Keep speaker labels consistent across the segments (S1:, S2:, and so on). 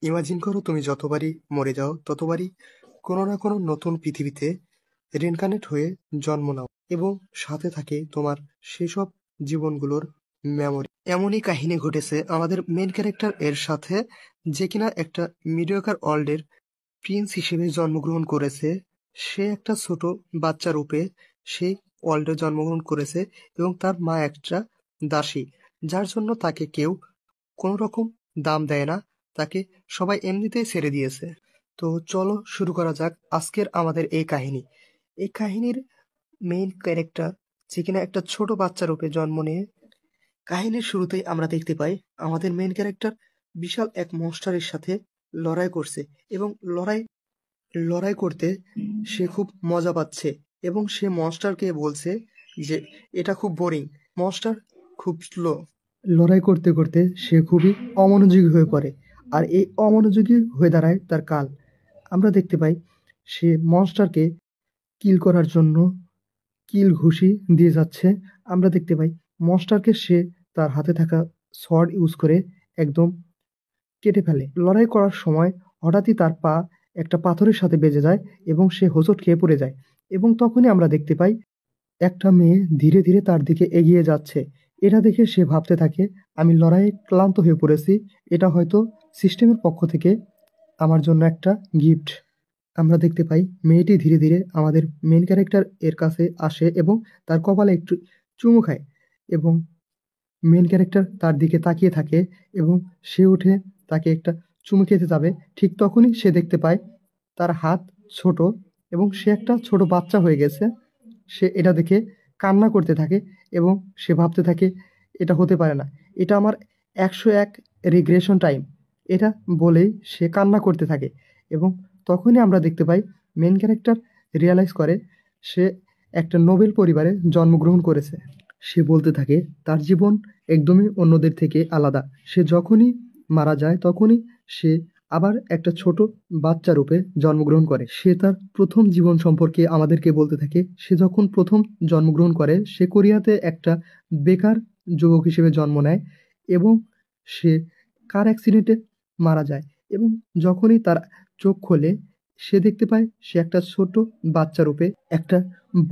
S1: Imagine করো, তুমি যতবারই মরে যাও ততবারই কোনো না কোনো নতুন পৃথিবীতে রিইনকার্নেট হয়ে জন্ম নাও, এবং সাথে থাকে তোমার সেসব জীবনগুলোর মেমোরি। এমনই কাহিনী ঘটেছে আমাদের মেন ক্যারেক্টার এর সাথে, যে কিনা একটা মিডিওকার ওয়ার্ল্ডের প্রিন্স হিসেবে জন্মগ্রহণ করেছে। সে একটা ছোট বাচ্চা রূপে সেই ওয়ার্ল্ডে জন্মগ্রহণ করেছে, এবং তার মা একটা দাসী, যার জন্য তাকে কেউ কোনো রকম দাম দেয় না, তাকে সবাই এমনিতেই ছেড়ে দিয়েছে। তো চলো শুরু করা যাক আজকের আমাদের এই কাহিনী। এই কাহিনীর মেইন ক্যারেক্টার, যে কিনা একটা ছোট বাচ্চা রূপে জন্ম নিয়ে, কাহিনীর শুরুতেই আমরা দেখতে পাই আমাদের মেইন ক্যারেক্টার বিশাল এক মনস্টারের সাথে লড়াই করছে, এবং লড়াই করতে সে খুব মজা পাচ্ছে, এবং সে মনস্টারকে বলছে যে এটা খুব বোরিং, মনস্টার খুব স্লো। লড়াই করতে করতে সে খুবই অমনোযোগী হয়ে পড়ে, আর এই অমনোযোগী হয়ে দাঁড়ায় তার কাল। আমরা দেখতে পাই সে মনস্টারকে কিল করার জন্য কিল ঘুষি দিয়ে যাচ্ছে। আমরা দেখতে পাই মনস্টারকে সে তার হাতে থাকা শর্ট ইউজ করে একদম কেটে ফেলে। লড়াই করার সময় হঠাৎই তার পা একটা পাথরের সাথে বেজে যায়, এবং সে হোঁচট খেয়ে পড়ে যায়। এবং তখনই আমরা দেখতে পাই একটা মেয়ে ধীরে ধীরে তার দিকে এগিয়ে যাচ্ছে। এটা দেখে সে ভাবতে থাকে, আমি লড়াইয়ে ক্লান্ত হয়ে পড়েছি, এটা হয়তো সিস্টেমের পক্ষ থেকে আমার জন্য একটা গিফট। আমরা দেখতে পাই মেয়েটি ধীরে ধীরে আমাদের মেন ক্যারেক্টার এর কাছে আসে, এবং তার কপালে একটু চুমু খায়, এবং মেন ক্যারেক্টার তার দিকে তাকিয়ে থাকে, এবং সে উঠে তাকে একটা চুমু খেতে যাবে। ঠিক তখনই সে দেখতে পায় তার হাত ছোট, এবং সে একটা ছোট বাচ্চা হয়ে গেছে। সে এটা দেখে কান্না করতে থাকে, এবং সে ভাবতে থাকে এটা হতে পারে না, এটা আমার 101 রিগ্রেশন টাইম, এটা বলেই সে কান্না করতে থাকে। এবং তখনই আমরা দেখতে পাই মেন ক্যারেক্টার রিয়ালাইজ করে সে একটা নোবেল পরিবারে জন্মগ্রহণ করেছে। সে বলতে থাকে তার জীবন একদমই অন্যদের থেকে আলাদা। সে যখনই মারা যায় তখনই সে আবার একটা ছোট বাচ্চা রূপে জন্মগ্রহণ করে। সে তার প্রথম জীবন সম্পর্কে আমাদেরকে বলতে থাকে। সে যখন প্রথম জন্মগ্রহণ করে সে কোরিয়াতে একটা বেকার যুবক হিসেবে জন্ম নেয়, এবং সে কার অ্যাক্সিডেন্টে মারা যায়। এবং যখনই তার চোখ খোলে সে দেখতে পায় সে একটা ছোট বাচ্চা রূপে একটা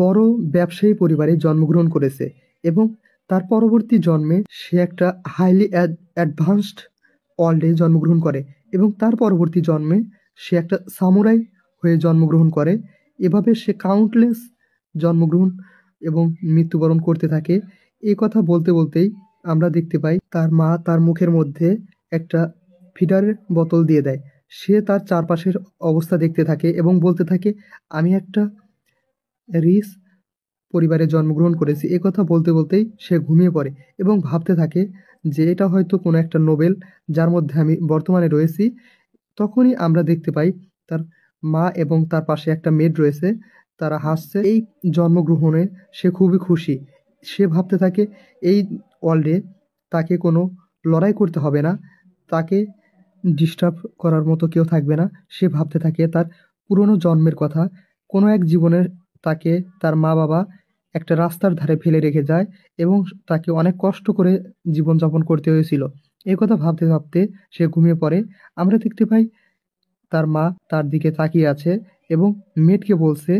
S1: বড় ব্যবসায়ী পরিবারে জন্মগ্রহণ করেছে, এবং তার পরবর্তী জন্মে সে একটা হাইলি অ্যাডভান্সড ওয়ার্ল্ডে জন্মগ্রহণ করে, এবং তার পরবর্তী জন্মে সে একটা সামুরাই হয়ে জন্মগ্রহণ করে। এভাবে সে কাউন্টলেস জন্মগ্রহণ এবং মৃত্যুবরণ করতে থাকে। এই কথা বলতে বলতেই আমরা দেখতে পাই তার মা তার মুখের মধ্যে একটা ফিডারের বোতল দিয়ে দেয়। সে তার চারপাশের অবস্থা দেখতে থাকে এবং বলতে থাকে, আমি একটা রিচ পরিবারে জন্মগ্রহণ করেছি। এ কথা বলতে বলতেই সে ঘুমিয়ে পড়ে, এবং ভাবতে থাকে যে এটা হয়তো কোনো একটা নোবেল যার মধ্যে আমি বর্তমানে রয়েছি। তখনই আমরা দেখতে পাই তার মা এবং তার পাশে একটা মেড রয়েছে, তারা হাসছে। এই জন্মগ্রহণে সে খুবই খুশি। সে ভাবতে থাকে এই ওয়ার্ল্ডে তাকে কোনো লড়াই করতে হবে না, তাকে ডিস্টার্ব করার মতো কেউ থাকবে না। সে ভাবতে থাকে তার পুরনো জন্মের কথা। কোনো এক জীবনে তাকে তার মা বাবা একটা রাস্তার ধারে ফেলে রেখে যায়, এবং তাকে অনেক কষ্ট করে জীবনযাপন করতে হয়েছিল। এই কথা ভাবতে ভাবতে সে ঘুমিয়ে পড়ে। আমরা দেখতে পাই তার মা তার দিকে তাকিয়ে আছে, এবং মেয়েটকে বলছে,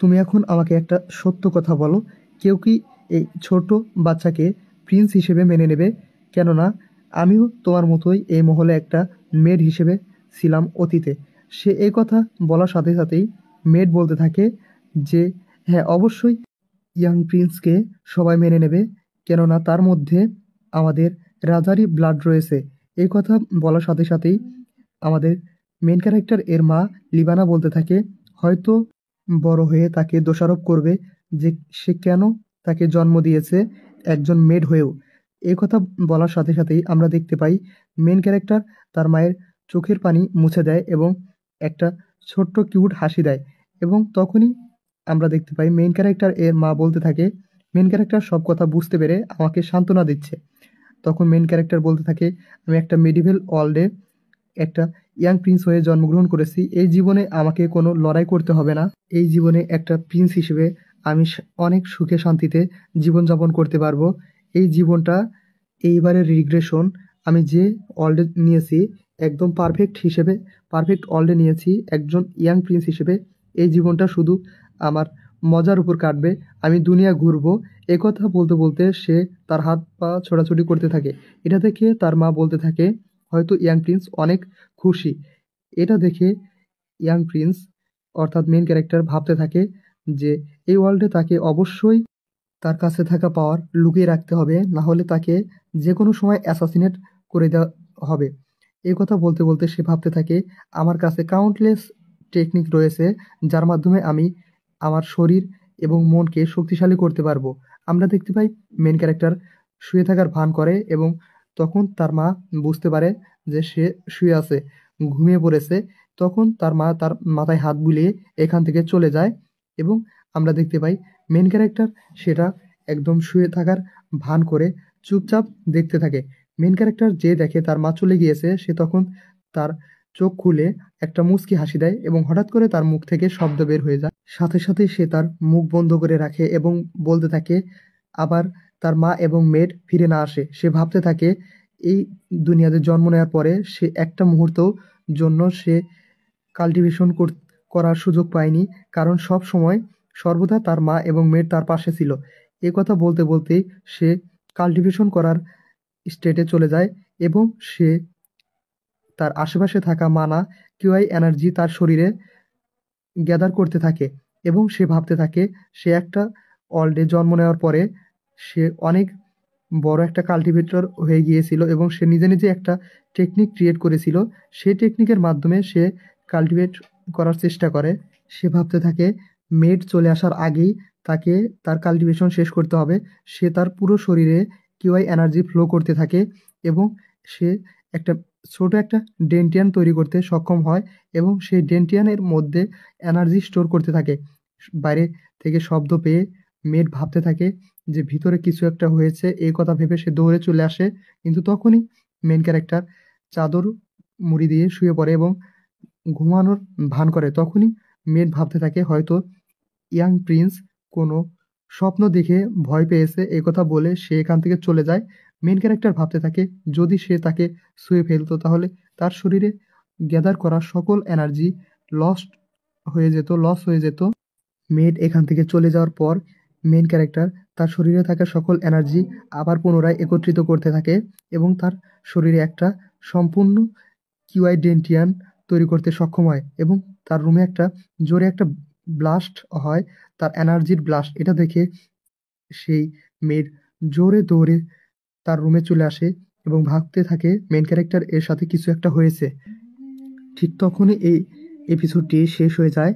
S1: তুমি এখন আমাকে একটা সত্য কথা বলো, কেউ কি এই ছোট বাচ্চাকে প্রিন্স হিসেবে মেনে নেবে? কেননা আমিও তোমার মতোই এই মহলে একটা মেড হিসেবে ছিলাম অতীতে। সে এই কথা বলার সাথে সাথেই মেড বলতে থাকে যে হ্যাঁ, অবশ্যই ইয়াং প্রিন্সকে সবাই মেনে নেবে, কেননা তার মধ্যে আমাদের রাজারই ব্লাড রয়েছে। এই কথা বলার সাথে সাথেই আমাদের মেন ক্যারেক্টার এর মা লিবানা বলতে থাকে, হয়তো বড় হয়ে তাকে দোষারোপ করবে যে সে কেন তাকে জন্ম দিয়েছে একজন মেড হয়েও। এই কথা বলার সাথে সাথেই আমরা দেখতে পাই মেন ক্যারেক্টার তার মায়ের চোখের পানি মুছে দেয়, এবং একটা ছোট্ট কিউট হাসি দেয়। এবং তখনই আমরা দেখতে পাই মেইন ক্যারেক্টার এর মা বলতে থাকে, মেইন ক্যারেক্টার সব কথা বুঝতে পেরে আমাকে সান্ত্বনা দিচ্ছে। তখন মেইন ক্যারেক্টার বলতে থাকে, আমি একটা মেডিভেল ওয়ার্ল্ডে একটা ইয়াং প্রিন্স হয়ে জন্মগ্রহণ করেছি। এই জীবনে আমাকে কোনো লড়াই করতে হবে না। এই জীবনে একটা প্রিন্স হিসেবে আমি অনেক সুখে শান্তিতে জীবনযাপন করতে পারবো। এই জীবনটা এইবারের রিগ্রেশন আমি যে ওয়ার্ল্ডে নিয়েছি, একদম পারফেক্ট ওয়ার্ল্ডে নিয়েছি একজন ইয়াং প্রিন্স হিসেবে। এই জীবনটা শুধু আমার মজার উপর কাটবে, আমি দুনিয়া ঘুরবো। একথা বলতে বলতে সে তার হাত পা ছোটাছুটি করতে থাকে। এটা দেখে তার মা বলতে থাকে হয়তো ইয়াং প্রিন্স অনেক খুশি। এটা দেখে ইয়াং প্রিন্স অর্থাৎ মেইন ক্যারেক্টার ভাবতে থাকে যে এই ওয়ার্ল্ডে তাকে অবশ্যই তার কাছে থাকা পাওয়ার লুকিয়ে রাখতে হবে, না হলে তাকে যে কোনো সময় অ্যাসাসিনেট করে দেওয়া হবে। এই কথা বলতে বলতে সে ভাবতে থাকে আমার কাছে কাউন্টলেস টেকনিক রয়েছে যার মাধ্যমে আমি আমার শরীর এবং মনকে শক্তিশালী করতে পারবো। আমরা দেখতে পাই মেন ক্যারেক্টার শুয়ে থাকার ভান করে এবং তখন তার মা বুঝতে পারে যে সে শুয়ে আছে, ঘুমিয়ে পড়েছে। তখন তার মা তার মাথায় হাত বুলিয়ে এখান থেকে চলে যায় এবং আমরা দেখতে পাই মেন ক্যারেক্টার সেটা একদম শুয়ে থাকার ভান করে চুপচাপ দেখতে থাকে। মেন ক্যারেক্টার যে দেখে তার মা চলে গিয়েছে, সে তখন তার চোখ খুলে একটা মুচকি হাসি দেয় এবং হঠাৎ করে তার মুখ থেকে শব্দ বের হয়ে যায়। সাথে সাথে সে তার মুখ বন্ধ করে রাখে এবং বলতে থাকে আবার তার মা এবং মেয়ের ফিরে না আসে। সে ভাবতে থাকে এই দুনিয়াতে জন্ম নেওয়ার পরে সে একটা মুহূর্ত জন্য সে কাল্টিভেশন করার সুযোগ পায়নি, কারণ সব সময় সর্বদা তার মা এবং মেয়ের তার পাশে ছিল। এ কথা বলতে বলতেই সে কাল্টিভেশন করার স্টেটে চলে যায় এবং সে তার আশেপাশে থাকা মানা কিউআই এনার্জি তার শরীরে গ্যাদার করতে থাকে এবং সে ভাবতে থাকে সে একটা ওয়ার্ল্ডে জন্ম নেওয়ার পরে সে অনেক বড় একটা কাল্টিভেটর হয়ে গিয়েছিল এবং সে নিজে নিজে একটা টেকনিক ক্রিয়েট করেছিল। সেই টেকনিকের মাধ্যমে সে কাল্টিভেট করার চেষ্টা করে। সে ভাবতে থাকে মেড চলে আসার আগেই তাকে তার কাল্টিভেশন শেষ করতে হবে। সে তার পুরো শরীরে কিউআই এনার্জি ফ্লো করতে থাকে এবং সে একটা ছোট একটা ডেন্টিয়ান তৈরি করতে সক্ষম হয় এবং সেই ডেন্টিয়ানের মধ্যে এনার্জি স্টোর করতে থাকে। বাইরে থেকে শব্দ পেয়ে মেড ভাবতে থাকে যে ভিতরে কিছু একটা হয়েছে, এই কথা ভেবে সে দৌড়ে চলে আসে। কিন্তু তখনই মেন ক্যারেক্টার চাদর মুড়ি দিয়ে শুয়ে পড়ে এবং ঘুমানোর ভান করে। তখনই মেড ভাবতে থাকে হয়তো ইয়াং প্রিন্স কোনো স্বপ্ন দেখে ভয় পেয়েছে, এই কথা বলে সে এখান থেকে চলে যায়। মেন ক্যারেক্টার ভাবতে থাকে যদি সে তাকে ছুঁয়ে ফেলতো তাহলে তার শরীরে গ্যাদার করা সকল এনার্জি লস হয়ে যেত। মেড এখান থেকে চলে যাওয়ার পর মেন ক্যারেক্টার তার শরীরে থাকা সকল এনার্জি আবার পুনরায় একত্রিত করতে থাকে এবং তার শরীরে একটা সম্পূর্ণ কিউআই ডেন্টিয়ান তৈরি করতে সক্ষম হয় এবং তার রুমে একটা জোরে একটা ব্লাস্ট হয়, তার এনার্জির ব্লাস্ট। এটা দেখে সেই মেয়ের জোরে দৌড়ে তার রুমে চলে আসে এবং ভাবতে থাকে মেন ক্যারেক্টার এর সাথে কিছু একটা হয়েছে। ঠিক তখনই এই এপিসোডটি শেষ হয়ে যায়।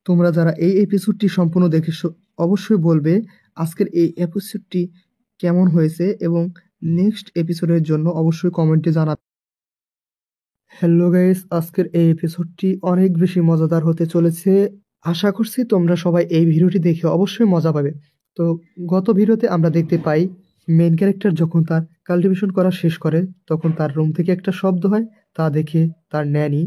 S1: তোমরা যারা এই এপিসোডটি সম্পূর্ণ দেখেছো অবশ্যই বলবে আজকের এই এপিসোডটি কেমন হয়েছে এবং নেক্সট এপিসোডের জন্য অবশ্যই কমেন্টে জানাবে। হ্যালো গাইস, আজকের এই এপিসোডটি অনেক বেশি মজাদার হতে চলেছে। আশা করছি তোমরা সবাই এই ভিডিওটি দেখে অবশ্যই মজা পাবে। তো গত ভিডিওতে আমরা দেখতে পাই মেইন ক্যারেক্টার যখন তার কাল্টিভেশন করা শেষ করে তখন তার রুম থেকে একটা শব্দ হয়, তা দেখে তার ন্যানি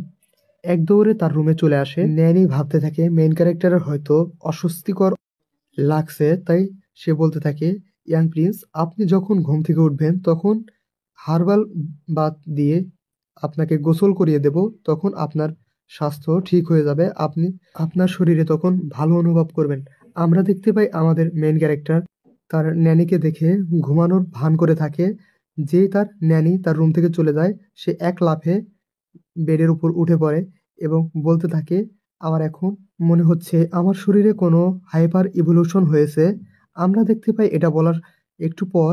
S1: এক দৌড়ে তার রুমে চলে আসে। ন্যানি ভাবতে থাকে মেইন ক্যারেক্টারের হয়তো অস্বস্তিকর লাগছে, তাই সে বলতে থাকে ইয়াং প্রিন্স আপনি যখন ঘুম থেকে উঠবেন তখন হার্বাল বাথ দিয়ে আপনাকে গোসল করিয়ে দেব, তখন আপনার স্বাস্থ্য ঠিক হয়ে যাবে, আপনি আপনার শরীরে তখন ভালো অনুভব করবেন। আমরা দেখতে পাই আমাদের মেন ক্যারেক্টার তার ন্যানিকে দেখে ঘুমানোর ভান করে থাকে। যেই তার ন্যানি তার রুম থেকে চলে যায় সে এক লাফে বেডের উপর উঠে পড়ে এবং বলতে থাকে আমার এখন মনে হচ্ছে আমার শরীরে কোনো হাইপার ইভলিউশন হয়েছে। আমরা দেখতে পাই এটা বলার একটু পর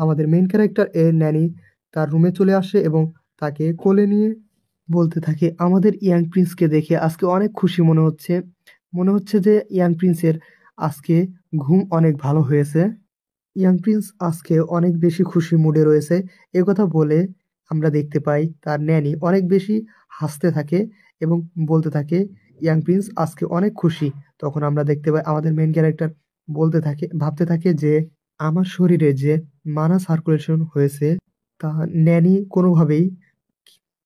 S1: আমাদের মেইন ক্যারেক্টার এর ন্যানি তার রুমে চলে আসে এবং তাকে কোলে নিয়ে বলতে থাকে আমাদের ইয়াং প্রিন্সকে দেখে আজকে অনেক খুশি মনে হচ্ছে যে ইয়াং প্রিন্সের আজকে ঘুম অনেক ভালো হয়েছে। ইয়াং প্রিন্স আজকে অনেক বেশি খুশি মুডে রয়েছে। এ কথা বলে আমরা দেখতে পাই তার ন্যানি অনেক বেশি হাসতে থাকে এবং বলতে থাকে ইয়াং প্রিন্স আজকে অনেক খুশি। তখন আমরা দেখতে পাই আমাদের মেইন ক্যারেক্টার ভাবতে থাকে যে আমার শরীরে যে মানা সার্কুলেশন হয়েছে তা ন্যানি কোনোভাবেই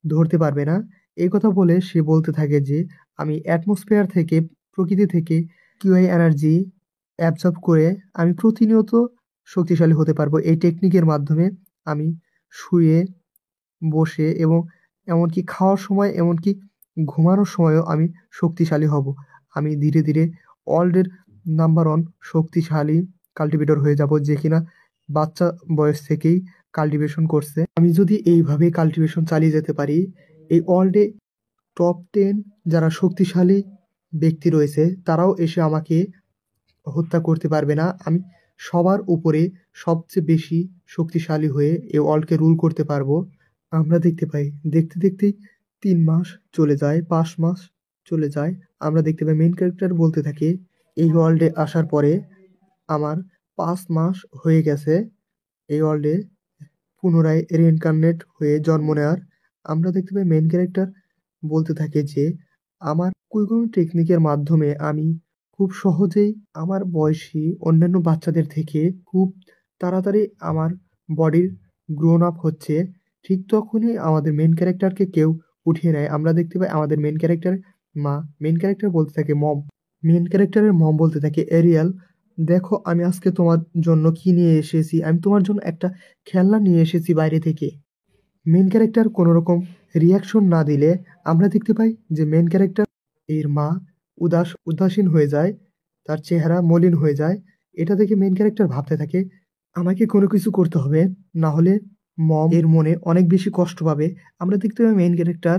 S1: ধরতে পারবে না। এই কথা বলে সে বলতে থাকে যে আমি অ্যাটমসফিয়ার থেকে প্রকৃতি থেকে কিউআই এনার্জি অ্যাবজর্ব করে আমি প্রতিনিয়ত শক্তিশালী হতে পারবো। এই টেকনিকের মাধ্যমে আমি শুয়ে বসে এবং এমনকি খাওয়ার সময়, এমনকি ঘুমানোর সময়ও আমি শক্তিশালী হব। আমি ধীরে ধীরে ওয়ার্ল্ডের নাম্বার ওয়ান শক্তিশালী কাল্টিভেটর হয়ে যাব, যে কিনা বাচ্চা বয়স থেকেই কাল্টিভেশন করছে। আমি যদি এইভাবে কাল্টিভেশন চালিয়ে যেতে পারি, এই ওয়ার্ল্ডে টপ 10 যারা শক্তিশালী ব্যক্তি রয়েছে তারাও এসে আমাকে হত্যা করতে পারবে না। আমি সবার উপরে সবচেয়ে বেশি শক্তিশালী হয়ে এই ওয়ার্ল্ডকে রুল করতে পারবো। আমরা দেখতে পাই, দেখতে দেখতেই 3 মাস চলে যায়, 5 মাস চলে যায়। আমরা দেখতে পাই মেইন ক্যারেক্টার বলতে থাকে, এই ওয়ার্ল্ডে আসার পরে আমার 5 মাস হয়ে গেছে এই ওয়ার্ল্ডে পুনরায় রিইনকার্নেট হয়ে জন্ম নেওয়ার। আমরা দেখতে পাই মেইন ক্যারেক্টার বলতে থাকে যে আমার কোনো টেকনিকের মাধ্যমে আমি খুব সহজেই আমার বয়সী অন্যান্য বাচ্চাদের থেকে খুব তাড়াতাড়ি আমার বডির গ্রোন আপ হচ্ছে। ঠিক তখনই আমাদের মেইন ক্যারেক্টারকে কেউ উঠিয়ে নেয়। আমরা দেখতে পাই আমাদের মেইন ক্যারেক্টার মা, মেইন ক্যারেক্টার বলতে থাকে মম, মেইন ক্যারেক্টারের মম বলতে থাকে এরিয়াল, দেখো আমি আজকে তোমার জন্য কি নিয়ে এসেছি, আমি তোমার জন্য একটা খেলনা নিয়ে এসেছি বাইরে থেকে। মেইন ক্যারেক্টার কোনো রকম রিয়াকশন না দিলে আমরা দেখতে পাই যে মেইন ক্যারেক্টার এর মা উদাসীন হয়ে যায়, তার চেহারা মলিন হয়ে যায়। এটা দেখে মেইন ক্যারেক্টার ভাবতে থাকে আমাকে কোনো কিছু করতে হবে, না হলে মম এর মনে অনেক বেশি কষ্ট পাবে। আমরা দেখতে পাই মেইন ক্যারেক্টার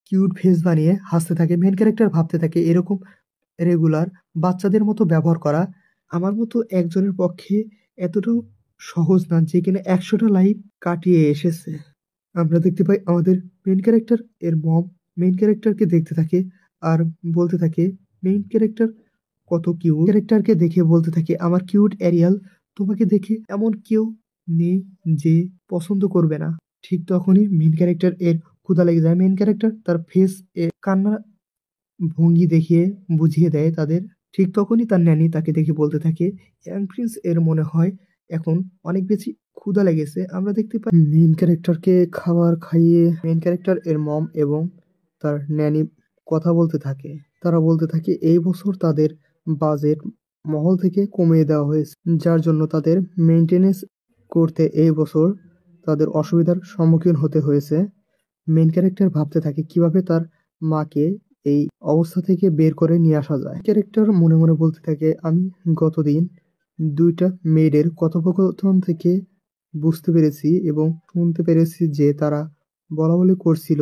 S1: কিউট ফেস বানিয়ে হাসতে থাকে। মেইন ক্যারেক্টার ভাবতে থাকে এরকম রেগুলার বাচ্চাদের মতো ব্যবহার করা আমার মতো একজনের পক্ষে এতটাও সহজ না, যে কিনা 100টা লাইফ কাটিয়ে এসেছে। আমরা দেখতে পাই আমাদের মেইন ক্যারেক্টার এর মম মেইন ক্যারেক্টারকে দেখতে থাকে আর বলতে থাকে মেইন ক্যারেক্টার কত কিউট, ক্যারেক্টারকে দেখে বলতে থাকে আমার কিউট এরিয়াল, তোমাকে দেখে এমন কেউ নেই যে পছন্দ করবে না। ঠিক তখনই মেইন ক্যারেক্টার এর ক্ষুধা লেগে যায়। মেইন ক্যারেক্টার তার ফেস এ কান্না ভঙ্গি দেখিয়ে বুঝিয়ে দেয় তাদের। ঠিক তখনই তার ন্যানি তাকে দেখে বলতে থাকে ইয়াং প্রিন্স এর মনে হয় এখন অনেক বেশি ক্ষুধা লেগেছে। আমরা দেখতে পাই মেইন ক্যারেক্টারকে খাবার খাইয়ে মেইন ক্যারেক্টার এর মম এবং তার ন্যানি কথা বলতে থাকে। তারা বলতে থাকে এই বছর তাদের বাজেট মহল থেকে কমিয়ে দেওয়া হয়েছে, যার জন্য তাদের মেইনটেনেন্স করতে এই বছর তাদের অসুবিধার সম্মুখীন হতে হয়েছে। মেইন ক্যারেক্টার ভাবতে থাকে কিভাবে তার মাকে এই অবস্থা থেকে বের করে নিয়ে আসা যায়। ক্যারেক্টার মনে মনে বলতে থাকে আমি গতদিন 2টা মেয়েদের কথোপকথন থেকে বুঝতে পেরেছি এবং শুনতে পেরেছি যে তারা বলাবলি করছিল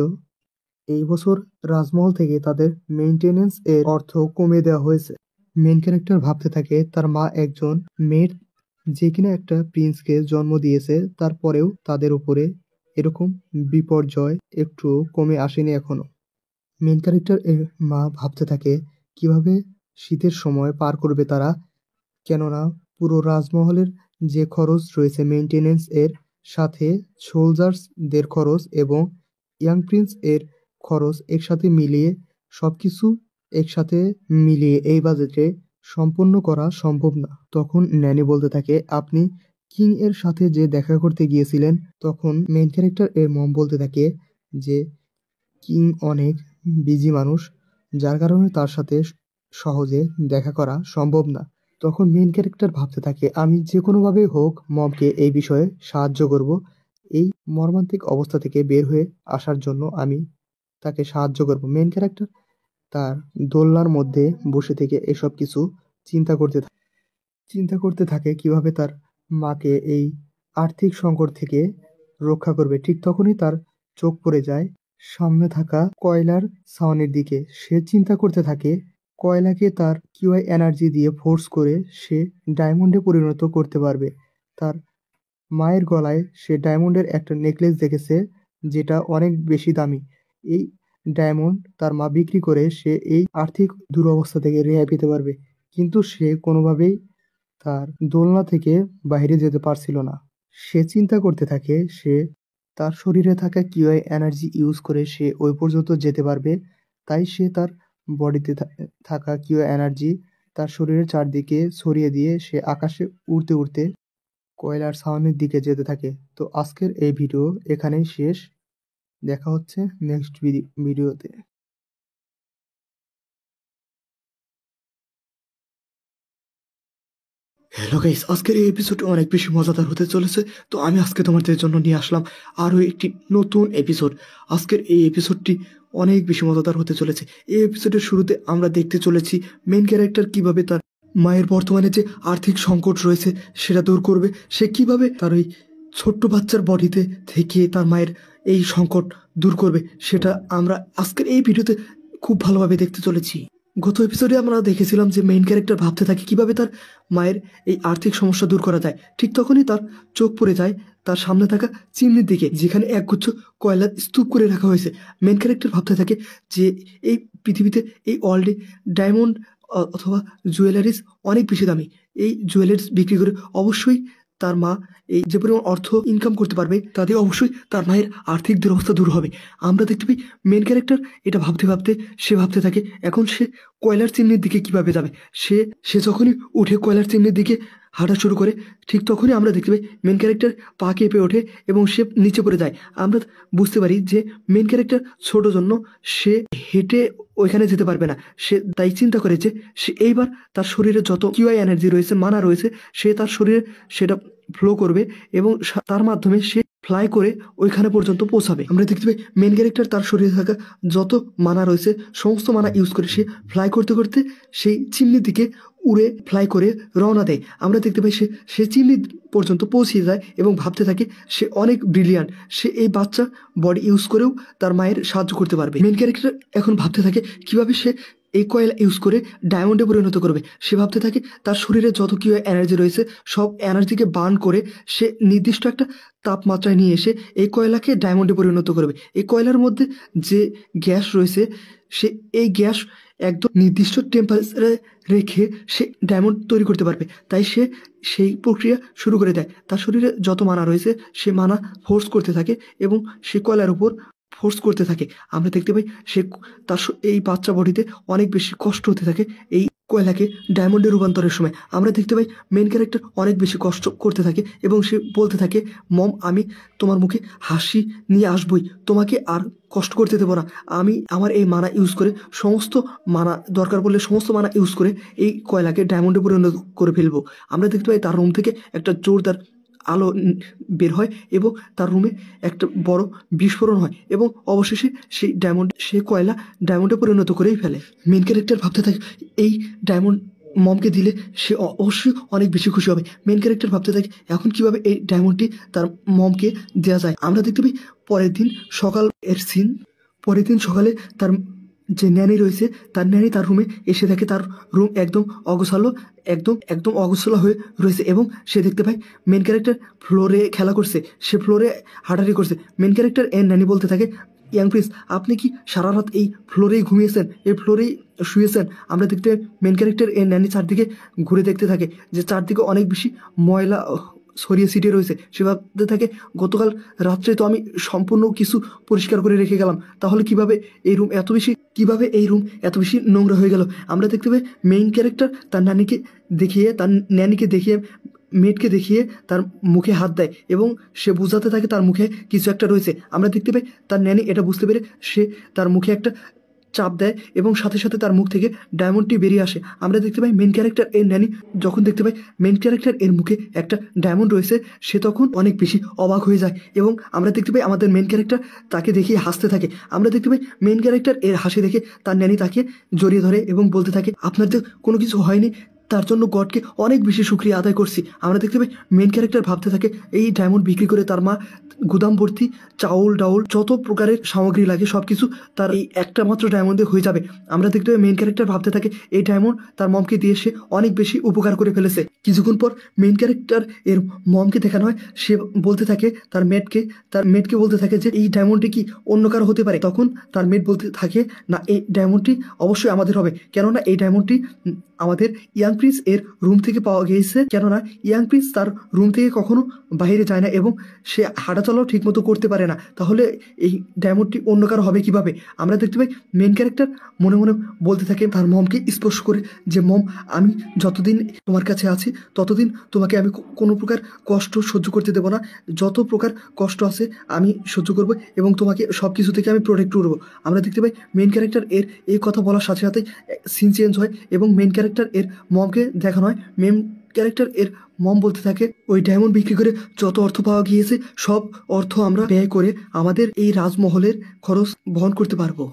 S1: এই বছর রাজমহল থেকে তাদের মেইনটেনেন্স এর অর্থ কমিয়ে দেওয়া হয়েছে। মেইন ক্যারেক্টার ভাবতে থাকে তার মা একজন মেয়ের, যে কিনা একটা প্রিন্সকে জন্ম দিয়েছে, তারপরেও তাদের উপরে এরকম বিপর্যয় একটু কমে আসেনি এখনো। মেইন ক্যারেক্টার এর মা ভাবতে থাকে কিভাবে শীতের সময় পার করবে তারা, কেননা পুরো রাজমহলের যে খরচ রয়েছে মেইনটেনেন্স এর সাথে সোলজার্স দের খরচ এবং ইয়াং প্রিন্স এর খরচ একসাথে মিলিয়ে সবকিছু একসাথে মিলিয়ে এই বাজেটে সম্পন্ন করা সম্ভব না। তখন ন্যানি বলতে থাকে আপনি কিং এর সাথে যে দেখা করতে গিয়েছিলেন, তখন মেইন ক্যারেক্টার এর মম বলতে থাকে যে কিং অনেক বিজি মানুষ, যার কারণে তার সাথে সহজে দেখা করা সম্ভব না। তখন মেইন ক্যারেক্টার ভাবতে থাকে আমি যে কোনোভাবে হোক মমকে এই বিষয়ে সাহায্য করব, এই মর্মান্তিক অবস্থা থেকে বের হয়ে আসার জন্য আমি তাকে সাহায্য করব। মেইন ক্যারেক্টার তার দোলনার মধ্যে বসে থেকে এসব কিছু চিন্তা করতে থাকে কিভাবে তার মাকে এই আর্থিক সংকট থেকে রক্ষা করবে। ঠিক তখনই তার চোখ পড়ে যায় সামনে থাকা কয়লার ছাউনির দিকে। সে চিন্তা করতে থাকে কয়লাকে তার কিউআই এনার্জি দিয়ে ফোর্স করে সে ডায়মন্ডে পরিণত করতে পারবে। তার মায়ের গলায় সে ডায়মন্ডের একটা নেকলেস দেখেছে, যেটা অনেক বেশি দামি। এই ডায়মন্ড তার মা বিক্রি করে সে এই আর্থিক দুরবস্থা থেকে রেহাই পেতে পারবে, কিন্তু সে কোনোভাবেই তার দোলনা থেকে বাইরে যেতে পারছিল না। সে চিন্তা করতে থাকে সে তার শরীরে থাকা কিউআই এনার্জি ইউজ করে সে ওই পর্যন্ত যেতে পারবে। তাই সে তার বডিতে থাকা কিউআই এনার্জি তার শরীরের চারদিকে ছড়িয়ে দিয়ে সে আকাশে উড়তে উড়তে কয়লার ছাউনির দিকে যেতে থাকে। তো আজকের এই ভিডিও এখানেই শেষ। দেখা হচ্ছে নেক্সট ভিডিওতে। হ্যালো গাইস, আজকের এই এপিসোডটা অনেক বেশি মজাদার হতে চলেছে। তো আমি আজকে তোমাদের জন্য নিয়ে আসলাম আরও একটি নতুন এপিসোড। আজকের এই এপিসোডটি অনেক বেশি মজাদার হতে চলেছে। এই এপিসোডের শুরুতে আমরা দেখতে চলেছি মেন ক্যারেক্টার কিভাবে তার মায়ের বর্তমানে যে আর্থিক সংকট রয়েছে সেটা দূর করবে। সে কিভাবে তার ওই ছোট্ট বাচ্চার বডিতে থেকে তার মায়ের এই সংকট দূর করবে, সেটা আমরা আজকের এই ভিডিওতে খুব ভালোভাবে দেখতে চলেছি। গত এপিসোডে আমরা দেখেছিলাম যে মেইন ক্যারেক্টার ভাবতে থাকে কিভাবে তার মায়ের এই আর্থিক সমস্যা দূর করা যায়। ঠিক তখনই তার চোখ পড়ে যায় তার সামনে থাকা চিমনির দিকে, যেখানে একগুচ্ছ কয়লা স্তূপ করে রাখা হয়েছে। মেইন ক্যারেক্টার ভাবতে থাকে যে এই পৃথিবীতে, এই ওয়ার্ল্ডে ডায়মন্ড অথবা জুয়েলারিস অনেক বেশি দামি। এই জুয়েলারিস বিক্রি করে অবশ্যই তার মা এই যে পরিমাণ অর্থ ইনকাম করতে পারবে, তাতে অবশ্যই তার মায়ের আর্থিক দুরবস্থা দূর হবে। আমরা দেখতে পাই মেন ক্যারেক্টার এটা ভাবতে ভাবতে সে ভাবতে থাকে এখন সে কয়লার চিমনির দিকে কিভাবে যাবে। সে সে যখনই উঠে কয়লার চিমনির দিকে হাঁটা শুরু করে, ঠিক তখনই আমরা দেখতে পাই মেন ক্যারেক্টার পা কেঁপে ওঠে এবং সে নিচে পড়ে যায়। আমরা বুঝতে পারি যে মেন ক্যারেক্টার ছোট জন্য সে হেঁটে ওইখানে যেতে পারবে না। সে তাই চিন্তা করে যে সে এইবার তার শরীরে যত কিউআই এনার্জি রয়েছে, মানা রয়েছে, সে তার শরীরে সেটা ফ্লো করবে এবং তার মাধ্যমে সে ফ্লাই করে ওইখানে পর্যন্ত পৌঁছাবে। আমরা দেখতে পাই মেন ক্যারেক্টার তার শরীরে থাকা যত মানা রয়েছে সমস্ত মানা ইউজ করে সে ফ্লাই করতে করতে সেই চিমনির দিকে উড়ে ফ্লাই করে রওনা দেয়। আমরা দেখতে পাই সে চিমনি পর্যন্ত পৌঁছে যায় এবং ভাবতে থাকে সে অনেক ব্রিলিয়ান্ট, সে এই বাচ্চা বডি ইউজ করেও তার মায়ের সাহায্য করতে পারবে। মেন ক্যারেক্টার এখন ভাবতে থাকে কিভাবে সে এই কয়লা ইউজ করে ডায়মন্ডে পরিণত করবে। সে ভাবতে থাকে তার শরীরে যত কি এনার্জি রয়েছে সব এনার্জিকে বার্ন করে সে নির্দিষ্ট একটা তাপমাত্রায় নিয়ে এসে এই কয়লাকে ডায়মন্ডে পরিণত করবে। এই কয়লার মধ্যে যে গ্যাস রয়েছে সে এই গ্যাস একদম নির্দিষ্ট টেম্পারেচারে রেখে সে ডায়মন্ড তৈরি করতে পারবে। তাই সে সেই প্রক্রিয়া শুরু করে দেয়। তার শরীরে যত মানা রয়েছে সে মানা ফোর্স করতে থাকে এবং সে কয়লার উপর ফোর্স করতে থাকে। আমরা দেখতে পাই সে তার এই বাচ্চা বডিতে অনেক বেশি কষ্ট হতে থাকে এই কয়লাকে ডায়মন্ডে রূপান্তরের সময়। আমরা দেখতে পাই মেন ক্যারেক্টার অনেক বেশি কষ্ট করতে থাকে এবং সে বলতে থাকে মম, আমি তোমার মুখে হাসি নিয়ে আসবই, তোমাকে আর কষ্ট করতে দেবো না। আমি আমার এই মানা ইউজ করে সমস্ত মানা দরকার পড়লে সমস্ত মানা ইউজ করে এই কয়লাকে ডায়মন্ডে পরিণত করে ফেলবো। আমরা দেখতে পাই তার রুম থেকে একটা জোরদার আলো বের হয় এবং তার রুমে একটা বড় বিস্ফোরণ হয় এবং অবশেষে সে কয়লা ডায়মন্ডে পরিণত করেই ফেলে। মেন ক্যারেক্টার ভাবতে থাকে এই ডায়মন্ড মমকে দিলে সে অবশ্যই অনেক বেশি খুশি হবে। মেন ক্যারেক্টার ভাবতে থাকে এখন কিভাবে এই ডায়মন্ডটি তার মমকে দেওয়া যায়। আমরা দেখতে পাই পরের দিন সকালে তার যে ন্যানি রয়েছে তার ন্যানি তার রুমে এসে দেখে তার রুম একদম অগোছালো হয়ে রয়েছে এবং সে দেখতে পায় মেন ক্যারেক্টার ফ্লোরে খেলা করছে, সে ফ্লোরে হাঁটাহাঁটি করছে। মেন ক্যারেক্টার এর ন্যানি বলতে থাকে ইয়াং প্রিন্স, আপনি কি সারা রাত এই ফ্লোরেই ঘুমিয়েছেন, এই ফ্লোরেই শুয়েছেন? আমরা দেখতে মেন ক্যারেক্টার এর ন্যানি চারদিকে ঘুরে দেখতে থাকে যে চারদিকে অনেক বেশি ময়লা ছড়িয়ে ছিটিয়ে রয়েছে। সে ভাবতে থাকে গতকাল রাত্রে তো আমি সম্পূর্ণ কিছু পরিষ্কার করে রেখে গেলাম, তাহলে কিভাবে এই রুম এত বেশি নোংরা হয়ে গেল। আমরা দেখতে পাই মেইন ক্যারেক্টার তার ন্যানিকে দেখিয়ে মেয়েটকে দেখিয়ে তার মুখে হাত দেয় এবং সে বোঝাতে থাকে তার মুখে কিছু একটা রয়েছে। আমরা দেখতে পাই তার ন্যানি এটা বুঝতে পেরে সে তার মুখে একটা চাপ দেয় এবং সাথে সাথে তার মুখ থেকে ডায়মন্ডটি বেরিয়ে আসে। আমরা দেখতে পাই মেন ক্যারেক্টার এর ন্যানি যখন দেখতে পাই মেন ক্যারেক্টার এর মুখে একটা ডায়মন্ড রয়েছে, সে তখন অনেক বেশি অবাক হয়ে যায় এবং আমরা দেখতে পাই আমাদের মেন ক্যারেক্টার তাকে দেখিয়ে হাসতে থাকে। আমরা দেখতে পাই মেন ক্যারেক্টার এর হাসি দেখে তার ন্যানি তাকে জড়িয়ে ধরে এবং বলতে থাকে আপনাদের কোনো কিছু হয়নি, তার জন্য গডকে অনেক বেশি শুকরিয়া আদায় করছি। আমরা দেখতে পাই মেন ক্যারেক্টার ভাবতে থাকে এই ডায়মন্ড বিক্রি করে তার মা গুদাম ভর্তি চাউল ডাউল যত প্রকারের সামগ্রী লাগে সবকিছু তার এই একটা মাত্র ডায়মন্ডে হয়ে যাবে। আমরা দেখতে পাই মেন ক্যারেক্টার ভাবতে থাকে এই ডায়মন্ড তার মমকে দিয়ে সে অনেক বেশি উপকার করে ফেলেছে। কিছুক্ষণ পর মেন ক্যারেক্টার এর মমকে দেখানো হয়, সে বলতে থাকে তার মেটকে বলতে থাকে যে এই ডায়মন্ডটি কি অন্য কারো হতে পারে। তখন তার মেট বলতে থাকে না, এই ডায়মন্ডটি অবশ্যই আমাদের হবে, কেননা এই ডায়মন্ডটি আমাদের ইয়াং প্রিন্স এর রুম থেকে পাওয়া গিয়েছে। কেননা ইয়াং প্রিন্স তার রুম থেকে কখনো বাইরে যায় না এবং সে হাঁটাচলাও ঠিকমতো করতে পারে না, তাহলে এই ডায়মন্ডটি অন্য কারো হবে কিভাবে। আমরা দেখতে পাই মেন ক্যারেক্টার মনে মনে বলতে থাকে তার মমকে স্পর্শ করে যে মম, আমি যতদিন তোমার কাছে আছি ততদিন তোমাকে আমি কোনো প্রকার কষ্ট সহ্য করতে দেবো না, যত প্রকার কষ্ট আছে আমি সহ্য করব এবং তোমাকে সব কিছু থেকে আমি প্রোটেক্ট করবো। আমরা দেখতে পাই মেন ক্যারেক্টার এর এই কথা বলার সাথে সাথে সিন চেঞ্জ হয় এবং মেন ক্যারেক্টার এর মমকে দেখানো হয়।
S2: ক্যারেক্টার এর মম বলতে থাকে, ওই ডায়মন্ড বিক্রি করে যত অর্থ পাওয়া গিয়েছে সব অর্থ আমরা ব্যয় করে আমাদের এই রাজমহলের খরচ বহন করতে পারবো।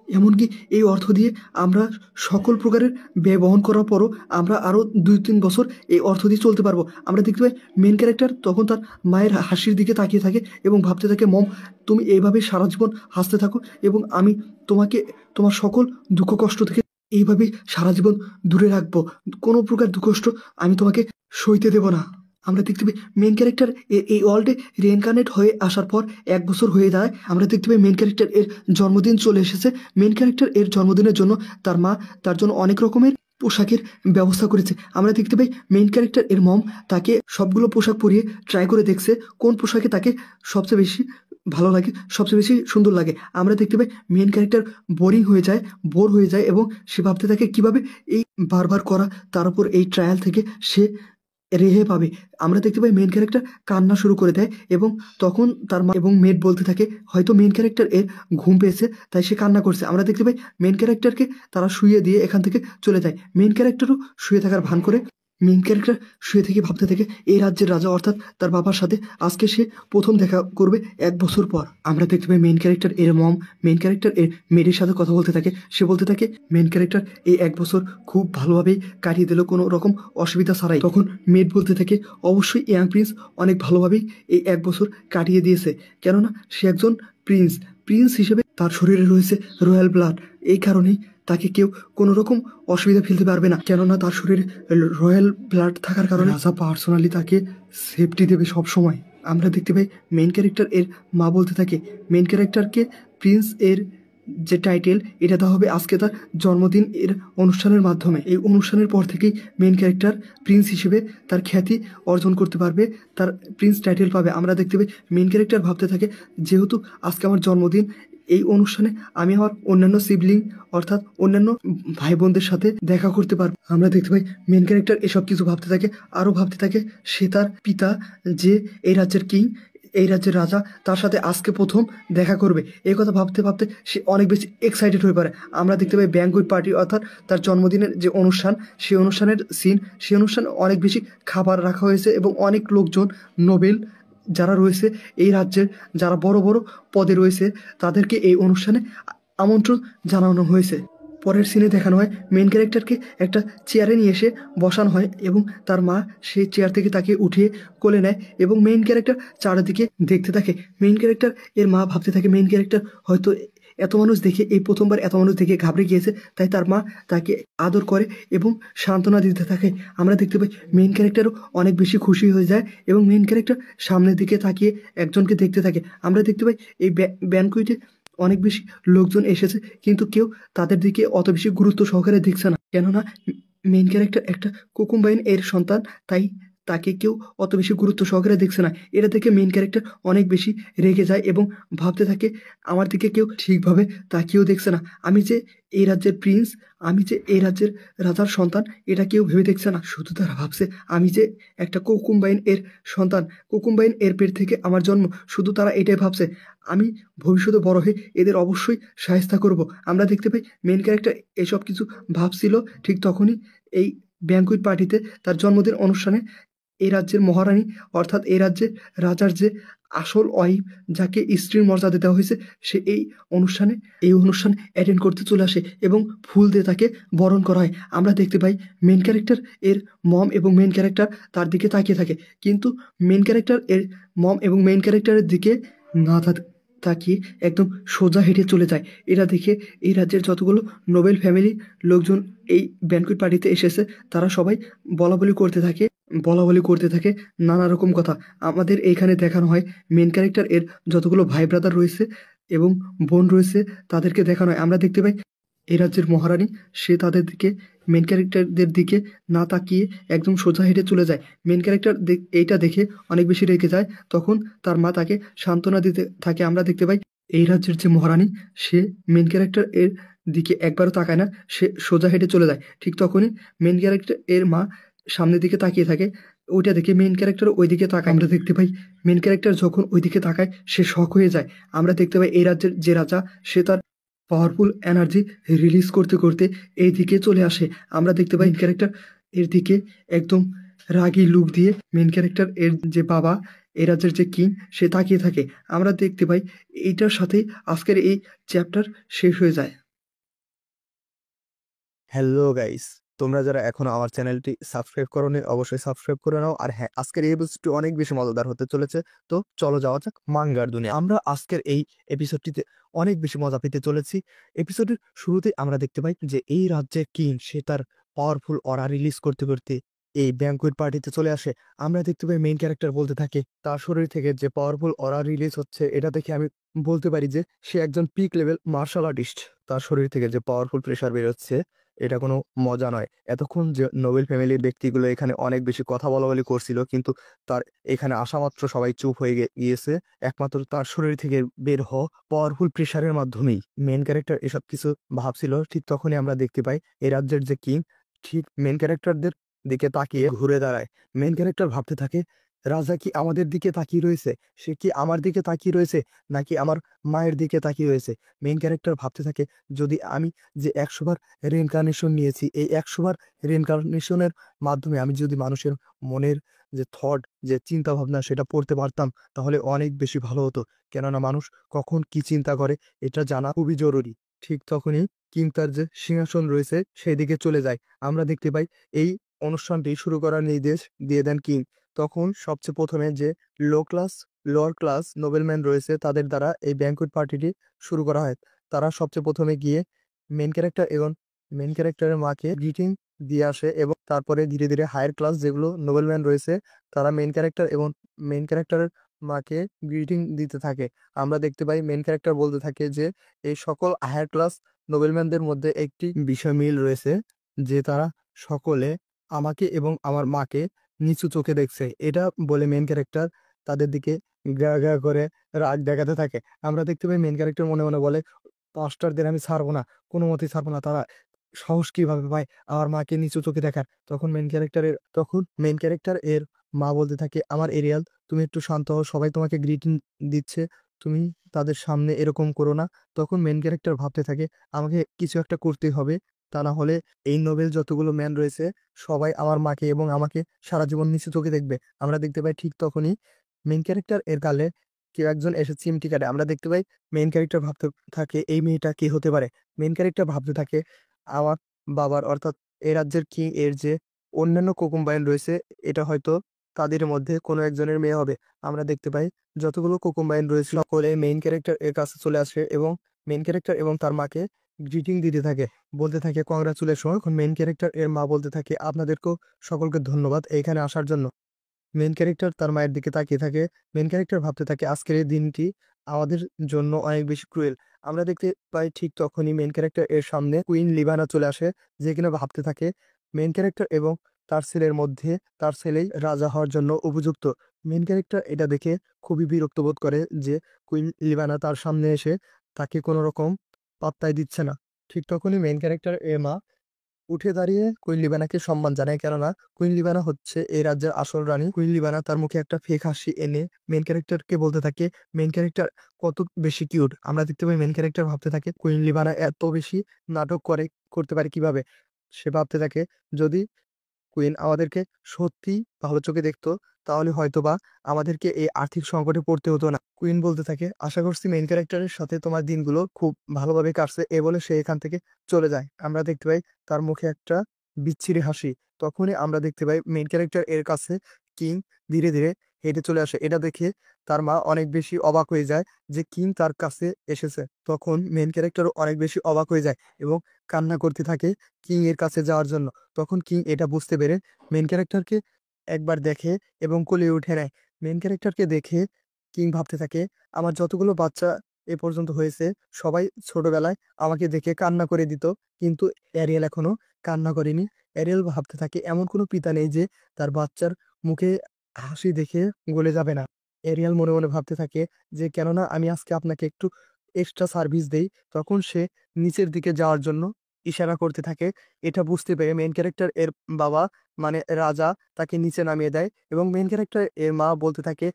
S2: এমনকি এই অর্থ দিয়ে আমরা সকল প্রকারের ব্যয় বহন করার পরও আমরা আরও 2-3 বছর এই অর্থ দিয়ে চলতে পারবো। আমরা দেখতে পাই মেন ক্যারেক্টার তখন তার মায়ের হাসির দিকে তাকিয়ে থাকে এবং ভাবতে থাকে, মম তুমি এইভাবে সারা জীবন হাসতে থাকো এবং আমি তোমাকে তোমার সকল দুঃখ কষ্ট থেকে এইভাবে সারা জীবন দূরে রাখবো। কোনো প্রকার দুঃখ কষ্ট আমি তোমাকে সইতে দেব না। আমরা দেখতে পাই মেন ক্যারেক্টার এই ওয়ার্ল্ডে রিইনকার্নেট হয়ে আসার পর 1 বছর হয়ে যায়। আমরা দেখতে পাই মেন ক্যারেক্টার এর জন্মদিন চলে এসেছে। মেন ক্যারেক্টার এর জন্মদিনের জন্য তার মা তার জন্য অনেক রকমের পোশাকের ব্যবস্থা করেছে। আমরা দেখতে পাই মেন ক্যারেক্টার এর মম তাকে সবগুলো পোশাক পরিয়ে ট্রাই করে দেখছে কোন পোশাকে তাকে সবচেয়ে বেশি ভালো লাগে, সবচেয়ে বেশি সুন্দর লাগে। আমরা দেখতে পাই মেন ক্যারেক্টার বোর হয়ে যায় এবং সে ভাবতে থাকে কিভাবে এই বারবার করা তার উপর এই ট্রায়াল থেকে সে রেহাই পাবে। আমরা দেখতে পাই মেন ক্যারেক্টার কান্না শুরু করে দেয় এবং তখন তার মা এবং মেড বলতে থাকে হয়তো মেন ক্যারেক্টার এর ঘুম পেয়েছে তাই সে কান্না করছে। আমরা দেখতে পাই মেন ক্যারেক্টারকে তারা শুয়ে দিয়ে এখান থেকে চলে যায়। মেন ক্যারেক্টারও শুয়ে থাকার ভান করে মেন ক্যারেক্টার শুয়ে থেকে ভাবতে থাকে এই রাজ্যের রাজা অর্থাৎ তার বাবার সাথে আজকে সে প্রথম দেখা করবে 1 বছর পর। আমরা দেখতে পাই মেন ক্যারেক্টার এর মম মেন ক্যারেক্টার এর মেয়ের সাথে কথা বলতে থাকে। সে বলতে থাকে মেন ক্যারেক্টার এই 1 বছর খুব ভালোভাবেই কাটিয়ে দিল কোনো রকম অসুবিধা ছাড়াই। তখন মেড বলতে থাকে অবশ্যই ইয়াং প্রিন্স অনেক ভালোভাবেই এই 1 বছর কাটিয়ে দিয়েছে, কেননা সে একজন প্রিন্স হিসেবে তার শরীরে রয়েছে রয়্যাল ব্লাড। এই কারণেই তাকে কেউ কোনো রকম অসুবিধা ফেলতে পারবে না, কেননা তার শরীরে রয়্যাল ব্লাড থাকার কারণে রাজা পার্সোনালি তাকে সেফটি দেবে সব সময়। আমরা দেখতে পাই মেন ক্যারেক্টার এর মা বলতে থাকে মেন ক্যারেক্টারকে প্রিন্স এর যে টাইটেল এটা দেওয়া হবে আজকে তার জন্মদিন এর অনুষ্ঠানের মাধ্যমে। এই অনুষ্ঠানের পর থেকেই মেন ক্যারেক্টার প্রিন্স হিসেবে তার খ্যাতি অর্জন করতে পারবে, তার প্রিন্স টাইটেল পাবে। আমরা দেখতে পাই মেন ক্যারেক্টার ভাবতে থাকে যেহেতু আজকে আমার জন্মদিন, এই অনুষ্ঠানে আমি আমার অন্যান্য সিবলিং অর্থাৎ অন্যান্য ভাই বোনদের সাথে দেখা করতে পারবো। আমরা দেখতে পাই মেন ক্যারেক্টার এসব কিছু ভাবতে থাকে, আরও ভাবতে থাকে সে তার পিতা যে এই রাজ্যের কিং, এই রাজ্যের রাজা, তার সাথে আজকে প্রথম দেখা করবে। এই কথা ভাবতে ভাবতে সে অনেক বেশি এক্সাইটেড হয়ে পড়ে। আমরা দেখতে পাই ব্যাঙ্কুয়েট পার্টি অর্থাৎ তার জন্মদিনের যে অনুষ্ঠান, সেই অনুষ্ঠানের সিন, সেই অনুষ্ঠানে অনেক বেশি খাবার রাখা হয়েছে এবং অনেক লোকজন নোবেল যারা রয়েছে এই রাজ্যের, যারা বড় বড় পদে রয়েছে তাদেরকে এই অনুষ্ঠানে আমন্ত্রণ জানানো হয়েছে। পরের সিনে দেখানো হয় মেন ক্যারেক্টারকে একটা চেয়ারে নিয়ে এসে বসানো হয় এবং তার মা সেই চেয়ার থেকে তাকে উঠিয়ে কোলে নেয় এবং মেইন ক্যারেক্টার চারিদিকে দেখতে থাকে। মেইন ক্যারেক্টার এর মা ভাবতে থাকে মেইন ক্যারেক্টার হয়তো এত মানুষ দেখে এই প্রথমবার এত মানুষ দেখে ঘাবড়ে গিয়েছে, তাই তার মা তাকে আদর করে এবং সান্ত্বনা দিতে থাকে। আমরা দেখতে পাই মেইন ক্যারেক্টারও অনেক বেশি খুশি হয়ে যায় এবং মেইন ক্যারেক্টার সামনের দিকে তাকিয়ে একজনকে দেখতে থাকে। আমরা দেখতে পাই এই ব্যানকুইটে অনেক বেশি লোকজন এসেছে কিন্তু কেউ তাদের দিকে অত বেশি গুরুত্ব সহকারে দেখছে না, কেননা মেইন ক্যারেক্টার একটা কুকুম্বাইন এর সন্তান, তাই তাকে কেউ অত বেশি গুরুত্ব সহকারে দেখছে না। এটা দেখে মেইন ক্যারেক্টার অনেক বেশি রেগে যায় এবং ভাবতে থাকে আমার দিকে কেউ ঠিকভাবে তাকিয়েও দেখছে না, আমি যে এই রাজ্যের প্রিন্স, আমি যে এই রাজ্যের রাজার সন্তান, এটা কেউ ভেবে দেখছে না। শুধু তারা ভাবছে আমি যে একটা কুকুম্বাইন এর সন্তান, কুকুম্বাইন এর পেট থেকে আমার জন্ম, শুধু তারা এটাই ভাবছে আমি ভবিষ্যতে বড় হয়ে এদের অবশ্যই সাহায্য করব। আমরা দেখতে পাই মেইন ক্যারেক্টার এসব কিছু ভাবছিল, ঠিক তখনই এই ব্যাঙ্কুয়েট পার্টিতে তার জন্মদিন অনুষ্ঠানে এই রাজ্যের মহারানী অর্থাৎ এই রাজ্যের রাজার যে আসল ওয়াইফ, যাকে স্ত্রীর মর্যাদা দেওয়া হয়েছে, সে এই অনুষ্ঠান অ্যাটেন্ড করতে চলে আসে এবং ফুল দিয়ে তাকে বরণ করা হয়। আমরা দেখতে পাই মেন ক্যারেক্টার এর মম এবং মেন ক্যারেক্টার তার দিকে তাকিয়ে থাকে, কিন্তু মেন ক্যারেক্টার এর মম এবং মেন ক্যারেক্টারের দিকে না তাকিয়ে একদম সোজা হেঁটে চলে যায়। এরা দেখে এই রাজ্যের যতগুলো নোবেল ফ্যামিলি লোকজন এই ব্যানকুয়েট পার্টিতে এসেছে তারা সবাই বলা বলি করতে থাকে নানা রকম কথা। আমাদের এইখানে দেখানো হয় মেন ক্যারেক্টার এর যতগুলো ভাই ব্রাদার রয়েছে এবং বোন রয়েছে তাদেরকে দেখানো হয়। আমরা দেখতে পাই এই রাজ্যের মহারানী সে তাদের দিকে মেন ক্যারেক্টারদের দিকে না তাকিয়ে একদম সোজা হেঁটে চলে যায়। মেন ক্যারেক্টার এইটা দেখে অনেক বেশি রেগে যায়, তখন তার মা তাকে সান্ত্বনা দিতে থাকে। আমরা দেখতে পাই এই রাজ্যের যে মহারানী সে মেন ক্যারেক্টার এর দিকে একবারও তাকায় না, সে সোজা হেঁটে চলে যায়। ঠিক তখনই মেন ক্যারেক্টার এর মা সামনের দিকে তাকিয়ে থাকে, ওইটা দেখে মেন ক্যারেক্টার ওই দিকে তাকায়। আমরা দেখতে পাই মেন ক্যারেক্টার যখন ওই দিকে তাকায় সে শক হয়ে যায়। আমরা দেখতে পাই এই রাজ্যের যে রাজা সে তার পাওয়ারফুল এনার্জি রিলিজ করতে করতে এই দিকে চলে আসে। আমরা দেখতে পাই ক্যারেক্টার এর দিকে একদম রাগী লুক দিয়ে মেন ক্যারেক্টার এর যে বাবা এই রাজ্যের যে কিং সে তাকিয়ে থাকে। আমরা দেখতে পাই এইটার সাথে আজকের এই চ্যাপ্টার শেষ হয়ে যায়।
S3: হ্যালো গাইস, তোমরা যারা এখনো আমার চ্যানেলটি সাবস্ক্রাইব করোনি অবশ্যই সাবস্ক্রাইব করে নাও। আর হ্যাঁ, আজকের এই এপিসোডটি অনেক বেশি মজাদার হতে চলেছে। তো চলো যাওয়া যাক মাঙ্গার দুনিয়া। আমরা আজকের এই এপিসোডটিতে অনেক বেশি মজা পেতে চলেছি। এপিসোডের শুরুতে আমরা দেখতে পাই যে এই রাজ্যের কিং সে তার পাওয়ারফুল অরা রিলিজ করতে করতে এই ব্যাঙ্কুয়েট পার্টিতে চলে আসে। আমরা দেখতে পাই মেইন ক্যারেক্টার বলতে থাকে তার শরীর থেকে যে পাওয়ারফুল অরা রিলিজ হচ্ছে এটা দেখে আমি বলতে পারি যে সে একজন পিক লেভেল মার্শাল আর্টিস্ট। তার শরীর থেকে যে পাওয়ারফুল প্রেশার বেরোচ্ছে এটা কোনো মজা নয়। এতক্ষণ যে নোবেল ফ্যামিলির ব্যক্তিগুলো এখানে অনেক বেশি কথা বলাবলি করছিল, কিন্তু তার এখানে আসা মাত্র সবাই চুপ হয়ে গিয়েছে একমাত্র তার শরীর থেকে বের হওয়া পাওয়ারফুল প্রেশারের মাধ্যমেই। মেন ক্যারেক্টার এসব কিছু ভাবছিল, ঠিক তখনই আমরা দেখতে পাই এই রাজ্যের যে কিং ঠিক মেন ক্যারেক্টারদের দিকে তাকিয়ে ঘুরে দাঁড়ায়। মেন ক্যারেক্টার ভাবতে থাকে রাজা কি আমাদের দিকে তাকিয়ে রয়েছে, সে কি আমার দিকে তাকিয়ে রয়েছে নাকি আমার মায়ের দিকে তাকিয়ে রয়েছে। মেন ক্যারেক্টার ভাবতে থাকে যদি আমি যে 100 বার রিইনকার্নেশন নিয়েছি, এই 100 বার রিইনকার্নেশনের মাধ্যমে আমি যদি মানুষের মনের যে থট যে চিন্তা ভাবনা সেটা পড়তে পারতাম তাহলে অনেক বেশি ভালো হতো। কেননা মানুষ কখন কি চিন্তা করে এটা জানা খুবই জরুরি। ঠিক তখনই কিং তার যে সিংহাসন রয়েছে সেই দিকে চলে যায়। আমরা দেখতে পাই এই অনুষ্ঠানটি শুরু করার নির্দেশ দিয়ে দেন কিং। তখন সবচেয়ে প্রথমে যে লোয়ার ক্লাস নোবেলম্যান রয়েছে তাদের দ্বারা এই ব্যাঙ্কুয়েট পার্টিটি শুরু করা হয়। তারা সবচেয়ে প্রথমে গিয়ে মেন ক্যারেক্টারের মাকে গ্রিটিং দিয়ে আসে এবং তারপরে ধীরে ধীরে হায়ার ক্লাস যেগুলো নোবেলম্যান রয়েছে তারা মেন ক্যারেক্টারের মাকে গ্রিটিং দিতে থাকে। আমরা দেখতে পাই মেন ক্যারেক্টার বলতে থাকে যে এই সকল হায়ার ক্লাস নোবেলম্যানদের মধ্যে একটি বিষয় মিল রয়েছে যে তারা সকলে আমাকে এবং আমার মাকে নিচু চোখে দেখছে। এটা বলে মেন ক্যারেক্টার তাদের দিকে গা গা করে রাগ দেখাতে থাকে। আমরা দেখতে পাই মেন ক্যারেক্টার মনে মনে বলে মাস্টারদের আমি ছাড়বো না, কোনো মতেই ছাড়বো না, তারা সাহস কিভাবে পায় আমার মাকে নিচু চোখে দেখার। তখন মেন ক্যারেক্টার এর মা বলতে থাকে আমার এরিয়াল তুমি একটু শান্ত হও, সবাই তোমাকে গ্রিটিং দিচ্ছে, তুমি তাদের সামনে এরকম করো না। তখন মেন ক্যারেক্টার ভাবতে থাকে আমাকে কিছু একটা করতে হবে, তা না হলে এই নোবেল যতগুলো ম্যান রয়েছে সবাই আমার মাকে এবং আমাকে সারা জীবন নিচু চোখে দেখবে। আমরা দেখতে পাই ঠিক তখনই মেন ক্যারেক্টার এর গালে কেউ একজন এসে চিমটি কাটে। আমরা দেখতে পাই মেন ক্যারেক্টার ভাবতে থাকে এই মেয়েটা কে হতে পারে। মেন ক্যারেক্টার ভাবতে থাকে আমার বাবার অর্থাৎ এই রাজ্যের কিং এর যে অন্যান্য কোকুম্বাইন রয়েছে এটা হয়তো তাদের মধ্যে কোনো একজনের মেয়ে হবে। আমরা দেখতে পাই যতগুলো কোকুম্বাইন রয়েছে সকলে মেইন ক্যারেক্টার এর কাছে চলে আসে এবং মেইন ক্যারেক্টার এবং তার মাকে গ্রিটিং দিতে থাকে, বলতে থাকে কংগ্রাচুলেশন। এখন মেইন ক্যারেক্টার এর মা বলতে থাকে আপনাদেরকেও সকলকে ধন্যবাদ এইখানে আসার জন্য। মেন ক্যারেক্টার তার মায়ের দিকে তাকিয়ে থাকে। মেন ক্যারেক্টার ভাবতে থাকে আজকের এই দিনটি আমাদের জন্য অনেক বেশি ক্রুয়েল। আমরা দেখতে পাই ঠিক তখনই মেন ক্যারেক্টার এর সামনে কুইন লিভানা চলে আসে, যে কিনা ভাবতে থাকে মেন ক্যারেক্টার এবং তার ছেলের মধ্যে তার ছেলেই রাজা হওয়ার জন্য উপযুক্ত। মেন ক্যারেক্টার এটা দেখে খুবই বিরক্ত বোধ করে যে কুইন লিভানা তার সামনে এসে তাকে কোনো রকম পাত্তাই দিচ্ছে না। ঠিক তখনই মেন ক্যারেক্টার এর মা উঠে দাঁড়িয়ে কুইন লিবানাকে সম্মান জানায়, কেননা কুইন লিবানা হচ্ছে এই রাজ্যের আসল রানী। কুইন লিবানা তার মুখে একটা ফেক হাসি এনে মেন ক্যারেক্টারকে বলতে থাকে মেন ক্যারেক্টার কত বেশি কিউট। আমরা দেখতে পাই মেন ক্যারেক্টার ভাবতে থাকে কুইন লিবানা এত বেশি নাটক করতে পারে কিভাবে। সে ভাবতে থাকে যদি কুইন আমাদেরকে সত্যি ভালো চোখে দেখতো তাহলে হয়তোবা আমাদেরকে এই আর্থিক সংকটে পড়তে হতো না। কুইন বলতে থাকে আশা করছি মেইন ক্যারেক্টারের সাথে তোমার দিনগুলো খুব ভালোভাবে কাটছে, এ বলে সে এখান থেকে চলে যায়। আমরা দেখতে পাই তার মুখে একটা বিচ্ছিরি হাসি। তখনই আমরা দেখতে পাই মেইন ক্যারেক্টার এর কাছে কিং ধীরে ধীরে হেঁটে চলে আসে। এটা দেখে তার মা অনেক বেশি অবাক হয়ে যায় যে কিং তার কাছে এসেছে। তখন মেইন ক্যারেক্টারও অনেক বেশি অবাক হয়ে যায় এবং কান্না করতে থাকে কিং এর কাছে যাওয়ার জন্য। তখন কিং এটা বুঝতে পেরে মেন ক্যারেক্টারকে একবার দেখে এবং কোলে উঠে নেয়। মেন ক্যারেক্টারকে দেখে কিং ভাবতে থাকে আমার যতগুলো বাচ্চা এ পর্যন্ত হয়েছে সবাই ছোটবেলায় আমাকে দেখে কান্না করে দিত, কিন্তু অ্যারিয়েল এখনো কান্না করেনি। অ্যারিয়েল ভাবতে থাকে এমন কোনো পিতা নেই যে তার বাচ্চার মুখে হাসি দেখে গলে যাবে না। এরিয়াল মনে মনে ভাবতে থাকে যে কেননা আমি আজকে আপনাকে একটু এক্সট্রা সার্ভিস দেই। তখন সে নিচের দিকে যাওয়ার জন্য ইশারা করতে থাকে। এটা বুঝতে পেরে মেইন ক্যারেক্টার এর বাবা মানে রাজা তাকে নিচে নামিয়ে দেয় এবং মেইন ক্যারেক্টার এর মা বলতে থাকে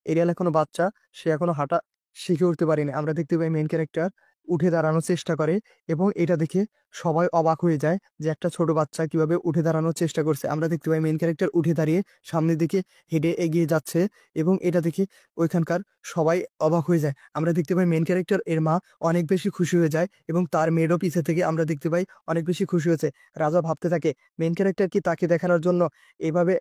S3: এরিয়াল এখনো বাচ্চা, সে এখনো হাঁটা শিখে উঠতে পারেনি। আমরা দেখতে পাই মেইন ক্যারেক্টার উঠে দাঁড়ানোর চেষ্টা করে এবং এটা দেখে সবাই অবাক হয়ে যায় যে একটা ছোট বাচ্চা কিভাবে উঠে দাঁড়ানোর চেষ্টা করছে। আমরা দেখতে পাই মেইন ক্যারেক্টার উঠে দাঁড়িয়ে সামনের দিকে হেঁটে এগিয়ে যাচ্ছে এবং এটা দেখে ওইখানকার সবাই অবাক হয়ে যায়। আমরা দেখতে পাই মেইন ক্যারেক্টার এর মা অনেক বেশি খুশি হয়ে যায় এবং তার মেয়েরও পিছে থেকে আমরা দেখতে পাই অনেক বেশি খুশি হয়েছে। রাজা ভাবতে থাকে মেইন ক্যারেক্টার কি তাকে দেখানোর জন্য এভাবে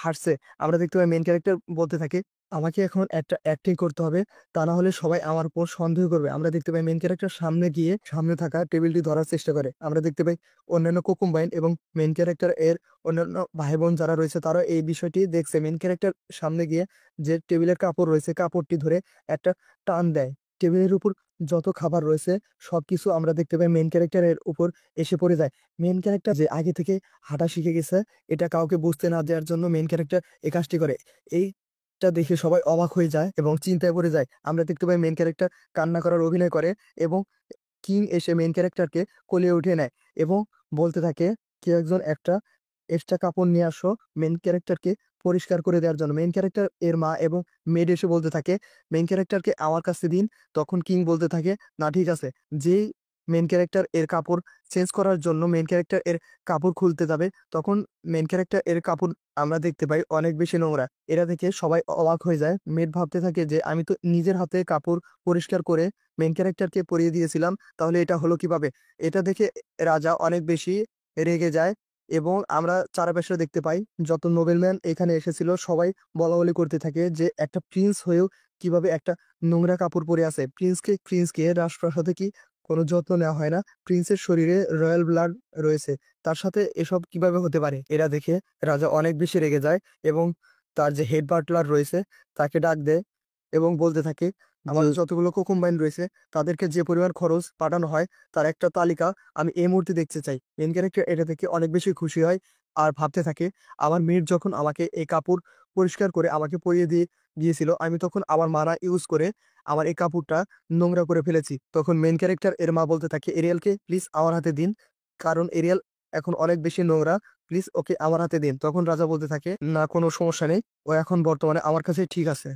S3: হাসছে। আমরা দেখতে পাই মেইন ক্যারেক্টার বলতে থাকে আমাকে এখন একটা অ্যাক্টিং করতে হবে, তা না হলে সবাই আমার উপর সন্দেহ করবে। আমরা দেখতে পাই মেইন ক্যারেক্টার সামনে গিয়ে সামনে থাকা টেবিলটি ধরার চেষ্টা করে। আমরা দেখতে পাই অন্যান্য কোকুম্বাইন এবং মেইন ক্যারেক্টার এর অন্যান্য ভাই বোন যারা রয়েছে তারা এই বিষয়টি দেখছে। মেইন ক্যারেক্টার সামনে গিয়ে যে টেবিলের কাপড় রয়েছে কাপড়টি ধরে একটা টান দেয়। টেবিলের উপর যত খাবার রয়েছে সবকিছু আমরা দেখতে পাই মেইন ক্যারেক্টারের উপর এসে পড়ে যায়। মেইন ক্যারেক্টার যে আগে থেকে হাঁটা শিখে গেছে এটা কাউকে বুঝতে না দেওয়ার জন্য মেইন ক্যারেক্টার এই কাজটি করে। এইটা দেখে সবাই অবাক হয়ে যায় এবং চিন্তায় পড়ে যায়। আমরা দেখতে পাই মেইন ক্যারেক্টার কান্না করার অভিনয় করে এবং কিং এসে মেইন ক্যারেক্টারকে কোলে উঠে নেয় এবং বলতে থাকে কেউ একজন একটা এক্সট্রা কাপড় নিয়ে আসো মেইন ক্যারেক্টারকে পরিষ্কার করে দেওয়ার জন্য। মেইন ক্যারেক্টার এর মা এবং মেড এসে বলতে থাকে মেইন ক্যারেক্টারকে আমার কাছে দিন। তখন কিং বলতে থাকে না ঠিক আছে। যেই মেইন ক্যারেক্টার এর কাপড় চেঞ্জ করার জন্য মেইন ক্যারেক্টার এর কাপড় খুলতে যাবে তখন মেইন ক্যারেক্টার এর কাপড় আমরা দেখতে পাই অনেক বেশি নোংরা। এটা দেখে সবাই অবাক হয়ে যায়। মেড ভাবতে থাকে যে আমি তো নিজের হাতে কাপড় পরিষ্কার করে মেইন ক্যারেক্টারকে পরিয়ে দিয়েছিলাম, তাহলে এটা হলো কিভাবে। এটা দেখে রাজা অনেক বেশি রেগে যায় এবং আমরা চারপাশে দেখতে পাই যত নোবেলম্যান এখানে এসেছিল সবাই বলাবলি করতে থাকে যে একটা প্রিন্স হয়েও কিভাবে একটা নোংরা কাপড় পরে আছে। প্রিন্সকে রাজপ্রাসাদে কি কোনো যত্ন নেওয়া হয় না? প্রিন্সের শরীরে রয়্যাল ব্লাড রয়েছে, তার সাথে এসব কিভাবে হতে পারে? এরা দেখে রাজা অনেক বেশি রেগে যায় এবং তার যে হেড বাটলার রয়েছে তাকে ডাক দেয় এবং বলতে থাকে আমার যতগুলো কোকুম্বাইন রয়েছে তাদেরকে যে পরিমাণ খরচ পাঠানো হয় তার একটা তালিকা আমি এই মুহূর্তে দেখতে চাই। মেন ক্যারেক্টার এটা থেকে অনেক বেশি খুশি হয় আর ভাবতে থাকে আমার মেয়ের যখন আমাকে এই কাপড় পরিষ্কার করে আমাকে পরিয়ে দিয়েছিল আমি তখন আমার মারা ইউজ করে আমার এই কাপড়টা নোংরা করে ফেলেছি। তখন মেন ক্যারেক্টার এর মা বলতে থাকে এরিয়ালকে প্লিজ আমার হাতে দিন, কারণ এরিয়াল এখন অনেক বেশি নোংরা, প্লিজ ওকে আমার হাতে দিন। তখন রাজা বলতে থাকে না কোনো সমস্যা নেই, ও এখন বর্তমানে আমার কাছে ঠিক আছে।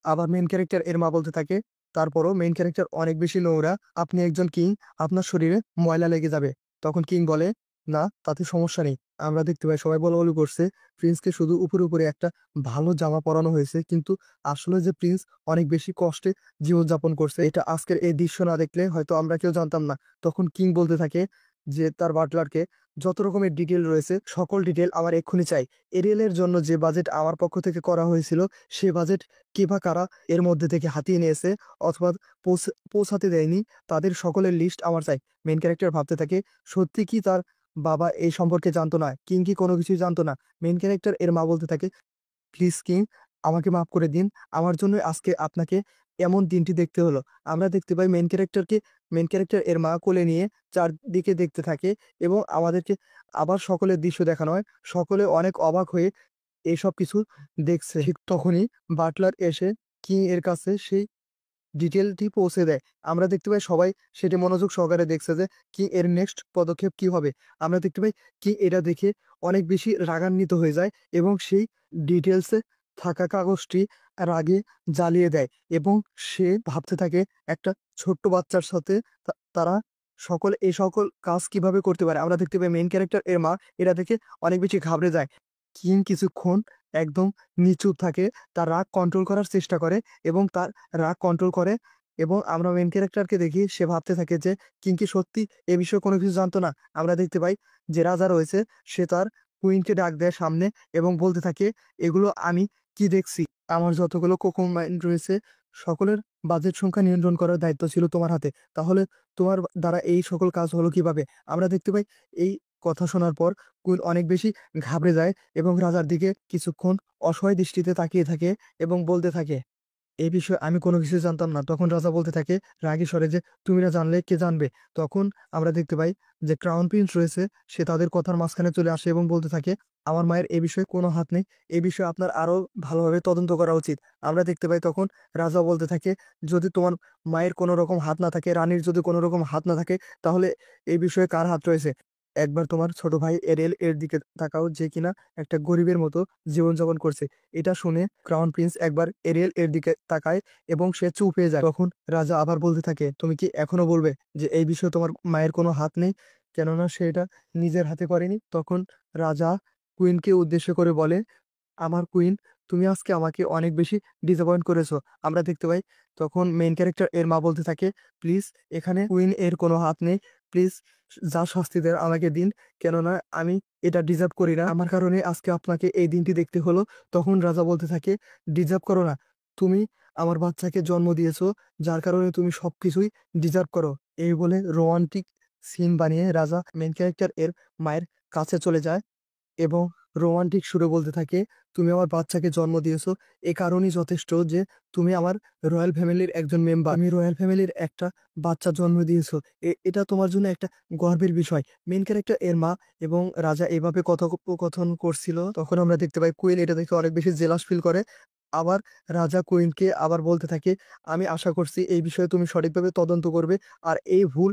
S3: আবার মেইন ক্যারেক্টার এর মা বলতে থাকে তারপরও মেইন ক্যারেক্টার অনেক বেশি নোংরা, আপনি একজন কিং, আপনার শরীরে ময়লা লেগে যাবে। তখন কিং বলে না তাতে সমস্যা নেই। আমরা দেখতে পাই সবাই বলাবলি করছে প্রিন্সকে শুধু উপরে উপরে একটা ভালো জামা পরানো হয়েছে, কিন্তু আসলে যে প্রিন্স অনেক বেশি কষ্টে জীবনযাপন করছে এটা আজকের এই দৃশ্য না দেখলে হয়তো আমরা কেউ জানতাম না। তখন কিং বলতে থাকে যে তার বাটলারকে যত রকমের ডিটেল রয়েছে সকল ডিটেল আমার এক্ষুনি চাই। এরিয়েলের জন্য যে বাজেট আমার পক্ষ থেকে করা হয়েছিল সে বাজেট কে বা কারা এর মধ্যে থেকে হাতিয়ে নিয়েছে অথবা পৌঁছাতে দেয়নি তাদের সকলের লিস্ট আমার চাই। মেন ক্যারেক্টার ভাবতে থাকে সত্যি কি তার বাবা এই সম্পর্কে জানতো না? কিং কি কোনো কিছুই জানতো না? মেন ক্যারেক্টার এর মা বলতে থাকে প্লিজ কিং আমাকে মাফ করে দিন, আমার জন্য আজকে আপনাকে এমন দিনটি দেখতে হলো। আমরা দেখতে পাই মেন ক্যারেক্টার এর মা কোলে নিয়ে চারদিকে দেখতে থাকে এবং আমাদেরকে আবার সকলের দৃশ্য দেখানো হয়। সকলে অনেক অবাক হয়ে এইসব কিছু দেখছে। ঠিক তখনই বাটলার এসে কিং এর কাছে সেই ডিটেলটি পৌঁছে দেয়। আমরা দেখতে পাই সবাই সেটি মনোযোগ সহকারে দেখছে যে কি এর নেক্সট পদক্ষেপ কি হবে। আমরা দেখতে পাই কি এটা দেখে অনেক বেশি রাগান্বিত হয়ে যায় এবং সেই ডিটেলসে থাকা কাগজটি রাগে জ্বালিয়ে দেয় এবং সে ভাবতে থাকে একটা ছোট্ট বাচ্চার সাথে তারা এই সকল কাজ কিভাবে করতে পারে। আমরা দেখতে পাই মেইন ক্যারেক্টার এর মা এটা দেখে অনেক বেশি ঘাবড়ে যায়। কিং কিছুক্ষণ একদম নিচুপ থাকে, তার রাগ কন্ট্রোল করার চেষ্টা করে এবং তার রাগ কন্ট্রোল করে এবং আমরা মেন ক্যারেক্টারকে দেখি সে ভাবতে থাকে যে কিং কি সত্যি এ বিষয়ে কোনো কিছু জানতো না। আমরা দেখতে পাই যে রাজা রয়েছে সে তার কুইনকে ডাক দেয় সামনে এবং বলতে থাকে এগুলো আমি কি দেখছি, আমার যতগুলো কোকুমাইন রয়েছে সকলের বাজেট সংখ্যা নিয়ন্ত্রণ করার দায়িত্ব ছিল তোমার হাতে, তাহলে তোমার দ্বারা এই সকল কাজ হলো কিভাবে। আমরা দেখতে পাই এই কথা শোনার পর কুইন অনেক বেশি ঘাবড়ে যায় এবং রাজার দিকে কিছুক্ষণ অসহায় দৃষ্টিতে তাকিয়ে থাকে এবং বলতে থাকে এই বিষয়ে আমি কোনো কিছু জানতাম না। তখন রাজা বলতে থাকে রাগী স্বরে যে তুমি না জানলে কে জানবে। তখন আমরা দেখতে পাই যে ক্রাউন প্রিন্স রয়েছে সে তাদের কথার মাঝখানে চলে আসে এবং বলতে থাকে আমার মায়ের এ বিষয়ে কোনো হাত নেই, এ বিষয়ে আপনার আরো ভালোভাবে তদন্ত করা উচিত। আমরা দেখতে পাই তখন রাজা বলতে থাকে যদি তোমার মায়ের কোনো রকম হাত না থাকে, রানীর যদি কোনো রকম হাত না থাকে, তাহলে এই বিষয়ে কার হাত রয়েছে। একবার তোমার ছোট ভাই এরিয়েল এর দিকে তাকাও, যে কিনা একটা গরিবের মতো জীবনযাপন করছে। এটা শুনে ক্রাউন প্রিন্স একবার এরিয়েল এর দিকে তাকায় এবং সে চুপ হয়ে যায়। তখন রাজা আবার বলতে থাকে, তুমি কি এখনো বলবে যে এই বিষয়ে তোমার মায়ের কোনো হাত নেই, কেননা সে এটা নিজের হাতে করেনি? তখন রাজা কুইনকে উদ্দেশ্য করে বলে, আমার কুইন, তুমি আজকে আমাকে অনেক বেশি ডিসঅ্যাপয়েন্ট করেছো। আমরা দেখতে পাই তখন মেইন ক্যারেক্টার এর মা বলতে থাকে, প্লিজ এখানে কুইন এর কোনো হাত নেই, প্লিজ যা শাস্তি দেন আমাকে দিন, কেননা আমি এটা ডিজার্ভ করি না, আমার কারণে আজকে আপনাকে এই দিনটি দেখতে হলো। তখন রাজা বলতে থাকে, ডিজার্ভ করো না, তুমি আমার বাচ্চাকে জন্ম দিয়েছো, যার কারণে তুমি সবকিছুই ডিজার্ভ করো। এই বলে রোমান্টিক সিন বানিয়ে রাজা মেইন ক্যারেক্টার এর মায়ের কাছে চলে যায় এবং রোমান্টিক সুরে বলতে থাকে, তুমি আমার বাচ্চাকে জন্ম দিয়েছো, এ কারণেই যথেষ্ট যে তুমি আমার রয়্যাল ফ্যামিলির একজন মেম্বার, আমি রয়্যাল ফ্যামিলির একটা বাচ্চা জন্ম দিয়েছো, এটা তোমার জন্য একটা গর্বের বিষয়। মেইন ক্যারেক্টার এর মা এবং রাজা এভাবে কথোপকথন করছিল। তখন আমরা দেখতে পাই কুইন এটা দেখে অনেক বেশি জেলাস ফিল করে। আবার রাজা কুইনকে আবার বলতে থাকে, আমি আশা করছি এই বিষয়ে তুমি সঠিকভাবে তদন্ত করবে আর এই ভুল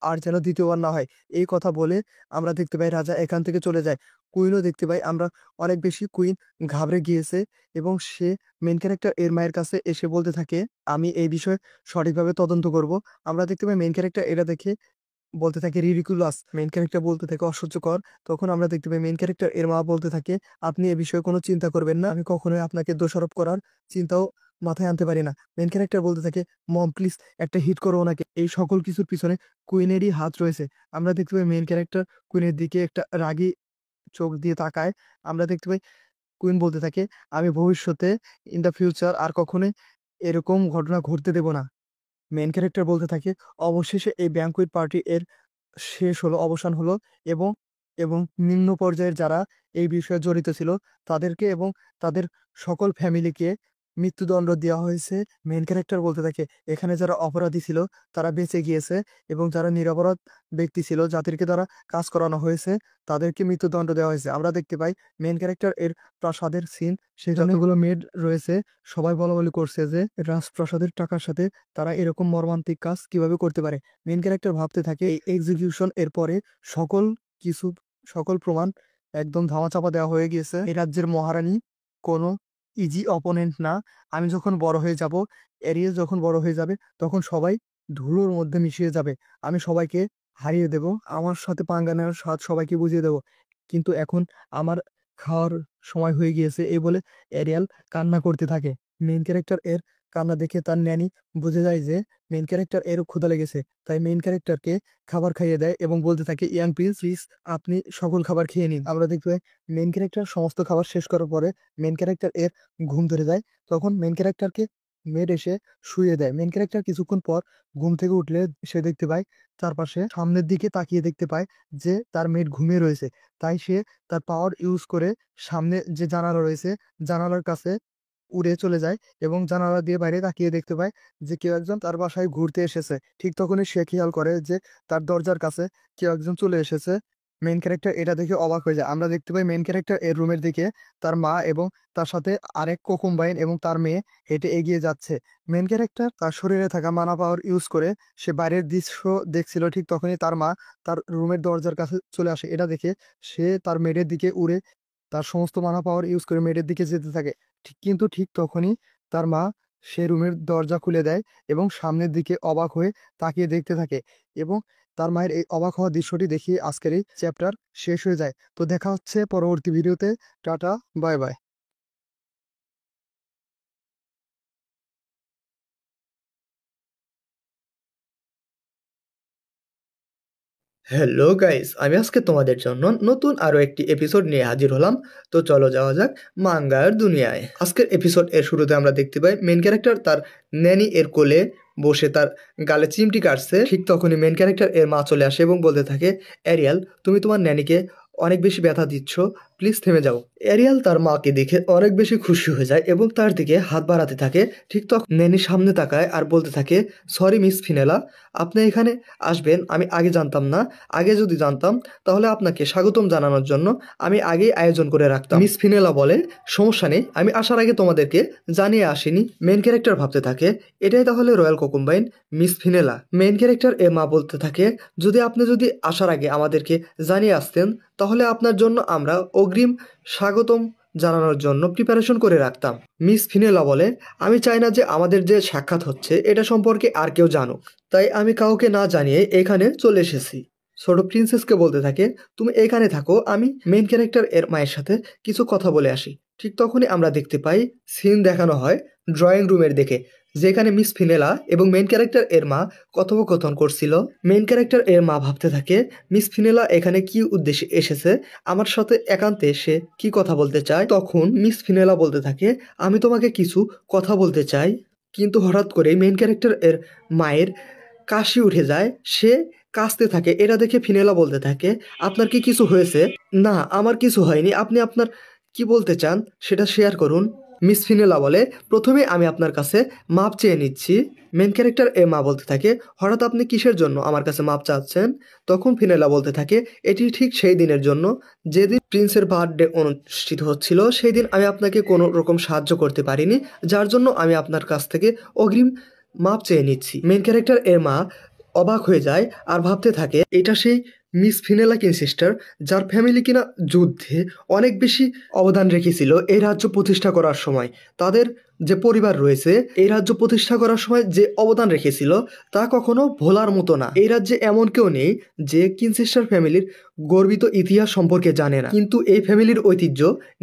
S3: আর যেন দ্বিতীয়বার না হয়। এই কথা বলে আমরা দেখতে পাই রাজা এখান থেকে চলে যায়। কুইনও দেখতে পাই আমরা অনেক বেশি কুইন ঘাবড়ে গিয়েছে এবং সে মেন ক্যারেক্টার এর মায়ের কাছে এসে বলতে থাকে, আমি এই বিষয়ে সঠিকভাবে তদন্ত করব। আমরা দেখতে পাই মেন ক্যারেক্টার এটা দেখে বলতে থাকে, রিডিকুলাস, মেইন ক্যারেক্টার বলতে থাকে অসহ্যকর। তখন আমরা দেখতে পাই মেইন ক্যারেক্টার এর মা বলতে থাকে, আপনি এ বিষয়ে কোনো চিন্তা করবেন না, আমি কখনোই আপনাকে দোষারোপ করার চিন্তাও মাথায় আনতে পারি না। মেইন ক্যারেক্টার বলতে থাকে, মম প্লিজ একটা হিট করো ওনাকে। এই সকল কিছুর পিছনে কুইনেরই হাত রয়েছে। আমরা দেখতে পাই মেইন ক্যারেক্টার কুইনের দিকে একটা রাগী চোখ দিয়ে তাকায়। আমরা দেখতে পাই কুইন বলতে থাকে, আমি ভবিষ্যতে ইন দ্য ফিউচার আর কখনোই এরকম ঘটনা ঘটতে দেব না। মেইন ক্যারেক্টার বলতে থাকে, অবশেষে এই ব্যাংকুয়েট পার্টি এর শেষ হলো, অবসান হলো এবং এবং নিম্ন পর্যায়ের যারা এই বিষয়ে জড়িত ছিল তাদেরকে এবং তাদের সকল ফ্যামিলিকে মৃত্যুদণ্ড দেওয়া হয়েছে। মেইন ক্যারেক্টার বলতে থাকে, এখানে যারা অপরাধী ছিল তারা বেঁচে গিয়েছে এবং যারা নিরপরাধ ব্যক্তি ছিল যাদেরকে দ্বারা কাজ করানো হয়েছে তাদেরকে মৃত্যুদণ্ড দেওয়া হয়েছে। আমরা দেখতে পাই মেইন ক্যারেক্টার এর প্রাসাদের সিন, সেখানে যতগুলো মেড রয়েছে সবাই বলাবলি করছে যে রাজপ্রাসাদের টাকার সাথে তারা এরকম মর্মান্তিক কাজ কিভাবে করতে পারে। মেইন ক্যারেক্টার ভাবতে থাকে, এই এক্সিকিউশন এর পরে সকল কিছু সকল প্রমাণ একদম ধামাচাপা দেওয়া হয়ে গিয়েছে। এই রাজ্যের মহারানী কোনো ইজি অপোনেন্ট না। আমি যখন বড় হয়ে যাব, এরিয়েল যখন বড় হয়ে যাবে, তখন সবাই ধুলোর মধ্যে মিশিয়ে যাবে, আমি সবাইকে হারিয়ে দেব, আমার সাথে পাঙ্গা নেওয়ার স্বাদ সবাইকে বুঝিয়ে দেব, কিন্তু এখন আমার খাওয়ার সময় হয়ে গিয়েছে। এই বলে এরিয়াল কান্না করতে থাকে। মেইন ক্যারেক্টার এর কান্না দেখে তার ন্যানি বুঝে যায় যে মেইন ক্যারেক্টার এরও ক্ষুধা লেগেছে, তাই মেইন ক্যারেক্টারকে খাবার খাইয়ে দেয় এবং বলতে থাকে, ইয়াং প্রিন্স প্লিজ আপনি সকল খাবার খেয়ে নিন। আমরা দেখতে পাই মেইন ক্যারেক্টার সমস্ত খাবার শেষ করার পরে মেইন ক্যারেক্টার এর ঘুম ধরে যায়। তখন মেইন ক্যারেক্টারকে মেড এসে শুইয়ে দেয়। মেইন ক্যারেক্টার কিছুক্ষণ পর ঘুম থেকে উঠলে সে দেখতে পায় চারপাশে, সামনের দিকে তাকিয়ে দেখতে পায় যে তার মেড ঘুমিয়ে রয়েছে। তাই সে তার পাওয়ার ইউজ করে সামনে যে জানালা রয়েছে জানালার কাছে উড়ে চলে যায় এবং জানালা দিয়ে বাইরে তাকিয়ে দেখতে পায় যে কেউ একজন তার বাসায় ঘুরতে এসেছে। ঠিক তখনই সে খেয়াল করে যে তার দরজার কাছে কেউ একজন চলে এসেছে। মেইন ক্যারেক্টার এটা দেখে অবাক হয়ে যায়। আমরা দেখতে পাই মেইন ক্যারেক্টার এর রুমের দিকে তার মা এবং তার সাথে আরেক কোকুম্বাইন এবং তার মেয়ে হেঁটে এগিয়ে যাচ্ছে। মেইন ক্যারেক্টার তার শরীরে থাকা মানা পাওয়ার ইউজ করে সে বাইরের দৃশ্য দেখছিল। ঠিক তখনই তার মা তার রুমের দরজার কাছে চলে আসে। এটা দেখে সে তার মেয়ের দিকে উড়ে তার সমস্ত মানা পাওয়ার ইউজ করে মেয়ের দিকে যেতে থাকে। কিন্তু ঠিক তখনই তার মা সে রুমের দরজা খুলে দেয় এবং সামনের দিকে অবাক হয়ে তাকিয়ে দেখতে থাকে এবং তার মায়ের এই অবাক হওয়া দৃশ্যটি দেখিয়ে আজকের এই চ্যাপ্টার শেষ হয়ে যায়। তো দেখা হচ্ছে পরবর্তী ভিডিওতে। Tata, bye bye.
S4: Hello guys, আমি আজকে তোমাদের জন্য নতুন আরো একটি এপিসোড নিয়ে হাজির হলাম। তো চলো যাওয়া যাক মাঙ্গার দুনিয়ায়। আজকের এপিসোড এর শুরুতে আমরা দেখতে পাই মেন ক্যারেক্টার তার ন্যানি এর কোলে বসে তার গালে চিমটি কাটছে। ঠিক তখনই মেন ক্যারেক্টার এর মা চলে আসে এবং বলতে থাকে, এরিয়াল তুমি তোমার ন্যানিকে অনেক বেশি ব্যথা দিচ্ছ, প্লিজ থেমে যাও। এরিয়াল তার মাকে দেখে অনেক বেশি খুশি হয়ে যায় এবং তার দিকে হাত বাড়াতে থাকে। ঠিক তখন ন্যানি সামনে তাকায় আর বলতে থাকে, সরি মিস ফিনেলা, আপনি এখানে আসবেন আমি আগে জানতাম না। আগে যদি জানতাম তাহলে আপনাকে স্বাগতম জানানোর জন্য আমি আগেই আয়োজন করে রাখতাম। মিস ফিনেলা বলে, সমস্যা নেই, আমি আসার আগে তোমাদেরকে জানিয়ে আসিনি। মেন ক্যারেক্টার ভাবতে থাকে, এটাই তাহলে রয়্যাল কোকুম্বাইন মিস ফিনেলা। মেন ক্যারেক্টার মা বলতে থাকে, যদি আসার আগে আমাদেরকে জানিয়ে আসতেন তাহলে আপনার জন্য আমরা অগ্রিম স্বাগতম জানানোর জন্য প্রিপারেশন করে রাখতাম। মিস ফিনেলা বলে, আমি চাই না যে আমাদের যে সাক্ষাৎ হচ্ছে এটা সম্পর্কে আর কেউ জানুক, তাই আমি কাউকে না জানিয়ে এখানে চলে এসেছি। ছোট প্রিন্সেসকে বলতে থাকে, তুমি এখানে থাকো, আমি মেন ক্যারেক্টার এর মায়ের সাথে কিছু কথা বলে আসি। ঠিক তখনই আমরা দেখতে পাই সিন দেখানো হয় ড্রয়িং রুমের দিকে, যেখানে মিস ফিনেলা এবং মেন ক্যারেক্টার এর মা কথোপকথন করছিল। মেন ক্যারেক্টার এর মা ভাবতে থাকে, মিস ফিনেলা এখানে কি উদ্দেশ্যে এসেছে, আমার সাথে একান্তে সে কি কথা বলতে চায়। তখন মিস ফিনেলা বলতে থাকে, আমি তোমাকে কিছু কথা বলতে চাই। কিন্তু হঠাৎ করে মেন ক্যারেক্টার এর মায়ের কাশি উঠে যায়, সে কাশতে থাকে। এটা দেখে ফিনেলা বলতে থাকে, আপনার কি কিছু হয়েছে? না, আমার কিছু হয়নি, আপনি আপনার কি বলতে চান সেটা শেয়ার করুন। মিস ফিনেলা বলে, প্রথমে আমি আপনার কাছে মাপ চেয়ে নিচ্ছি। মেন ক্যারেক্টার মা বলতে থাকে, হঠাৎ আপনি কিসের জন্য আমার কাছে মাপ চাচ্ছেন? তখন ফিনেলা বলতে থাকে, এটি ঠিক সেই দিনের জন্য যেদিন প্রিন্সের বার্থডে অনুষ্ঠিত হচ্ছিল। সেই দিন আমি আপনাকে কোনো রকম সাহায্য করতে পারিনি, যার জন্য আমি আপনার কাছ থেকে অগ্রিম মাপ চেয়ে নিচ্ছি। মেন ক্যারেক্টার এর মা অবাক হয়ে যায় আর ভাবতে থাকে, এটা সেই মিস ফিনেলা কিনসিস্টার যার ফ্যামিলি কিনা যুদ্ধে অনেক বেশি অবদান রেখেছিল এই রাজ্য প্রতিষ্ঠা করার সময়। তাদের যে পরিবার রয়েছে এই রাজ্য প্রতিষ্ঠা করার সময় যে অবদান রেখেছিল তা কখনো ভোলার মতো না। এই রাজ্যে এমন কেউ নেই যে কিনসিস্টার ফ্যামিলির গর্বিত ইতিহাস সম্পর্কে জানে না, কিন্তু এই ফ্যামিলির ঐতিহ্য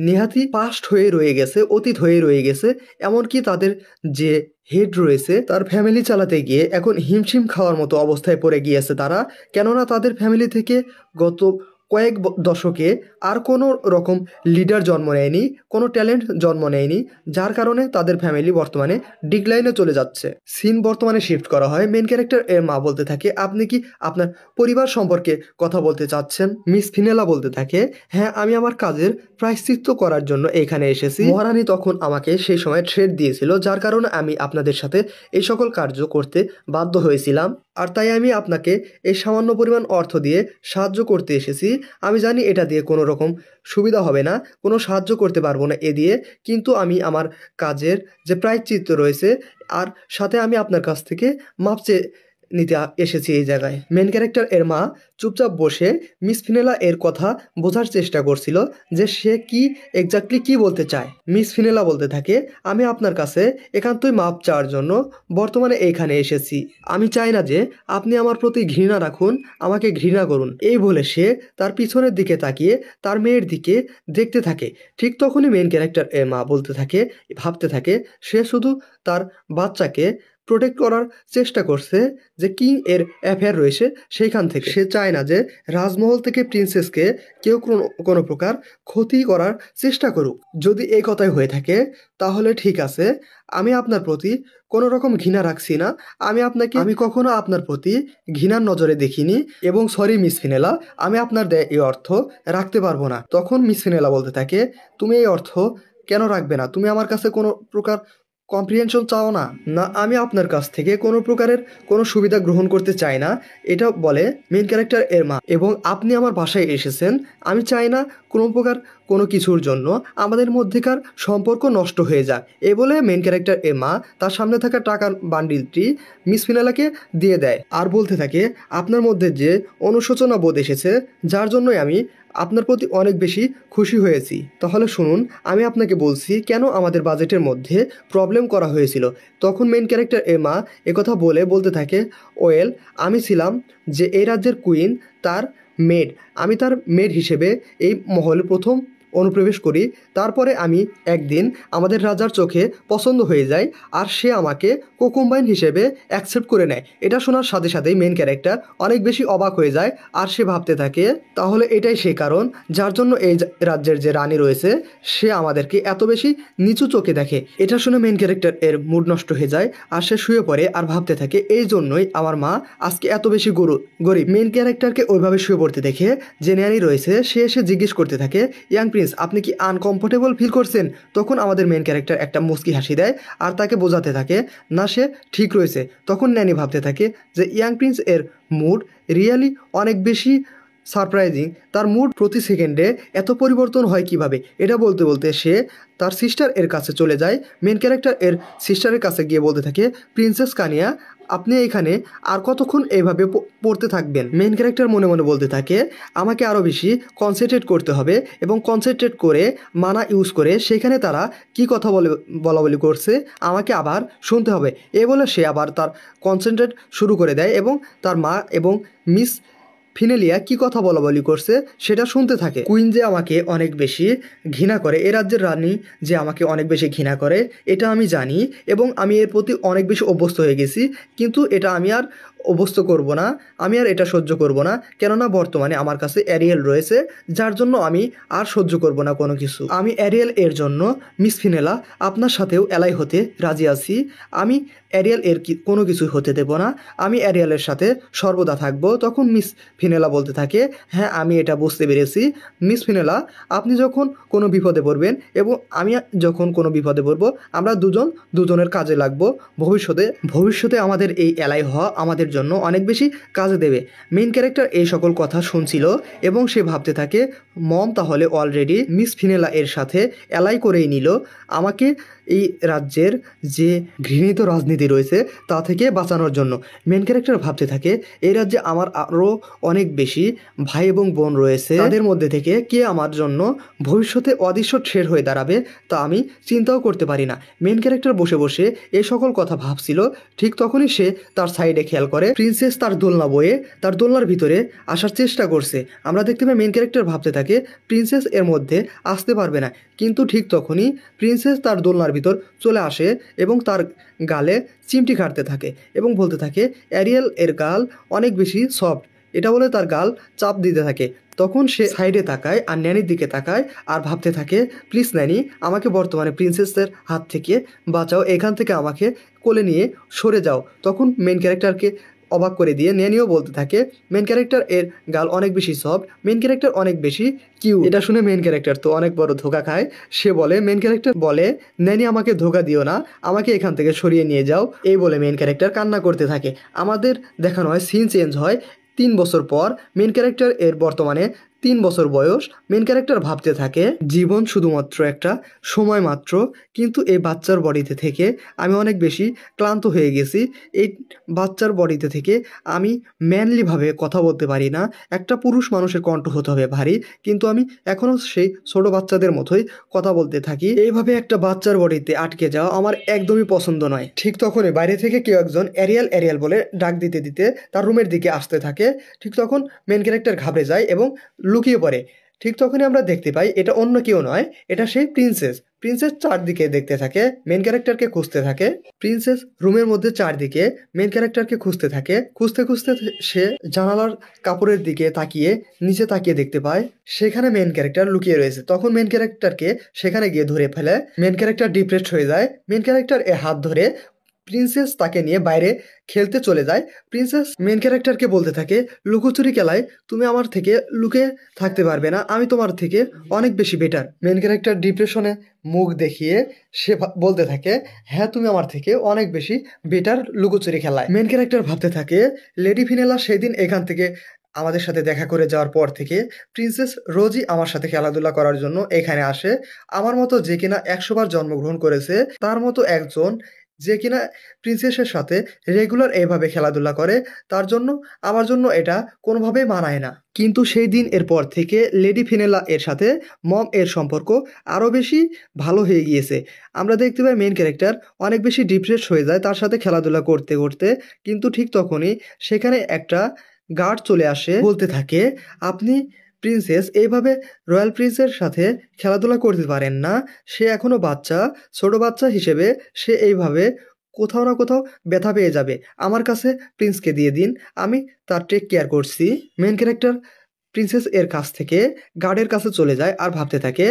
S4: নেহাতি পাস্ট হয়ে রয়ে গেছে, অতীত হয়ে রয়ে গেছে। এমনকি তাদের যে হেড রয়েছে তার ফ্যামিলি চালাতে গিয়ে এখন হিমশিম খাওয়ার মতো অবস্থায় পড়ে গিয়েছে তারা, কেননা তাদের ফ্যামিলি থেকে গত কয়েক দশকে আর কোনো রকম লিডার জন্ম নেয়নি, কোনো ট্যালেন্ট জন্ম নেয়নি, যার কারণে তাদের ফ্যামিলি বর্তমানে ডিক্লাইনে চলে যাচ্ছে। সিন বর্তমানে শিফট করা হয়। মেন ক্যারেক্টার এর মা বলতে থাকে, আপনি কি আপনার পরিবার সম্পর্কে কথা বলতে চাচ্ছেন? মিস ফিনেলা বলতে থাকে, হ্যাঁ, আমি আমার কাজের প্রায়শ্চিত্ত করার জন্য এখানে এসেছি। মহারানী তখন আমাকে সেই সময় থ্রেট দিয়েছিল, যার কারণে আমি আপনাদের সাথে এই সকল কার্য করতে বাধ্য হয়েছিলাম, আর তাই আমি আপনাকে এই সামান্য পরিমাণ অর্থ দিয়ে সাহায্য করতে এসেছি। আমি জানি এটা দিয়ে কোনো রকম সুবিধা হবে না, কোনো সাহায্য করতে পারবো না এ দিয়ে, কিন্তু আমি আমার কাজের যে প্রায়শ্চিত্ত রয়েছে আর সাথে আমি আপনার কাছ থেকে মাপ চেয়ে নিতে এসেছি এই জায়গায়। মেন ক্যারেক্টার এর মা চুপচাপ বসে মিস ফিনেলা এর কথা বোঝার চেষ্টা করছিল যে সে কি এক্স্যাক্টলি কি বলতে চায়। মিস ফিনেলা বলতে থাকে, আমি আপনার কাছে একান্তই মাপ চাওয়ার জন্য বর্তমানে এইখানে এসেছি। আমি চাই না যে আপনি আমার প্রতি ঘৃণা রাখুন, আমাকে ঘৃণা করুন। এই বলে সে তার পিছনের দিকে তাকিয়ে তার মেয়ের দিকে দেখতে থাকে। ঠিক তখনই মেন ক্যারেক্টার এর মা বলতে থাকে, ভাবতে থাকে, সে শুধু তার বাচ্চাকে প্রোটেক্ট করার চেষ্টা করছে যে কিং এর অ্যাফেয়ার রয়েছে সেইখান থেকে। সে চায় না যে রাজমহল থেকে প্রিন্সেসকে কেউ কোনো প্রকার ক্ষতি করার চেষ্টা করুক। যদি এই কথাই হয়ে থাকে তাহলে ঠিক আছে, আমি আপনার প্রতি কোনো রকম ঘৃণা রাখছি না, আমি কখনো আপনার প্রতি ঘৃণার নজরে দেখিনি, এবং সরি মিস ফিনেলা, আমি আপনার দেয় এই অর্থ রাখতে পারবো না। তখন মিস ফিনেলা বলতে থাকে, তুমি এই অর্থ কেন রাখবে না? তুমি আমার কাছে কোনো প্রকার কম্প্রিহেনশন চাও না? না, আমি আপনার কাছ থেকে কোনো প্রকারের কোনো সুবিধা গ্রহণ করতে চাই না, এটা বলে মেন ক্যারেক্টার এর মা। এবং আপনি আমার বাসায় এসেছেন, আমি চাই না কোনো প্রকার কোনো কিছুর জন্য আমাদের মধ্যেকার সম্পর্ক নষ্ট হয়ে যাক। এ বলে মেন ক্যারেক্টার এর মা তার সামনে থাকা টাকার বান্ডিলটি মিস ফিনেলাকে দিয়ে দেয় আর বলতে থাকে, আপনার মধ্যে যে অনুশোচনা বোধ এসেছে যার জন্যই আমি আপনার প্রতি অনেক বেশি খুশি হয়েছি। তাহলে শুনুন, আমি আপনাকে বলছি কেন আমাদের বাজেটের মধ্যে প্রবলেম করা হয়েছিল। তখন মেন ক্যারেক্টার এর মা একথা বলতে থাকে, ওয়েল, আমি ছিলাম যে এই রাজ্যের কুইন, তার মেড। আমি তার মেড হিসেবে এই মহলে প্রথম অনুপ্রবেশ করি। তারপরে আমি একদিন আমাদের রাজার চোখে পছন্দ হয়ে যাই আর সে আমাকে কোকুম্বাইন হিসেবে অ্যাকসেপ্ট করে নেয়। এটা শোনার সাথে সাথেই মেন ক্যারেক্টার অনেক বেশি অবাক হয়ে যায় আর সে ভাবতে থাকে, তাহলে এটাই সেই কারণ যার জন্য এই রাজ্যের যে রানী রয়েছে সে আমাদেরকে এত বেশি নিচু চোখে দেখে। এটা শুনে মেন ক্যারেক্টার এর মুড নষ্ট হয়ে যায় আর সে শুয়ে পড়ে আর ভাবতে থাকে, এই জন্যই আমার মা আজকে এত বেশি গরিব। মেন ক্যারেক্টারকে ওইভাবে শুয়ে পড়তে দেখে যে ন্যানি রয়েছে সে এসে জিজ্ঞেস করতে থাকে, ইয়াং প্রিন্স প্রিন্স, আপনি কি আনকমফোর্টেবল ফিল করছেন? তখন আমাদের মেন ক্যারেক্টার একটা মুচকি হাসি দেয় আর তাকে বোঝাতে থাকে না সে ঠিক রয়েছে। তখন ন্যানি ভাবতে থাকে যে ইয়াং প্রিন্স এর মুড রিয়েলি অনেক বেশি সারপ্রাইজিং। তার মুড প্রতি সেকেন্ডে এত পরিবর্তন হয় কিভাবে? এটা বলতে বলতে সে তার সিস্টার এর কাছে চলে যায়। মেন ক্যারেক্টার এর সিস্টারের কাছে গিয়ে বলতে থাকে, প্রিন্সেস কানিয়া, আপনি এখানে আর কতক্ষণ এইভাবে পড়তে থাকবেন? মেন ক্যারেক্টার মনে মনে বলতে থাকে, আমাকে আরও বেশি কনসেন্ট্রেট করতে হবে এবং কনসেন্ট্রেট করে মানা ইউজ করে সেখানে তারা কি কথা বলা বলি করছে আমাকে আবার শুনতে হবে। এ বলে সে আবার তার কনসেন্ট্রেট শুরু করে দেয় এবং তার মা এবং মিস ফিনেলিয়া কি কথা বলাবলি করছে সেটা শুনতে থাকে। কুইন যে আমাকে অনেক বেশি ঘৃণা করে, এ রাজ্যের রানী যে আমাকে অনেক বেশি ঘৃণা করে এটা আমি জানি এবং আমি এর প্রতি অনেক বেশি অভ্যস্ত হয়ে গেছি, কিন্তু এটা আমি আর অভ্যস্ত করব না, আমি আর এটা সহ্য করব না, কেননা বর্তমানে আমার কাছে অ্যারিয়েল রয়েছে, যার জন্য আমি আর সহ্য করব না কোনো কিছু। আমি অ্যারিয়েল এর জন্য মিস ফিনেলা আপনার সাথেও এলাই হতে রাজি আছি। আমি অ্যারিয়েল এর কোনো কিছু হতে দেব না, আমি অ্যারিয়েলের সাথে সর্বদা থাকবো। তখন মিস ফিনেলা বলতে থাকে, হ্যাঁ আমি এটা বুঝতে পেরেছি মিস ফিনেলা, আপনি যখন কোনো বিপদে পড়বেন এবং আমি যখন কোনো বিপদে পড়বো আমরা দুজনের কাজে লাগবো। ভবিষ্যতে আমাদের এই এলাই হওয়া আমাদের জন্য অনেক বেশি কাজে দেবে। মেইন ক্যারেক্টার এই সকল কথা শুনছিল এবং সে ভাবতে থাকে, মম তাহলে অলরেডি মিস ফিনেলা এর সাথে এলাই করেই নিল আমাকে এই রাজ্যের যে ঘৃণিত রাজনীতি রয়েছে তা থেকে বাঁচানোর জন্য। মেন ক্যারেক্টার ভাবতে থাকে, এই রাজ্যে আমার আরও অনেক বেশি ভাই এবং বোন রয়েছে, তাদের মধ্যে থেকে কে আমার জন্য ভবিষ্যতে অদৃশ্য ঠের হয়ে দাঁড়াবে তা আমি চিন্তাও করতে পারি না। মেন ক্যারেক্টার বসে বসে এই সকল কথা ভাবছিল, ঠিক তখনই সে তার সাইডে খেয়াল করে প্রিন্সেস তার দোলনা বয়ে তার দোলনার ভিতরে আসার চেষ্টা করছে। আমরা দেখতে পাই মেন ক্যারেক্টার ভাবতে থাকে প্রিন্সেস এর মধ্যে আসতে পারবে না, কিন্তু ঠিক তখনই প্রিন্সেস তার দোলনার ভিতর চলে আসে এবং তার গালে চিমটি কাটতে থাকে এবং বলতে থাকে, অ্যারিয়েল এর গাল অনেক বেশি সফট, এটা বলে তার গাল চাপ দিতে থাকে। তখন সে সাইডে তাকায় আর ন্যানির দিকে তাকায় আর ভাবতে থাকে, প্লিজ ন্যানি, আমাকে বর্তমানে প্রিন্সেসের হাত থেকে বাঁচাও, এখান থেকে আমাকে কোলে নিয়ে সরে যাও। তখন মেন ক্যারেক্টারকে অবাক করে দিয়ে ন্যানিও বলতে থাকে, মেন ক্যারেক্টার এর গাল অনেক বেশি সফট, মেন ক্যারেক্টার অনেক বেশি কিউট। এটা শুনে মেন ক্যারেক্টার তো অনেক বড় ধোকা খায়। সে বলে, মেন ক্যারেক্টার বলে, ন্যানি আমাকে ধোকা দিও না, আমাকে এখান থেকে সরিয়ে নিয়ে যাও। এই বলে মেন ক্যারেক্টার কান্না করতে থাকে। আমাদের দেখানো হয় সিন চেঞ্জ হয় 3 বছর পর। মেন ক্যারেক্টার এর বর্তমানে 3 বছর বয়স। মেন ক্যারেক্টার ভাবতে থাকে, জীবন শুধুমাত্র একটা সময় মাত্র, কিন্তু এই বাচ্চার বডিতে থেকে আমি অনেক বেশি ক্লান্ত হয়ে গেছি। এই বাচ্চার বডিতে থেকে আমি ম্যানলিভাবে কথা বলতে পারি না, একটা পুরুষ মানুষের কণ্ঠ হতে হবে ভারী, কিন্তু আমি এখনও সেই ছোট বাচ্চাদের মতোই কথা বলতে থাকি। এইভাবে একটা বাচ্চার বডিতে আটকে যাওয়া আমার একদমই পছন্দ নয়। ঠিক তখনই বাইরে থেকে কেউ একজন অ্যারিয়েল অ্যারিয়েল বলে ডাক দিতে দিতে তার রুমের দিকে আসতে থাকে। ঠিক তখন মেন ক্যারেক্টার ঘাবড়ে যায় এবং লুকিয়ে পড়ে। ঠিক তখনই আমরা দেখতে পাই এটা অন্য কেউ নয়, এটা সেই প্রিন্সেস। প্রিন্সেস চারদিকে দেখতে থাকে, মেন ক্যারেক্টারকে খুঁজতে থাকে। প্রিন্সেস রুমের মধ্যে চারদিকে মেন ক্যারেক্টারকে খুঁজতে থাকে। খুঁজতে খুঁজতে সে জানালার কাপড়ের দিকে তাকিয়ে নিচে তাকিয়ে দেখতে পায় সেখানে মেন ক্যারেক্টার লুকিয়ে রয়েছে। তখন মেন ক্যারেক্টারকে সেখানে গিয়ে ধরে ফেলে। মেন ক্যারেক্টার ডিপ্রেসড হয়ে যায়। মেন ক্যারেক্টার এর হাত ধরে প্রিন্সেস তাকে নিয়ে বাইরে খেলতে চলে যায়। প্রিন্সেস মেন ক্যারেক্টারকে বলতে থাকে, লুকোচুরি খেলায় তুমি আমার থেকে লুকে থাকতে পারবে না, আমি তোমার থেকে অনেক বেশি বেটার। মেন ক্যারেক্টার ডিপ্রেশনে মুখ দেখিয়ে সে বলতে থাকে, হ্যাঁ তুমি আমার থেকে অনেক বেশি বেটার লুকোচুরি খেলায়। মেন ক্যারেক্টার ভাবতে থাকে, লেডি ফিনেলা সেদিন এখান থেকে আমাদের সাথে দেখা করে যাওয়ার পর থেকে প্রিন্সেস রোজই আমার সাথে খেলাধুলা করার জন্য এখানে আসে। আমার মতো যে কিনা 100 বার জন্মগ্রহণ করেছে তার মতো একজন যে কিনা প্রিন্সেসের সাথে রেগুলার এইভাবে খেলাধুলা করে, তার জন্য আমার জন্য এটা কোনোভাবেই মানায় না। কিন্তু সেই দিন এর পর থেকে লেডি ফিনেলা এর সাথে মম এর সম্পর্ক আরও বেশি ভালো হয়ে গিয়েছে। আমরা দেখতে পাই মেন ক্যারেক্টার অনেক বেশি ডিপ্রেস হয়ে যায় তার সাথে খেলাধুলা করতে করতে, কিন্তু ঠিক তখনই সেখানে একটা গার্ড চলে আসে, বলতে থাকে, আপনি প্রিন্সেস এইভাবে রয়্যাল প্রিন্সের সাথে খেলাধুলা করতে পারেন না, সে এখনও বাচ্চা, ছোট বাচ্চা হিসেবে সে এইভাবে কোথাও না কোথাও ব্যথা পেয়ে যাবে। আমার কাছে প্রিন্সকে দিয়ে দিন, আমি তার টেক কেয়ার করছি। মেন ক্যারেক্টার প্রিন্সেস এর কাছ থেকে গার্ডের কাছে চলে যায় আর ভাবতে থাকে,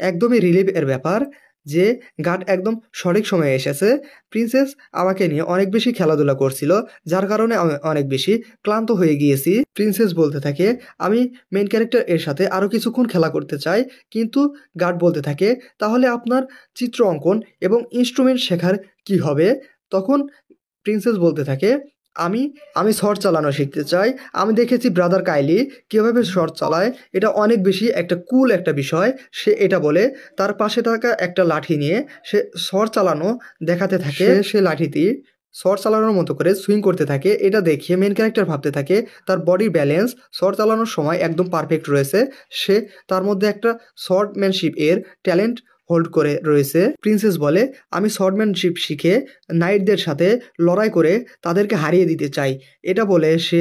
S4: একদমই রিলিভ এর ব্যাপার যে গার্ড একদম সঠিক সময়ে এসেছে। প্রিন্সেস আমাকে নিয়ে অনেক বেশি খেলাধুলা করছিল, যার কারণে আমি অনেক বেশি ক্লান্ত হয়ে গিয়েছি। প্রিন্সেস বলতে থাকে আমি মেন ক্যারেক্টার এর সাথে আরও কিছুক্ষণ খেলা করতে চাই, কিন্তু গার্ড বলতে থাকে তাহলে আপনার চিত্র অঙ্কন এবং ইনস্ট্রুমেন্ট শেখার কি হবে? তখন প্রিন্সেস বলতে থাকে আমি আমি শট চালানো শিখতে চাই। আমি দেখেছি ব্রাদার কাইলি কীভাবে শট চালায়, এটা অনেক বেশি একটা কুল একটা বিষয়। সে এটা বলে তার পাশে থাকা একটা লাঠি নিয়ে সে শট চালানো দেখাতে থাকে। সে লাঠিটি শট চালানোর মতো করে সুইং করতে থাকে। এটা দেখে মেন ক্যারেক্টার ভাবতে থাকে তার বডির ব্যালেন্স শট চালানোর সময় একদম পারফেক্ট রয়েছে। সে তার মধ্যে একটা শর্টম্যানশিপ এর ট্যালেন্ট হোল্ড করে রয়েছে। প্রিন্সেস বলে আমি শর্টম্যানশিপ শিখে নাইটদের সাথে লড়াই করে তাদেরকে হারিয়ে দিতে চাই। এটা বলে সে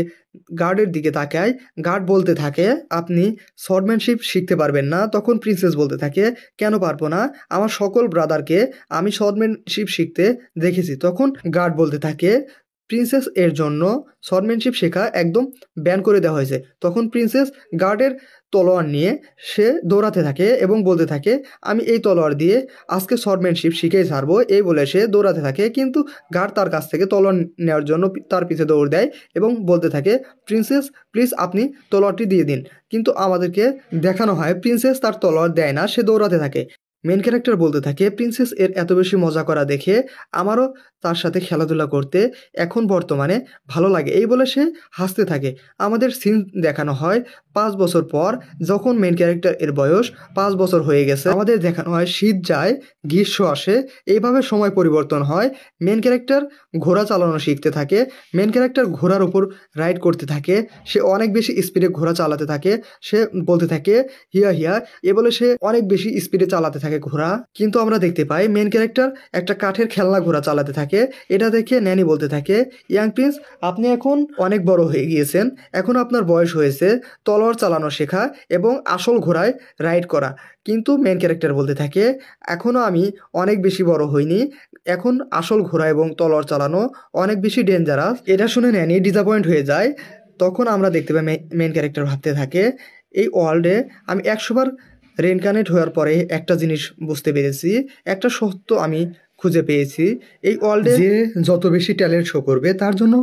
S4: গার্ডের দিকে তাকায়। গার্ড বলতে থাকে আপনি শর্টম্যানশিপ শিখতে পারবেন না। তখন প্রিন্সেস বলতে থাকে কেন পারবো না, আমার সকল ব্রাদারকে আমি শর্টম্যানশিপ শিখতে দেখেছি। তখন গার্ড বলতে থাকে প্রিন্সেস এর জন্য শর্টম্যানশিপ শেখা একদম ব্যান করে দেওয়া হয়েছে। তখন প্রিন্সেস গার্ডের তলোয়ার নিয়ে সে দৌড়াতে থাকে এবং বলতে থাকে আমি এই তলোয়ার দিয়ে আজকে শর্টম্যানশিপ শিখেই ছাড়বো। এই বলে সে দৌড়াতে থাকে, কিন্তু গার্ড তার কাছ থেকে তলোয়ার নেওয়ার জন্য তার পিছে দৌড় দেয় এবং বলতে থাকে প্রিন্সেস প্লিজ আপনি তলোয়ারটি দিয়ে দিন। কিন্তু আমাদেরকে দেখানো হয় প্রিন্সেস তার তলোয়ার দেয় না, সে দৌড়াতে থাকে। মেন ক্যারেক্টার বলতে থাকে প্রিন্সেস এর এত বেশি মজা করা দেখে আমারও তার সাথে খেলাধুলা করতে এখন বর্তমানে ভালো লাগে। এই বলে সে হাসতে থাকে। আমাদের সিন দেখানো হয় 5 বছর পর, যখন মেন ক্যারেক্টার এর বয়স 5 বছর হয়ে গেছে। আমাদের দেখানো হয় শীত যায় গ্রীষ্ম আসে, এইভাবে সময় পরিবর্তন হয়। মেন ক্যারেক্টার ঘোড়া চালানো শিখতে থাকে। মেন ক্যারেক্টার ঘোড়ার উপর রাইড করতে থাকে। সে অনেক বেশি স্পিডে ঘোড়া চালাতে থাকে। সে বলতে থাকে হিয়া হিয়া, এ বলে সে অনেক বেশি স্পিডে চালাতে থাকে ঘোড়া। কিন্তু আমরা দেখতে পাই মেন ক্যারেক্টার একটা কাঠের খেলনা ঘোড়া চালাতে থাকে। এটা দেখে ন্যানি বলতে থাকে ইয়াং প্রিন্স আপনি এখন অনেক বড় হয়ে গিয়েছেন, এখন আপনার বয়স হয়েছে তলোয়ার চালানো শেখা এবং আসল ঘোড়ায় রাইড করা। কিন্তু মেন ক্যারেক্টার বলতে থাকে এখনও আমি অনেক বেশি বড় হইনি, এখন আসল ঘোড়া এবং তলোয়ার চালানো অনেক বেশি ডেঞ্জারাস। এটা শুনে ন্যানি ডিসঅ্যাপয়েন্ট হয়ে যায়। তখন আমরা দেখতে পাই মেন ক্যারেক্টার ভাবতে থাকে এই ওয়ার্ল্ডে আমি 100 বার রেইনকার্নেট হওয়ার পরে একটা জিনিস বুঝতে পেরেছি, একটা সত্য আমি খুঁজে পেয়েছি। এই ওয়ার্ল্ডে যে যত বেশি ট্যালেন্ট শো করবে তার জন্য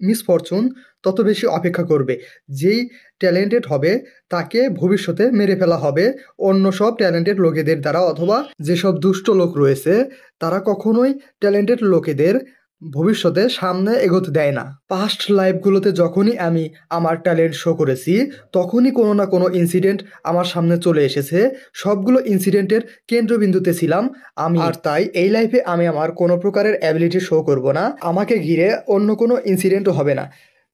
S4: মিস ফরচুন তত বেশি অপেক্ষা করবে। যেই ট্যালেন্টেড হবে তাকে ভবিষ্যতে মেরে ফেলা হবে অন্য সব ট্যালেন্টেড লোকেদের দ্বারা, অথবা যেসব দুষ্ট লোক রয়েছে তারা কখনোই ট্যালেন্টেড লোকেদের ভবিষ্যতে সামনে এগোতে দেয় না। পাস্ট লাইফগুলোতে যখনই আমি আমার ট্যালেন্ট শো করেছি তখনই কোনো না কোনো ইনসিডেন্ট আমার সামনে চলে এসেছে। সবগুলো ইনসিডেন্টের কেন্দ্রবিন্দুতে ছিলাম আমি। আর তাই এই লাইফে আমি আমার কোনো প্রকারের অ্যাবিলিটি শো করব না, আমাকে ঘিরে অন্য কোনো ইনসিডেন্টও হবে না।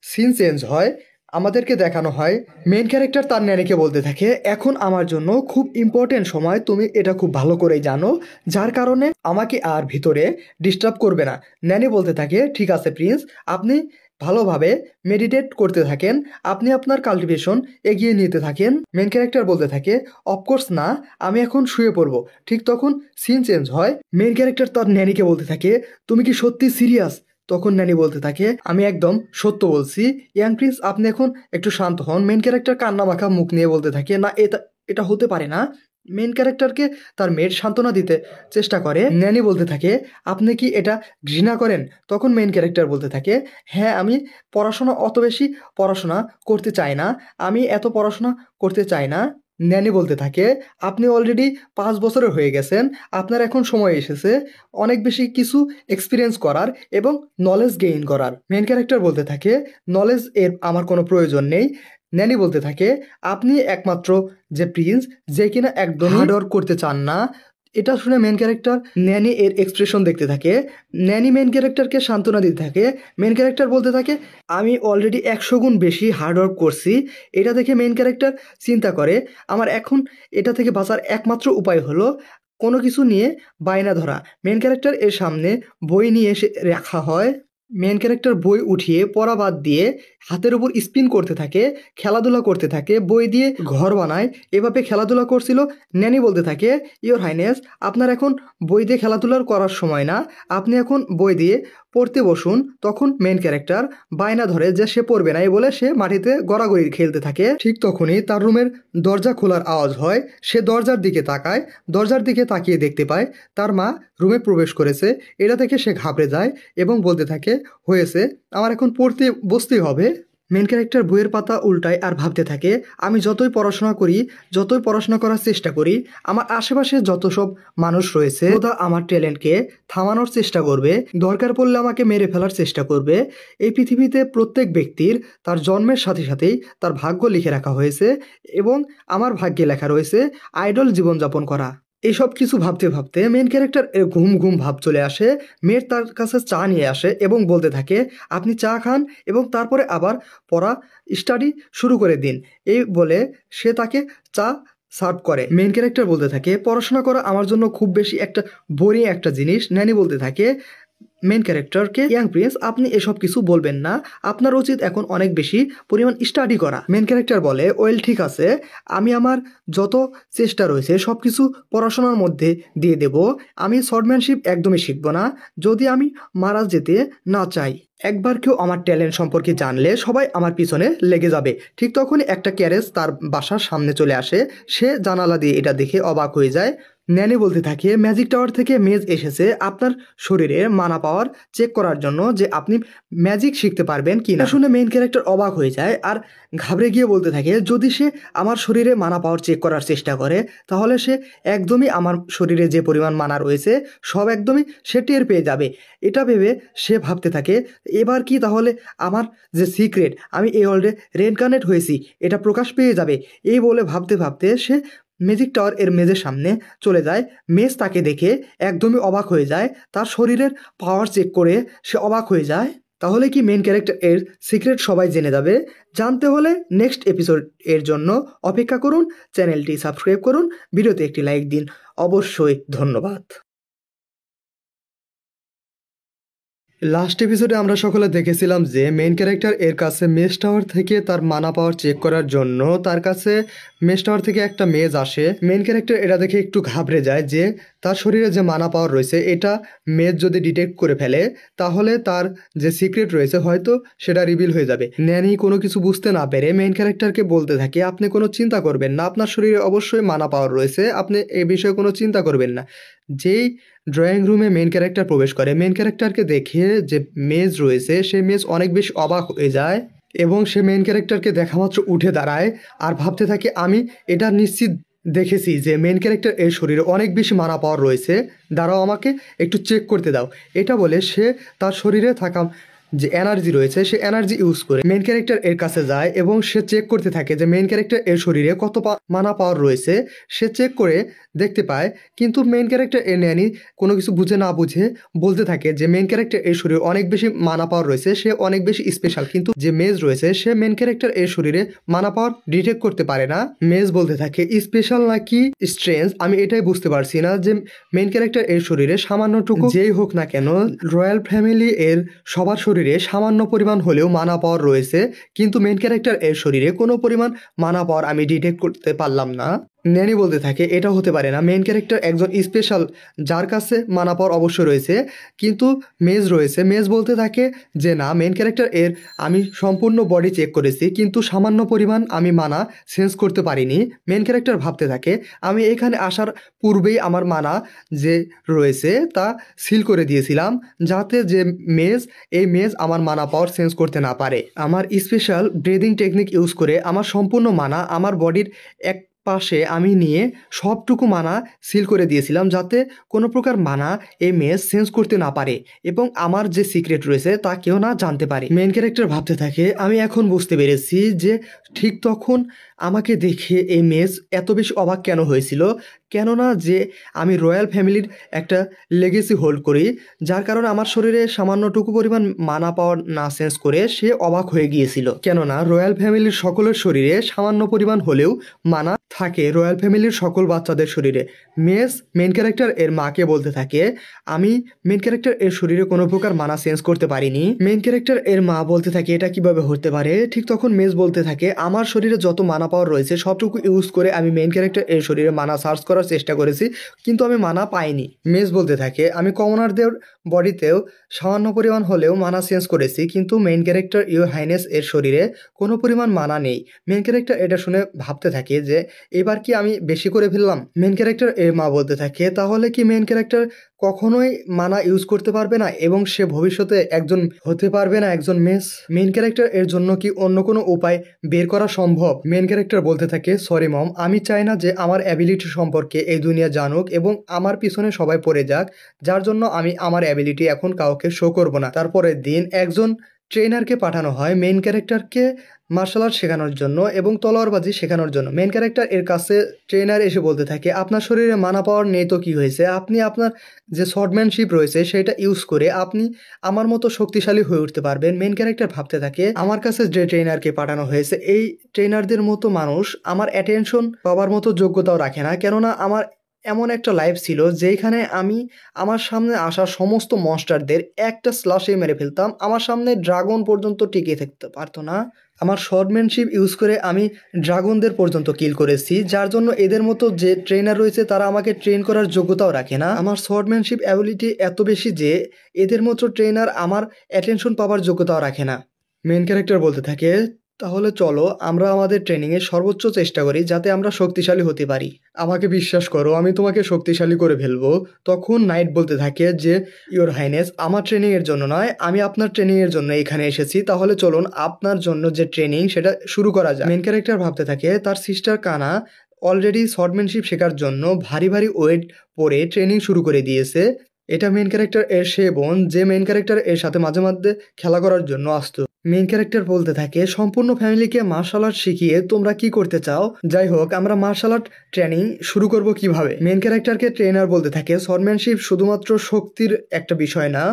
S4: সিন চেঞ্জ হয়, আমাদেরকে দেখানো হয় মেন ক্যারেক্টার তার ন্যানিকে বলতে থাকে এখন আমার জন্য খুব ইম্পর্টেন্ট সময়, তুমি এটা খুব ভালো করেই জানো, যার কারণে আমাকে আর ভিতরে ডিস্টার্ব করবে না। ন্যানি বলতে থাকে ঠিক আছে প্রিন্স, আপনি ভালোভাবে মেডিটেট করতে থাকেন, আপনি আপনার কাল্টিভেশন এগিয়ে নিতে থাকেন। মেন ক্যারেক্টার বলতে থাকে অফকোর্স না, আমি এখন শুয়ে পড়বো। ঠিক তখন সিন চেঞ্জ হয়, মেন ক্যারেক্টার তার ন্যানিকে বলতে থাকে তুমি কি সত্যি সিরিয়াস? তখন ন্যানি বলতে থাকে আমি একদম সত্য বলছি। ইয়াং প্রিন্স আপনি এখন একটু শান্ত হন। মেন ক্যারেক্টার কান্না মাখা মুখ নিয়ে বলতে থাকে না, এটা হতে পারে না। মেন ক্যারেক্টারকে তার মেয়ের সান্ত্বনা দিতে চেষ্টা করে। ন্যানি বলতে থাকে আপনি কি এটা ঘৃণা করেন? তখন মেন ক্যারেক্টার বলতে থাকে হ্যাঁ, আমি অত বেশি পড়াশোনা করতে চাই না, আমি এত পড়াশোনা করতে চাই না। ন্যানি বলতে থাকে আপনি অলরেডি 5 বছরের হয়ে গেছেন, আপনার এখন সময় এসেছে অনেক বেশি কিছু এক্সপিরিয়েন্স করার এবং নলেজ গেইন করার। মেন ক্যারেক্টার বলতে থাকে নলেজ এর আমার কোনো প্রয়োজন নেই। ন্যানি বলতে থাকে আপনি একমাত্র যে প্রিন্স যে কিনা একদম হার্ড ওয়ার্ক করতে চান না। এটা শুনে মেন ক্যারেক্টার ন্যানি এর এক্সপ্রেশন দেখতে থাকে। ন্যানি মেন ক্যারেক্টারকে সান্ত্বনা দিতে থাকে। মেন ক্যারেক্টার বলতে থাকে আমি অলরেডি 100 গুণ বেশি হার্ডওয়ার্ক করছি। এটা দেখে মেন ক্যারেক্টার চিন্তা করে আমার এখন এটা থেকে বাঁচার একমাত্র উপায় হলো কোনো কিছু নিয়ে বায়না ধরা। মেন ক্যারেক্টার এর সামনে বই নিয়ে এসে রাখা হয়। মেন ক্যারেক্টার বই উঠিয়ে পড়া বাদ দিয়ে হাতের উপর স্পিন করতে থাকে, খেলাধুলা করতে থাকে, বই দিয়ে ঘর বানায়, এভাবে খেলাধুলা করছিল। ন্যানি বলতে থাকে, ইওর হাইনেস, আপনার এখন বই দিয়ে খেলাধুলা করার সময় না, আপনি এখন বই দিয়ে পড়তে বসুন। তখন মেন ক্যারেক্টার বায়না ধরে যে সে পড়বে না, এই বলে সে মাটিতে গড়াগড়ি খেলতে থাকে। ঠিক তখনই তার রুমের দরজা খোলার আওয়াজ হয়। সে দরজার দিকে তাকায়, দরজার দিকে তাকিয়ে দেখতে পায় তার মা রুমে প্রবেশ করেছে। এটা থেকে সে ঘাবড়ে যায় এবং বলতে থাকে, হয়েছে, আমার এখন পড়তে বসতেই হবে। মেন ক্যারেক্টার বইয়ের পাতা উল্টায় আর ভাবতে থাকে, আমি যতই পড়াশোনা করি, যতই পড়াশোনা করার চেষ্টা করি, আমার আশেপাশে যত সব মানুষ রয়েছে ওরা আমার ট্যালেন্টকে থামানোর চেষ্টা করবে, দরকার পড়লে আমাকে মেরে ফেলার চেষ্টা করবে। এই পৃথিবীতে প্রত্যেক ব্যক্তির তার জন্মের সাথে সাথেই তার ভাগ্য লিখে রাখা হয়েছে এবং আমার ভাগ্যে লেখা রয়েছে আইডল জীবনযাপন করা। এইসব কিছু ভাবতে ভাবতে মেন ক্যারেক্টার ঘুম ঘুম ভাব চলে আসে। মেয়ের তার কাছে চা নিয়ে আসে এবং বলতে থাকে, আপনি চা খান এবং তারপরে আবার পড়া স্টাডি শুরু করে দিন। এই বলে সে তাকে চা সার্ভ করে। মেন ক্যারেক্টার বলতে থাকে, পড়াশোনা করা আমার জন্য খুব বেশি একটা বোরিং একটা জিনিস। ন্যানি বলতে থাকে মেন ক্যারেক্টারকে, ইয়াং প্রিন্স, আপনি এসব কিছু বলবেন না, আপনার উচিত এখন অনেক বেশি পরিমাণ স্টাডি করা। মেন ক্যারেক্টার বলে, ওয়েল ঠিক আছে, আমি আমার যত চেষ্টা রয়েছে সব কিছু পড়াশোনার মধ্যে দিয়ে দেব। আমি শর্টম্যানশিপ একদমই শিখব না যদি আমি মারা যেতে না চাই। একবার কেউ আমার ট্যালেন্ট সম্পর্কে জানলে সবাই আমার পিছনে লেগে যাবে। ঠিক তখনই একটা ক্যারেজ তার বাসার সামনে চলে আসে। সে জানালা দিয়ে এটা দেখে অবাক হয়ে যায়। ন্যানি বলতে থাকে, ম্যাজিক টাওয়ার থেকে মেজ এসেছে আপনার শরীরে মানা পাওয়ার চেক করার জন্য যে আপনি ম্যাজিক শিখতে পারবেন কিনা। শুনে মেইন ক্যারেক্টার অবাক হয়ে যায় আর ঘাবড়ে গিয়ে বলতে থাকে, যদি সে আমার শরীরে মানা পাওয়ার চেক করার চেষ্টা করে তাহলে সে একদমই আমার শরীরে যে পরিমাণ মানা রয়েছে সব একদমই সে টের পেয়ে যাবে। এটা ভেবে সে ভাবতে থাকে, এবার কি তাহলে আমার যে সিক্রেট, আমি এই ওয়ার্ল্ডে রেইনকার্নেট হয়েছি, এটা প্রকাশ পেয়ে যাবে। এই বলে ভাবতে ভাবতে সে ম্যাজিক টাওয়ার এর মেজের সামনে চলে যায়। মেজ তাকে দেখে একদমই অবাক হয়ে যায়। তার শরীরের পাওয়ার চেক করে সে অবাক হয়ে যায়। তাহলে কি মেন ক্যারেক্টার এর সিক্রেট সবাই জেনে যাবে? জানতে হলে নেক্সট এপিসোড এর জন্য অপেক্ষা করুন। চ্যানেলটি সাবস্ক্রাইব করুন, ভিডিওতে একটি লাইক দিন। অবশ্যই ধন্যবাদ। লাস্ট এপিসোডে আমরা সকলে দেখেছিলাম যে মেইন ক্যারেক্টার এর কাছে মেজ টাওয়ার থেকে তার মানা পাওয়ার চেক করার জন্য তার কাছে মেজ টাওয়ার থেকে একটা মেজ আসে। মেইন ক্যারেক্টার এটা দেখে একটু ঘাবড়ে যায় যে তার শরীরে যে মানা পাওয়ার রয়েছে এটা মেজ যদি ডিটেক্ট করে ফেলে তাহলে তার যে সিক্রেট রয়েছে হয়তো সেটা রিভিল হয়ে যাবে। ন্যানি কোনো কিছু বুঝতে না পেরে মেইন ক্যারেক্টারকে বলতে থাকে, আপনি কোনো চিন্তা করবেন না, আপনার শরীরে অবশ্যই মানা পাওয়ার রয়েছে, আপনি এই বিষয়ে কোনো চিন্তা করবেন না। যেই ড্রয়িং রুমে মেইন ক্যারেক্টার প্রবেশ করে, মেইন ক্যারেক্টারকে দেখে যে মেজ রয়েছে সে মেজ অনেক বেশি অবাক হয়ে যায় এবং সে মেইন ক্যারেক্টারকে দেখা মাত্র উঠে দাঁড়ায় আর ভাবতে থাকে, আমি এটা নিশ্চিত দেখেছি যে মেইন ক্যারেক্টার এর শরীরে অনেক বেশি মানা পাওয়ার রয়েছে, দাঁড়াও আমাকে একটু চেক করতে দাও। এটা বলে সে তার শরীরে থাকা যে এনার্জি রয়েছে সে এনার্জি ইউজ করে মেইন ক্যারেক্টার এর কাছে যায় এবং সে চেক করতে থাকে যে মেইন ক্যারেক্টার এর শরীরে কত মানা পাওয়ার রয়েছে। সে চেক করে দেখতে পায়, কিন্তু মেইন ক্যারেক্টার এর ন্যানি কোনো কিছু বুঝে না বুঝে বলতে থাকে যে মেইন ক্যারেক্টার এর শরীরে অনেক বেশি মানা পাওয়ার রয়েছে, সে অনেক বেশি স্পেশাল। কিন্তু যে মেজ রয়েছে সে মেইন ক্যারেক্টার এর শরীরে মানা পাওয়ার ডিটেক্ট করতে পারে না। মেজ বলতে থাকে, স্পেশাল নাকি স্ট্রেঞ্জ আমি এটাই বুঝতে পারছি না যে মেইন ক্যারেক্টার এর শরীরে সামান্যটুকু যেই হোক না কেন রয়্যাল ফ্যামিলি এর সবার শরীরে সামান্য পরিমাণ হলেও মানা পাওয়ার রয়েছে, কিন্তু মেইন ক্যারেক্টার এর শরীরে কোনো পরিমাণ মানা পাওয়ার আমি ডিটেক্ট করতে পারলাম না। ন্যানি বলতে থাকে, এটা হতে পারে না, মেইন ক্যারেক্টার একজন স্পেশাল যার কাছে মানা পাওয়ার অবশ্যই রয়েছে। কিন্তু মেজ রয়েছে, মেজ বলতে থাকে যে না, মেইন ক্যারেক্টার এর আমি সম্পূর্ণ বডি চেক করেছি কিন্তু সামান্য পরিমাণ আমি মানা সেন্স করতে পারিনি। মেইন ক্যারেক্টার ভাবতে থাকে, আমি এখানে আসার পূর্বেই আমার মানা যে রয়েছে তা সিল করে দিয়েছিলাম যাতে যে এই মেজ আমার মানা পাওয়ার সেন্স করতে না পারে। আমার স্পেশাল ব্রিদিং টেকনিক ইউজ করে আমার সম্পূর্ণ মানা আমার বডির এক পাশে আমি নিয়ে সবটুকু মানা সিল করে দিয়েছিলাম যাতে কোনো প্রকার মানা এই মেজ সেন্স করতে না পারে এবং আমার যে সিক্রেট রয়েছে তা কেউ না জানতে পারে। মেইন ক্যারেক্টার ভাবতে থাকে, আমি এখন বুঝতে পেরেছি যে ঠিক তখন আমাকে দেখে এই মেজ এত বেশি অবাক কেন হয়েছিল, কেননা যে আমি রয়্যাল ফ্যামিলির একটা লেগেসি হোল্ড করি, যার কারণে আমার শরীরে সামান্যটুকু পরিমাণ মানা পাওয়ার না সেন্স করে সে অবাক হয়ে গিয়েছিল। কেননা রয়্যাল ফ্যামিলির সকলের শরীরে সামান্য পরিমাণ হলেও মানা থাকে রয়্যাল ফ্যামিলির সকল বাচ্চাদের শরীরে। মেন ক্যারেক্টার এর মাকে বলতে থাকে, আমি মেন ক্যারেক্টার এর শরীরে কোনো প্রকার মানা সেন্স করতে পারিনি। মেন ক্যারেক্টার এর মা বলতে থাকে এটা কিভাবে হতে পারে। ঠিক তখন মেস বলতে থাকে, আমার শরীরে যত মানা পাওয়ার রয়েছে সবটুকু ইউজ করে আমি মেন ক্যারেক্টার এর শরীরে মানা সার্চ করার চেষ্টা করেছি, কিন্তু আমি মানা পাইনি। মেস বলতে থাকে, আমি কমনারদের বডিতেও সামান্য পরিমাণ হলেও মানা চেঞ্জ করেছি, কিন্তু মেইন ক্যারেক্টার ইউর হাইনেস এর শরীরে কোনো পরিমাণ মানা নেই। মেন ক্যারেক্টার এটা শুনে ভাবতে থাকে যে এবার কি আমি বেশি করে ফেললাম। মেন ক্যারেক্টার এর মা বলতে থাকে, তাহলে কি মেন ক্যারেক্টার কখনোই মানা ইউজ করতে পারবে না এবং সে ভবিষ্যতে একজন হতে পারবে না একজন মেন ক্যারেক্টার এর জন্য কি অন্য কোনো উপায় বের করা সম্ভব? মেন ক্যারেক্টার বলতে থাকে, সরি মম, আমি চাই না যে আমার অ্যাবিলিটি সম্পর্কে এই দুনিয়া জানুক এবং আমার পিছনে সবাই পড়ে যাক, যার জন্য আমি আমার অ্যাবিলিটি এখন কাউকে শো করব না। তারপরের দিন একজন ট্রেনারকে পাঠানো হয় মেন ক্যারেক্টারকে মার্শাল আর্ট শেখানোর জন্য এবং তলোয়ারবাজি শেখানোর জন্য। মেন ক্যারেক্টার এর কাছে ট্রেনার এসে বলতে থাকে, আপনার শরীরে মানা পাওয়ার নেই তো কি হয়েছে, আপনি আপনার যে শর্টম্যানশিপ রয়েছে সেটা ইউজ করে আপনি আমার মতো শক্তিশালী হয়ে উঠতে পারবেন। মেন ক্যারেক্টার ভাবতে থাকে, আমার কাছে যে ট্রেনারকে পাঠানো হয়েছে এই ট্রেনারদের মতো মানুষ আমার অ্যাটেনশন পাওয়ার মতো যোগ্যতাও রাখে না, কেননা আমার এমন একটা লাইফ ছিল যেখানে আমি আমার সামনে আসা সমস্ত মনস্টারদের একটা স্লাশে মেরে ফেলতাম। আমার সামনে ড্রাগন পর্যন্ত টিকে থাকতে পারতো না। আমার শর্টম্যানশিপ ইউজ করে আমি ড্রাগনদের পর্যন্ত কিল করেছি, যার জন্য এদের মতো যে ট্রেনার রয়েছে তারা আমাকে ট্রেন করার যোগ্যতাও রাখে না। আমার শর্টম্যানশিপ অ্যাবিলিটি এত বেশি যে এদের মতো ট্রেনার আমার অ্যাটেনশন পাওয়ার যোগ্যতাও রাখে না। মেন ক্যারেক্টার বলতে থাকে, তাহলে চলো আমরা আমাদের ট্রেনিংয়ে সর্বোচ্চ চেষ্টা করি যাতে আমরা শক্তিশালী হতে পারি। আমাকে বিশ্বাস করো, আমি তোমাকে শক্তিশালী করে ফেলবো। তখন নাইট বলতে থাকে যে ইওর হাইনেস, আমার ট্রেনিংয়ের জন্য নয়, আমি আপনার ট্রেনিংয়ের জন্য এখানে এসেছি, তাহলে চলুন আপনার জন্য যে ট্রেনিং সেটা শুরু করা যায়। মেন ক্যারেক্টার ভাবতে থাকে, তার সিস্টার কানা অলরেডি শর্টম্যানশিপ শেখার জন্য ভারী ভারী ওয়েট পরে ট্রেনিং শুরু করে দিয়েছে। এটা মেন ক্যারেক্টার এর সে বোন যে মেন ক্যারেক্টার এর সাথে মাঝে মাঝে খেলা করার জন্য আসতো। মেন ক্যারেক্টার বলতে থাকে, সম্পূর্ণ ফ্যামিলিকে মার্শাল আর্ট শিখিয়ে তোমরা কি করতে চাও? যাই হোক, আমরা মার্শাল আর্ট ট্রেনিং শুরু করব কিভাবে? মেন ক্যারেক্টারকে ট্রেনার বলতে থাকে, শর্টম্যানশিপ শুধুমাত্র শক্তির একটা বিষয় না,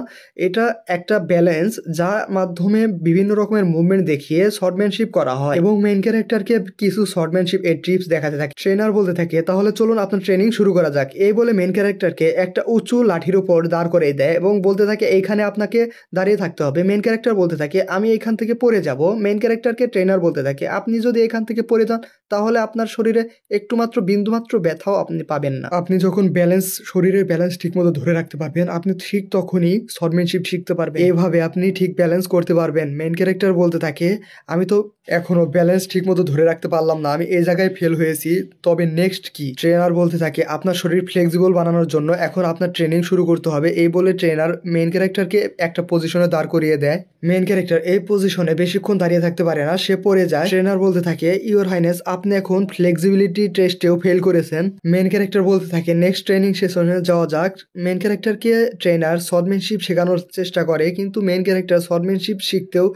S4: এটা একটা ব্যালেন্স যার মাধ্যমে বিভিন্ন রকমের মুভমেন্ট দেখিয়ে শর্টম্যানশিপ করা হয় এবং মেন ক্যারেক্টারকে কিছু শর্টম্যানশিপ এর টিপস দেখাতে থাকে। ট্রেনার বলতে থাকে, তাহলে চলুন আপনার ট্রেনিং শুরু করা যাক। এই বলে মেন ক্যারেক্টারকে একটা উঁচু লাঠির উপর দাঁড় করে দেয় এবং বলতে থাকে এইখানে আপনাকে দাঁড়িয়ে থাকতে হবে। মেন ক্যারেক্টার বলতে থাকে, আমি এখান থেকে পড়ে যাব। মেন ক্যারেক্টারকে ট্রেনার বলতে থাকে, আপনি যদি এখান থেকে পড়ে যান তাহলে আপনার শরীরে একটুমাত্র বিন্দুমাত্র ব্যথাও আপনি পাবেন না। আপনি যখন শরীরের ব্যালেন্স ঠিকমতো ধরে রাখতে পারবেন, আপনি ঠিক তখনই শর্টম্যানশিপ শিখতে পারবেন। এইভাবে আপনি ঠিক ব্যালেন্স করতে পারবেন। মেন ক্যারেক্টার বলতে থাকে, আমি তো এখনো ব্যালেন্স ঠিকমতো ধরে রাখতে পারলাম না, আমি এই জায়গায় ফেল হয়েছি, তবে নেক্সট কি? ট্রেনার বলতে থাকে, আপনার শরীর ফ্লেক্সিবল বানানোর জন্য এখন আপনার ট্রেনিং শুরু করতে হবে। এই বলে ট্রেনার মেন ক্যারেক্টারকে একটা পজিশনে দাঁড় করিয়ে দেয়। মেন ক্যারেক্টার এই পজিশনে বেশিক্ষণ দাঁড়িয়ে থাকতে পারে না, সে পড়ে যায়। ট্রেনার বলতে থাকে, ইওর হাইনেস, আপনি এখন ফ্লেক্সিবিলিটি টেস্টেও ফেল করেছেন। মেন ক্যারেক্টার বলতে থাকে, নেক্সট ট্রেনিং সেশনে যাওয়া যাক। মেন ক্যারেক্টারকে ট্রেনার শর্টম্যানশিপ শেখানোর চেষ্টা করে, কিন্তু মেন ক্যারেক্টার শর্টম্যানশিপ শিখতেও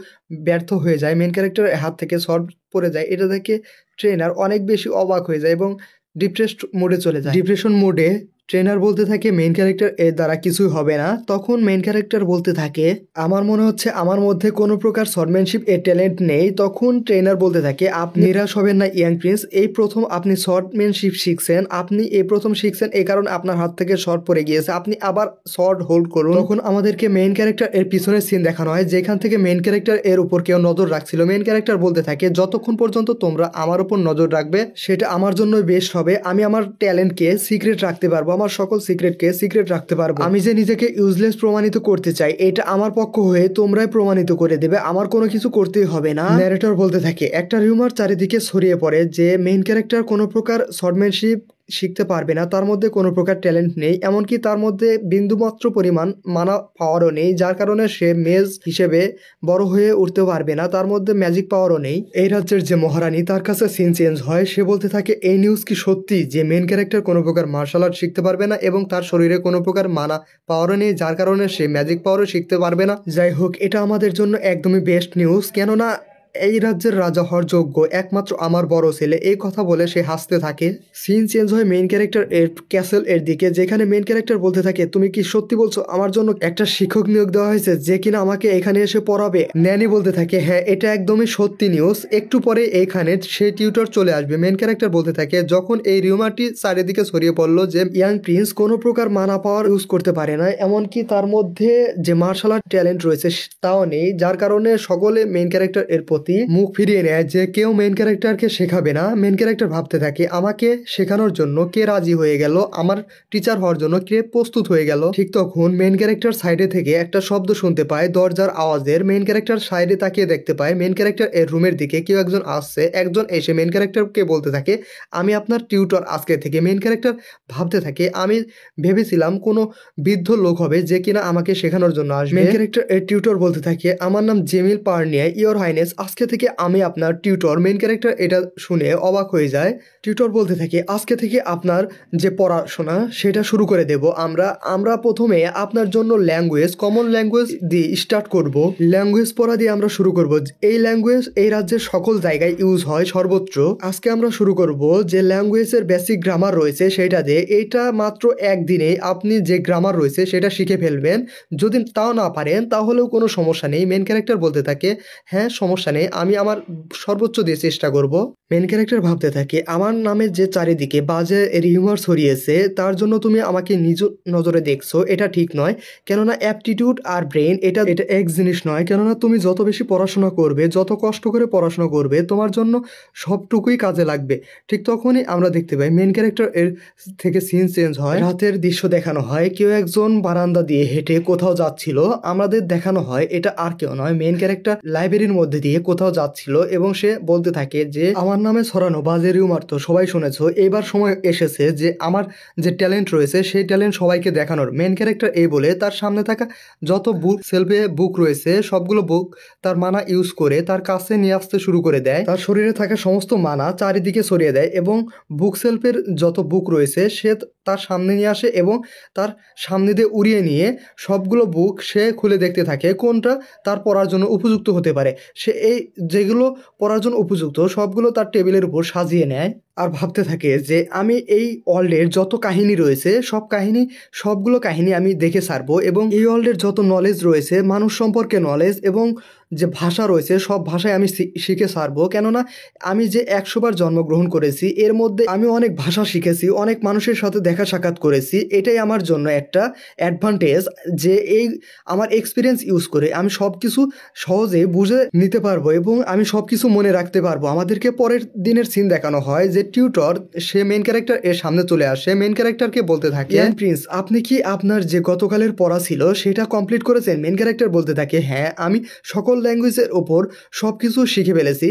S4: ব্যর্থ হয়ে যায়। মেন ক্যারেক্টারের হাত থেকে শর্ট পড়ে যায়। এটা দেখে ট্রেনার অনেক বেশি অবাক হয়ে যায় এবং ডিপ্রেসড মোডে চলে যায়। ডিপ্রেশন মোডে ট্রেনার বলতে থাকে, মেন ক্যারেক্টার এর দ্বারা কিছুই হবে না। তখন মেন ক্যারেক্টার বলতে থাকে, আমার মনে হচ্ছে আমার মধ্যে কোনো প্রকার শর্টম্যানশিপ এর ট্যালেন্ট নেই। তখন ট্রেনার বলতে থাকে, আপনি নিরাশ হবেন না ইয়াং প্রিন্স, এই প্রথম আপনি শর্টম্যানশিপ শিখছেন, আপনি এই প্রথম শিখছেন, এই কারণে আপনার হাত থেকে শর্ট পড়ে গিয়েছে, আপনি আবার শর্ট হোল্ড করুন। তখন আমাদেরকে মেন ক্যারেক্টার এর পিছনের সিন দেখানো হয়, যেখান থেকে মেন ক্যারেক্টার এর উপর কেউ নজর রাখছিল। মেন ক্যারেক্টার বলতে থাকে, যতক্ষণ পর্যন্ত তোমরা আমার উপর নজর রাখবে সেটা আমার জন্যই বেস্ট হবে। আমি আমার ট্যালেন্টকে সিক্রেট রাখতে পারবো, আমার সকল সিক্রেটকে সিক্রেট রাখতে পারবো। আমি যে নিজেকে ইউজলেস প্রমাণিত করতে চাই এটা আমার পক্ষ হয়ে তোমরাই প্রমাণিত করে দেবে, আমার কোনো কিছু করতেই হবে না। ন্যারেটর বলতে থাকে, একটা রিউমার চারিদিকে ছড়িয়ে পড়ে যে মেইন ক্যারেক্টার কোনো প্রকার শর্টম্যানশিপ শিখতে পারবে না, তার মধ্যে কোনো প্রকার ট্যালেন্ট নেই, এমনকি তার মধ্যে বিন্দুমাত্র পরিমাণ মানা পাওয়ারও নেই, যার কারণে সে মেজ হিসেবে বড় হয়ে উঠতে পারবে না, তার মধ্যে ম্যাজিক পাওয়ারও নেই। এই রাজ্যের যে মহারানী তার কাছে সিন চেঞ্জ হয়, সে বলতে থাকে, এই নিউজ কি সত্যি যে মেন ক্যারেক্টার কোনো প্রকার মার্শাল আর্ট শিখতে পারবে না এবং তার শরীরে কোনো প্রকার মানা পাওয়ারও নেই, যার কারণে সে ম্যাজিক পাওয়ারও শিখতে পারবে না? যাই হোক, এটা আমাদের জন্য একদমই বেস্ট নিউজ, কেননা এই রাজ্যের রাজা হওয়ার যোগ্য একমাত্র আমার বড় ছেলে। এই কথা বলে সে হাসতে থাকে। সিন চেঞ্জ হয় মেইন ক্যারেক্টার এর ক্যাসেল এর দিকে, যেখানে মেইন ক্যারেক্টার বলতে থাকে, তুমি কি সত্যি বলছো আমার জন্য একটা শিক্ষক নিয়োগ দেওয়া হয়েছে যে কিনা আমাকে এখানে এসে পড়াবে? ন্যানি বলতে থাকে, হ্যাঁ এটা একদমই সত্যি নিউজ, একটু পরে এইখানে সে টিউটর চলে আসবে। মেইন ক্যারেক্টার বলতে থাকে, যখন এই রিউমারটি চারিদিকে ছড়িয়ে পড়লো যে ইয়াং প্রিন্স কোনো প্রকার মানা পাওয়ার ইউজ করতে পারে না, এমনকি তার মধ্যে যে মার্শাল আর্ট ট্যালেন্ট রয়েছে তাও নেই, যার কারণে সকলে মেইন ক্যারেক্টার এর প্রতি মুখ ফিরিয়ে নেয় যে কেউ মেইন ক্যারেক্টারকে শেখাবে না। মেইন ক্যারেক্টার ভাবতে থাকে, আমাকে শেখানোর জন্য কে রাজি হয়ে গেল, আমার টিচার হওয়ার জন্য কে প্রস্তুত হয়ে গেল। ঠিক তখন মেইন ক্যারেক্টার সাইডে থেকে একটা শব্দ শুনতে পায়, দরজার আওয়াজের। মেইন ক্যারেক্টার সাইডে তাকিয়ে দেখতে পায় মেইন ক্যারেক্টার এর রুমের দিকে কেউ একজন আসছে। একজন এসে মেইন ক্যারেক্টারকে বলতে থাকে, আমি আপনার টিউটর আজকে থেকে। মেইন ক্যারেক্টার ভাবতে থাকে, আমি ভেবেছিলাম কোনো বৃদ্ধ লোক হবে যে কিনা আমাকে শেখানোর জন্য আসবে। মেইন ক্যারেক্টার এর টিউটর বলতে থাকে, আমার নাম জেমিল পার্নিয়া, ইওর হাইনেস, আজকে থেকে আমি আপনার টিউটর। মেইন ক্যারেক্টার এটা শুনে অবাক হয়ে যায়। টিউটর বলতে থাকে, আজকে থেকে আপনার যে পড়াশোনা সেটা শুরু করে দেব আমরা প্রথমে আপনার জন্য ল্যাঙ্গুয়েজ, কমন ল্যাঙ্গুয়েজ দিয়ে স্টার্ট করব। ল্যাঙ্গুয়েজ পড়া দিয়ে আমরা শুরু করব। এই ল্যাঙ্গুয়েজ এই রাজ্যের সকল জায়গায় ইউজ হয় সর্বত্র। আজকে আমরা শুরু করব যে ল্যাঙ্গুয়েজের বেসিক গ্রামার রয়েছে সেটা দিয়ে। এইটা মাত্র একদিনে আপনি যে গ্রামার রয়েছে সেটা শিখে ফেলবেন। যদি তাও না পারেন তাহলেও কোনো সমস্যা নেই। মেন ক্যারেক্টার বলতে থাকে, হ্যাঁ সমস্যা নেই, আমি আমার সর্বোচ্চ দিয়ে চেষ্টা করব। মেন ক্যারেক্টার ভাবতে থাকে, আমার নামে যে চারিদিকে বাজে রিউমার ছড়িয়েছে তার জন্য তুমি আমাকে নিজ নজরে দেখছো, এটা ঠিক নয়। কেননা অ্যাপটিটিউড আর ব্রেন এটা এক জিনিস নয়। কেননা তুমি যত বেশি পড়াশোনা করবে, যত কষ্ট করে পড়াশোনা করবে, তোমার জন্য সবটুকুই কাজে লাগবে। ঠিক তখনই আমরা দেখতে পাই মেন ক্যারেক্টার এর থেকে সিন চেঞ্জ হয়। রাতের দৃশ্য দেখানো হয়, কেউ একজন বারান্দা দিয়ে হেঁটে কোথাও যাচ্ছিল। আমাদের দেখানো হয় এটা আর কেউ নয়, মেন ক্যারেক্টার লাইব্রেরির মধ্যে দিয়ে কোথাও যাচ্ছিল এবং সে বলতে থাকে যে আমার নামে ছড়ানো বাজে রিউমার তো সবাই শুনেছো, এবার সময় এসেছে যে আমার যে ট্যালেন্ট রয়েছে সেই ট্যালেন্ট সবাইকে দেখানোর। মেন ক্যারেক্টার এই বলে তার সামনে থাকা যত বুক সেলফে বুক রয়েছে সবগুলো বুক তার মানা ইউজ করে তার কাছে নিয়ে আসতে শুরু করে দেয়। তার শরীরে থাকা সমস্ত মানা চারিদিকে ছড়িয়ে দেয় এবং বুক সেলফের যত বুক রয়েছে সে তার সামনে নিয়ে আসে এবং তার সামনে দিয়ে উড়িয়ে নিয়ে সবগুলো বুক সে খুলে দেখতে থাকে কোনটা তার পড়ার জন্য উপযুক্ত হতে পারে। সে এই যেগুলো পড়ার জন্য উপযুক্ত সবগুলো তার টেবিলের উপর সাজিয়ে নেয় আর ভাবতে থাকে যে আমি এই ওয়ার্ল্ডের যত কাহিনী রয়েছে সবগুলো কাহিনী আমি দেখে ছাড়বো এবং এই ওয়ার্ল্ডের যত নলেজ রয়েছে, মানুষ সম্পর্কে নলেজ এবং যে ভাষা রয়েছে সব ভাষায় আমি শিখে ছাড়বো। কেননা আমি যে 100 বার জন্মগ্রহণ করেছি এর মধ্যে আমি অনেক ভাষা শিখেছি, অনেক মানুষের সাথে দেখা সাক্ষাৎ করেছি। এটাই আমার জন্য একটা অ্যাডভান্টেজ যে এই আমার এক্সপিরিয়েন্স ইউজ করে আমি সব কিছু সহজে বুঝে নিতে পারবো এবং আমি সব কিছু মনে রাখতে পারবো। আমাদেরকে পরের দিনের সিন দেখানো হয় যে টিউটর সে মেন ক্যারেক্টার এর সামনে চলে আসে। মেন ক্যারেক্টারকে বলতে থাকে, প্রিন্স আপনি কি আপনার যে গতকালের পড়া ছিল সেটা কমপ্লিট করেছেন? মেন ক্যারেক্টার বলতে থাকে, হ্যাঁ আমি সকল ল্যাঙ্গুয়েজের ওপর সব কিছু শিখে ফেলেছি।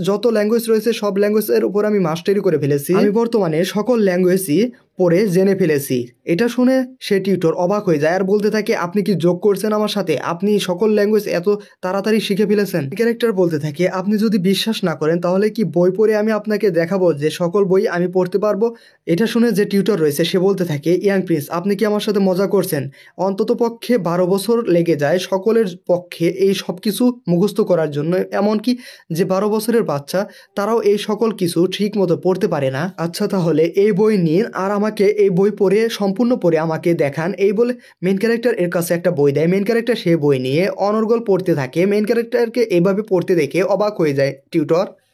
S4: যত ল্যাঙ্গুয়েজ রয়েছে সব ল্যাঙ্গুয়েজের উপর আমি মাস্টারি করে ফেলেছি। আমি বর্তমানে সকল ল্যাঙ্গুয়েজই পড়ে জেনে ফেলেছি। এটা শুনে সে টিউটর অবাক হয়ে যায় আর বলতে থাকে, আপনি কি যোগ করছেন আমার সাথে? আপনি সকল ল্যাঙ্গুয়েজ এত তাড়াতাড়ি শিখে ফেলেছেন? ক্যারেক্টার বলতে থাকে, আপনি যদি বিশ্বাস না করেন তাহলে কি বই পড়ে আমি আপনাকে দেখাবো যে সকল বই আমি পড়তে পারবো? এটা শুনে যে টিউটর রয়েছে সে বলতে থাকে, ইয়াং প্রিন্স আপনি কি আমার সাথে মজা করছেন? অন্তত পক্ষে 12 বছর লেগে যায় সকলের পক্ষে এই সব কিছু মুখস্থ করার জন্য। এমনকি যে 12 বছরের বাচ্চা তারাও এই সকল কিছু ঠিক মতো পড়তে পারে না। আচ্ছা তাহলে এই বই নিন আর আমাকে এই বই পড়ে সম্পূর্ণ পড়ে আমাকে দেখান। এই বলে মেন ক্যারেক্টার এর কাছে একটা বই দেয়। মেন ক্যারেক্টার সেই বই নিয়ে অনর্গল পড়তে থাকে। মেন ক্যারেক্টারকে এইভাবে পড়তে দেখে অবাক হয়ে যায়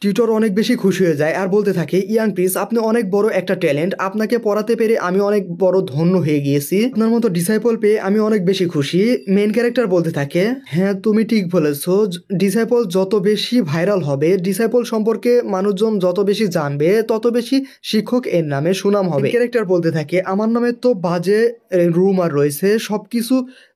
S4: টিউটর অনেক বেশি খুশি হয়ে যায় আর বলতে থাকে, ইয়াং প্রিন্স আপনি অনেক বড় একটা ট্যালেন্ট, আপনাকে পড়াতে পেরে আমি অনেক বড় ধন্য হয়ে গিয়েছি। আপনার মতো ডিসাইপল পেয়ে আমি অনেক বেশি খুশি। মেন ক্যারেক্টার বলতে থাকে, হ্যাঁ তুমি ঠিক বলেছো, ডিসাইপল যত বেশি ভাইরাল হবে, ডিসাইপল সম্পর্কে মানুষজন যত বেশি জানবে তত বেশি শিক্ষক এর নামে সুনাম হবে। ক্যারেক্টার বলতে থাকে, আমার নামে তো বাজে রুমার রয়েছে, সবকিছু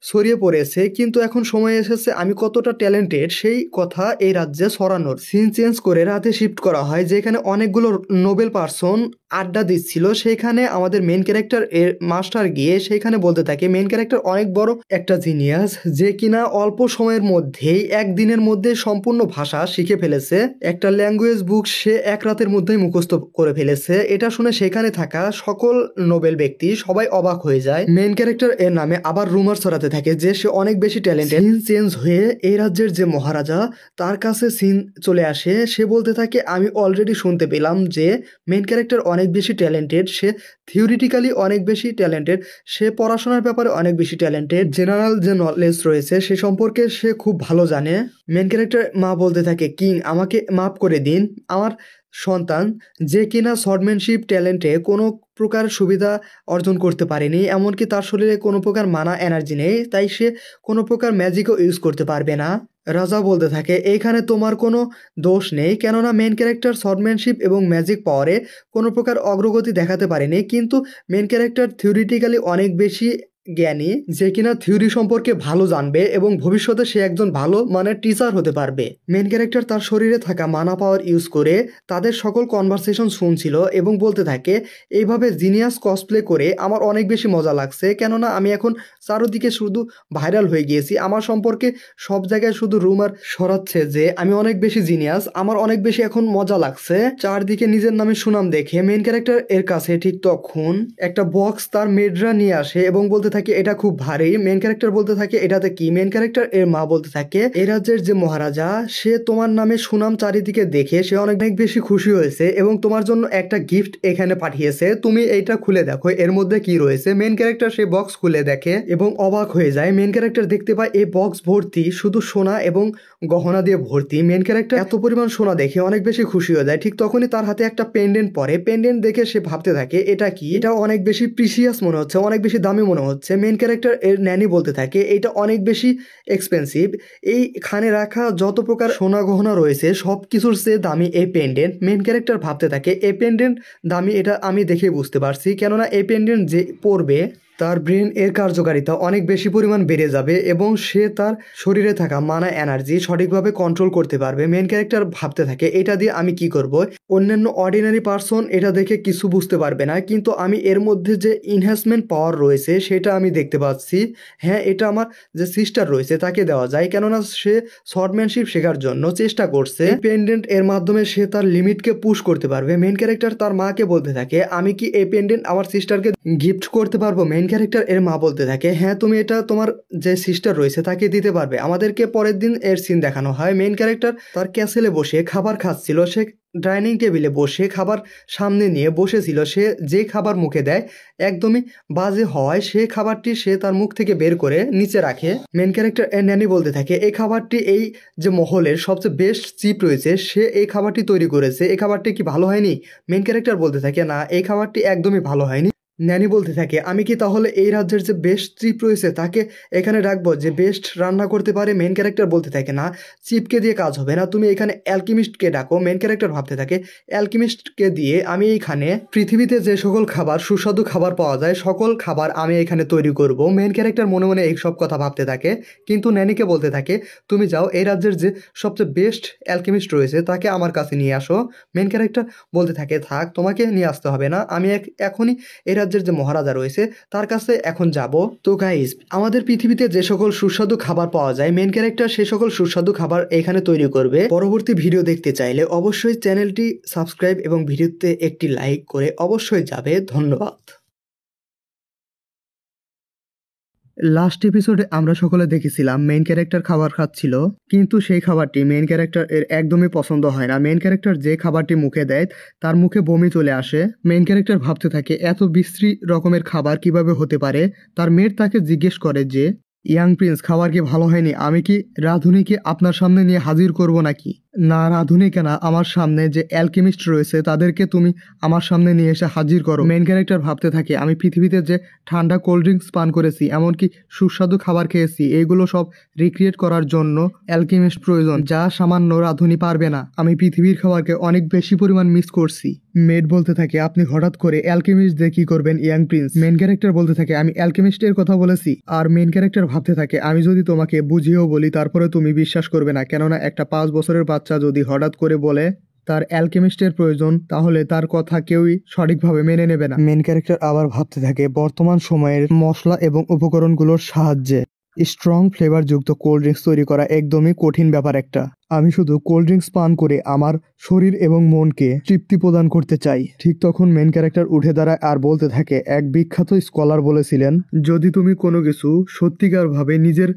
S4: ছড়িয়ে পড়েছে, কিন্তু এখন সময় এসেছে আমি কতটা ট্যালেন্টেড সেই কথা এই রাজ্যে ছড়ানোর। সিন চেঞ্জ করে রাতে শিফট করা হয় যেখানে অনেকগুলো নোবেল পার্সন আড্ডা দিচ্ছিল, সেখানে আমাদের মেন ক্যারেক্টার এর মাস্টার গিয়ে সেখানে বলতে থাকে মেন ক্যারেক্টার অনেক বড় একটা জিনিয়াস, যে কিনা অল্প সময়ের মধ্যেই একদিনের মধ্যে সম্পূর্ণ ভাষা শিখে ফেলেছে, একটা ল্যাঙ্গুয়েজ বুক সে এক রাতের মধ্যেই মুখস্থ করে ফেলেছে। এটা শুনে সেখানে থাকা সকল নোবেল ব্যক্তি সবাই অবাক হয়ে যায়। মেন ক্যারেক্টার এর নামে আবার রুমার ছড়াতে থাকে যে সে অনেক বেশি ট্যালেন্টেড। সিন চেঞ্জ হয়ে এই রাজ্যের যে মহারাজা তার কাছে সিন চলে আসে, সে বলতে থাকে আমি অলরেডি শুনতে পেলাম যে মেন ক্যারেক্টার অনেক বেশি ট্যালেন্টেড, সে থিওরিটিক্যালি অনেক বেশি ট্যালেন্টেড, সে পড়াশোনার ব্যাপারে অনেক বেশি ট্যালেন্টেড, জেনারেল যে নলেজ রয়েছে সে সম্পর্কে সে খুব ভালো জানে। মেন ক্যারেক্টার মা বলতে থাকে কিং আমাকে মাফ করে দিন, আমার সন্তান যে কিনা শর্টম্যানশিপ ট্যালেন্টে কোনো প্রকার সুবিধা অর্জন করতে পারেনি, এমনকি তার শরীরে কোনো প্রকার মানা এনার্জি নেই, তাই সে কোনো প্রকার ম্যাজিকও ইউজ করতে পারবে না। রাজা বলতে থাকে এইখানে তোমার কোনো দোষ নেই, কেননা মেন ক্যারেক্টার শর্টম্যানশিপ এবং ম্যাজিক পাওয়ারে কোনো প্রকার অগ্রগতি দেখাতে পারেনি, কিন্তু মেন ক্যারেক্টার থিওরিটিক্যালি অনেক বেশি জ্ঞানী, যে কিনা থিওরি সম্পর্কে ভালো জানবে এবং ভবিষ্যতে সে একজন ভালো মানে টিচার হতে পারবে। মেন ক্যারেক্টার তার শরীরে থাকা মানা পাওয়ার ইউজ করে তাদের সকল কনভারসেশন শুনছিল এবং বলতে থাকে এইভাবে জিনিয়াস কসপ্লে করে আমার অনেক বেশি মজা লাগছে, কেননা আমি এখন চারোদিকে শুধু ভাইরাল হয়ে গিয়েছি, আমার সম্পর্কে সব জায়গায় শুধু রুমার ছড়াচ্ছে যে আমি অনেক বেশি জিনিয়াস, আমার অনেক বেশি এখন মজা লাগছে। চারদিকে নিজের নামে সুনাম দেখে মেন ক্যারেক্টার এর কাছে ঠিক তখন একটা বক্স তার মেডরা নিয়ে আসে এবং বলতে থাকে এটা খুব ভারী। মেন ক্যারেক্টার বলতে থাকে এটাতে কি? মেন ক্যারেক্টার এর মা বলতে থাকে এই রাজ্যের যে মহারাজা সে তোমার নামে সুনাম চারিদিকে দেখে সে অনেক বেশি খুশি হয়েছে এবং তোমার জন্য একটা গিফট এখানে পাঠিয়েছে, তুমি এইটা খুলে দেখো এর মধ্যে কি রয়েছে। মেন ক্যারেক্টার সেই বক্স খুলে দেখে এবং অবাক হয়ে যায়। মেন ক্যারেক্টার দেখতে পায় এই বক্স ভর্তি শুধু সোনা এবং গহনা দিয়ে ভর্তি। মেন ক্যারেক্টার এত পরিমাণ সোনা দেখে অনেক বেশি খুশি হয়ে যায়। ঠিক তখনই তার হাতে একটা পেন্ডেন্ট পড়ে, পেন্ডেন্ট দেখে সে ভাবতে থাকে এটা কি, এটা অনেক বেশি প্রিসিয়াস মনে হচ্ছে, অনেক বেশি দামি মনে হচ্ছে। মেন ক্যারেক্টার এর ন্যানি বলতে থাকে এটা অনেক বেশি এক্সপেন্সিভ, এইখানে রাখা যত প্রকার সোনা গহনা রয়েছে সব কিছুর চেয়ে দামি এই পেন্ডেন্ট। মেন ক্যারেক্টার ভাবতে থাকে এই পেন্ডেন্ট দামি, এটা আমি দেখে বুঝতে পারছি, কেননা এই পেন্ডেন্ট যে পরবে তার ব্রেন এর কার্যকারিতা অনেক বেশি পরিমাণ বেড়ে যাবে এবং সে তার শরীরে থাকা মানা এনার্জি সঠিকভাবে কন্ট্রোল করতে পারবে। মেন ক্যারেক্টার ভাবতে থাকে এটা দিয়ে আমি কি করব, অন্যান্য অর্ডিনারি পারসন এটা দেখে কিছু বুঝতে পারবে না, কিন্তু আমি এর মধ্যে যে ইনহ্যান্সমেন্ট পাওয়ার রয়েছে সেটা আমি দেখতে পাচ্ছি। হ্যাঁ, এটা আমার যে সিস্টার রয়েছে তাকে দেওয়া যায়, কেননা সে শর্টম্যানশিপ শেখার জন্য চেষ্টা করছে। পেন্ডেন্ট এর মাধ্যমে সে তার লিমিটকে পুশ করতে পারবে। মেন ক্যারেক্টার তার মাকে বলতে থাকে আমি কি এই পেন্ডেন্ট আমার সিস্টারকে গিফট করতে পারবো? মেন ক্যারেক্টার এর মা বলতে থাকে হ্যাঁ, তুমি এটা তোমার যে সিস্টার রয়েছে তাকে দিতে পারবে। আমাদেরকে পরের দিন এর সিন দেখানো হয়। মেন ক্যারেক্টার তার ক্যাসেলে বসে খাবার খাচ্ছিল, সে ডাইনিং টেবিলে বসে খাবার সামনে নিয়ে বসেছিল, সে যে খাবার মুখে দেয় একদমই বাজে হওয়ায় সে খাবারটি সে তার মুখ থেকে বের করে নিচে রাখে। মেন ক্যারেক্টার এর ন্যানি বলতে থাকে এই খাবারটি এই যে মহলের সবচেয়ে বেস্ট চিপ রয়েছে সে এই খাবারটি তৈরি করেছে, এই খাবারটি কি ভালো হয়নি? মেন ক্যারেক্টার বলতে থাকে না, এই খাবারটি একদমই ভালো হয়নি। ন্যানি বলতে থাকে আমি কি তাহলে এই রাজ্যের যে বেস্ট চিপ রয়েছে তাকে এখানে রাখবো যে বেস্ট রান্না করতে পারে? মেন ক্যারেক্টার বলতে থাকে না, চিপকে দিয়ে কাজ হবে না, তুমি এখানে অ্যালকেমিস্টকে ডাকো। মেন ক্যারেক্টার ভাবতে থাকে অ্যালকেমিস্টকে দিয়ে আমি এইখানে পৃথিবীতে যে সকল খাবার সুস্বাদু খাবার পাওয়া যায় সকল খাবার আমি এখানে তৈরি করব। মেন ক্যারেক্টার মনে মনে এইসব কথা ভাবতে থাকে, কিন্তু ন্যানিকে বলতে থাকে তুমি যাও এই রাজ্যের যে সবচেয়ে বেস্ট অ্যালকেমিস্ট রয়েছে তাকে আমার কাছে নিয়ে আসো। মেন ক্যারেক্টার বলতে থাকে থাক, তোমাকে নিয়ে আসতে হবে না, আমি এখনই এই রাজ্যের যে মহারাজা রয়েছে তার কাছে এখন যাব। তো গাইস, আমাদের পৃথিবীতে যে সকল সুস্বাদু খাবার পাওয়া যায় মেন ক্যারেক্টার সে সকল সুস্বাদু খাবার এখানে তৈরি করবে। পরবর্তী ভিডিও দেখতে চাইলে অবশ্যই চ্যানেলটি সাবস্ক্রাইব এবং ভিডিওতে একটি লাইক করে অবশ্যই যাবে। ধন্যবাদ। লাস্ট এপিসোডে আমরা সকলে দেখেছিলাম মেইন ক্যারেক্টার খাবার খাচ্ছিল, কিন্তু সেই খাবারটি মেইন ক্যারেক্টার এর একদমই পছন্দ হয় না। মেইন ক্যারেক্টার যে খাবারটি মুখে দেয় তার মুখে বমি চলে আসে। মেইন ক্যারেক্টার ভাবতে থাকে এত বিশ্রী রকমের খাবার কিভাবে হতে পারে। তার মেয়ের তাকে জিজ্ঞেস করে যে ইয়াং প্রিন্স খাবার কি ভালো হয়নি, আমি কি রাধুনীকে আপনার সামনে নিয়ে হাজির করব নাকি? না, রাধুনীকে না, আমার সামনে যে অ্যালকেমিস্ট রয়েছে তাদেরকে তুমি আমার সামনে নিয়ে এসে হাজির করো। মেইন ক্যারেক্টার ভাবতে থাকে আমি পৃথিবীতে যে ঠান্ডা কোল্ড ড্রিঙ্কস পান করেছি এমনকি সুস্বাদু খাবার খেয়েছি এইগুলো সব রিক্রিয়েট করার জন্য অ্যালকেমিস্ট প্রয়োজন, যা সামান্য রাধুনী পারবে না। আমি পৃথিবীর খাবারকে অনেক বেশি পরিমাণ মিস করছি। মেড বলতে থাকে আপনি হঠাৎ করে অ্যালকেমিস্ট দিয়ে কি করবেন ইয়াং প্রিন্স? মেইন ক্যারেক্টার বলতে থাকে আমি অ্যালকেমিস্টের কথা বলেছি। আর মেইন ক্যারেক্টার ভাবতে থাকে আমি যদি তোমাকে বুঝিয়েও বলি তারপরে তুমি বিশ্বাস করবে না, কেননা একটা 5 বছরের বাচ্চা যদি হঠাৎ করে বলে তার অ্যালকেমিস্টের প্রয়োজন, তাহলে তার কথা কেউই সঠিকভাবে মেনে নেবে না।
S3: মেন ক্যারেক্টার আবার ভাবতে থাকে বর্তমান সময়ের মশলা এবং উপকরণগুলোর সাহায্যে স্ট্রং ফ্লেভারযুক্ত কোল্ড ড্রিঙ্কস তৈরি করা একদমই কঠিন ব্যাপার একটা। আমি শুধু কোল্ড ড্রিঙ্কস পান করে আমার শরীর এবং মনকে তৃপ্তি প্রদান করতে চাই। ঠিক তখন মেন ক্যারেক্টার উঠে দাঁড়ায় আর বলতে থাকে, এক বিখ্যাত স্কলার বলেছিলেন, যদি তুমি কোনো কিছু সত্যিকারভাবে নিজের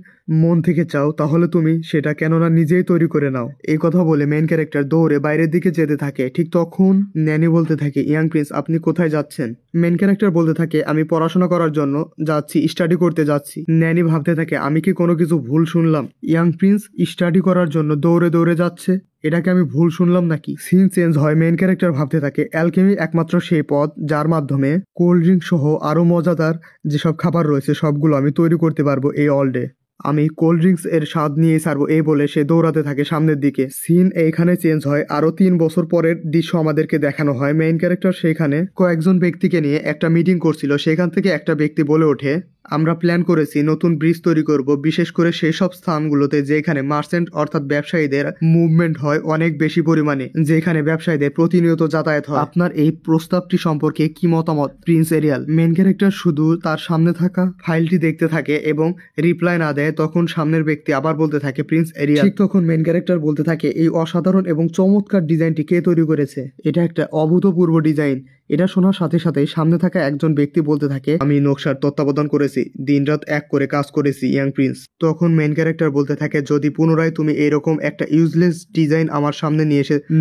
S3: মন থেকে চাও তাহলে তুমি সেটা কেননা নিজেই তৈরি করে নাও। এই কথা বলে মেন ক্যারেক্টার দৌড়ে বাইরের দিকে যেতে থাকে। ঠিক তখন ন্যানি বলতে থাকে, ইয়াং প্রিন্স আপনি কোথায় যাচ্ছেন? মেন ক্যারেক্টার বলতে থাকে, আমি পড়াশোনা করার জন্য যাচ্ছি, স্টাডি করতে যাচ্ছি। ন্যানি ভাবতে থাকে, আমি কি কোনো কিছু ভুল শুনলাম? ইয়াং প্রিন্স স্টাডি করার জন্য দৌড়ে দৌড়ে যাচ্ছে, এটাকে আমি ভুল শুনলাম নাকি? সিন চেঞ্জ হয়। মেন ক্যারেক্টার ভাবতে থাকে, অ্যালকেমি একমাত্র সেই পথ যার মাধ্যমে কোল্ড ড্রিঙ্ক সহ আরো মজাদার যেসব খাবার রয়েছে সবগুলো আমি তৈরি করতে পারবো এই অল ডে। আমি কোল্ড ড্রিঙ্কস এর স্বাদ নিয়ে ছাড়বো। এই বলে সে দৌড়াতে থাকে সামনের দিকে। সিন এইখানে চেঞ্জ হয়। আরো 3 বছর পরের দৃশ্য আমাদেরকে দেখানো হয়। মেইন ক্যারেক্টার সেখানে কয়েকজন ব্যক্তিকে নিয়ে একটা মিটিং করছিল। সেখান থেকে একটা ব্যক্তি বলে ওঠে, আমরা প্ল্যান করেছি নতুন ব্রিজ তৈরি করব, বিশেষ করে সেই সব স্থানগুলোতে যেখানে মার্চেন্ট অর্থাৎ ব্যবসায়ীদের মুভমেন্ট হয় অনেক বেশি পরিমাণে, যেখানে ব্যবসায়ীদের প্রতিনিয়ত যাতায়াত হয়। আপনার এই প্রস্তাবটি সম্পর্কে কি মতামত প্রিন্স এরিয়াল? মেন ক্যারেক্টার শুধু তার সামনে থাকা ফাইলটি দেখতে থাকে এবং রিপ্লাই না দেয়। তখন সামনের ব্যক্তি আবার বলতে থাকে, প্রিন্স এরিয়াল। ঠিক তখন মেন ক্যারেক্টার বলতে থাকে, এই অসাধারণ এবং চমৎকার ডিজাইনটি কে তৈরি করেছে? এটা একটা অভূতপূর্ব ডিজাইন। এটা শোনার সাথে সাথে সামনে থাকা একজন ব্যক্তি বলতে থাকে, আমি নকশার তত্ত্বাবধান করেছি, দিনরাত এক করে কাজ করেছি ইয়াং প্রিন্স। তখন মেন ক্যারেক্টার বলতে থাকে, যদি পুনরায় তুমি এরকম একটা ইউজলেস ডিজাইন আমার সামনে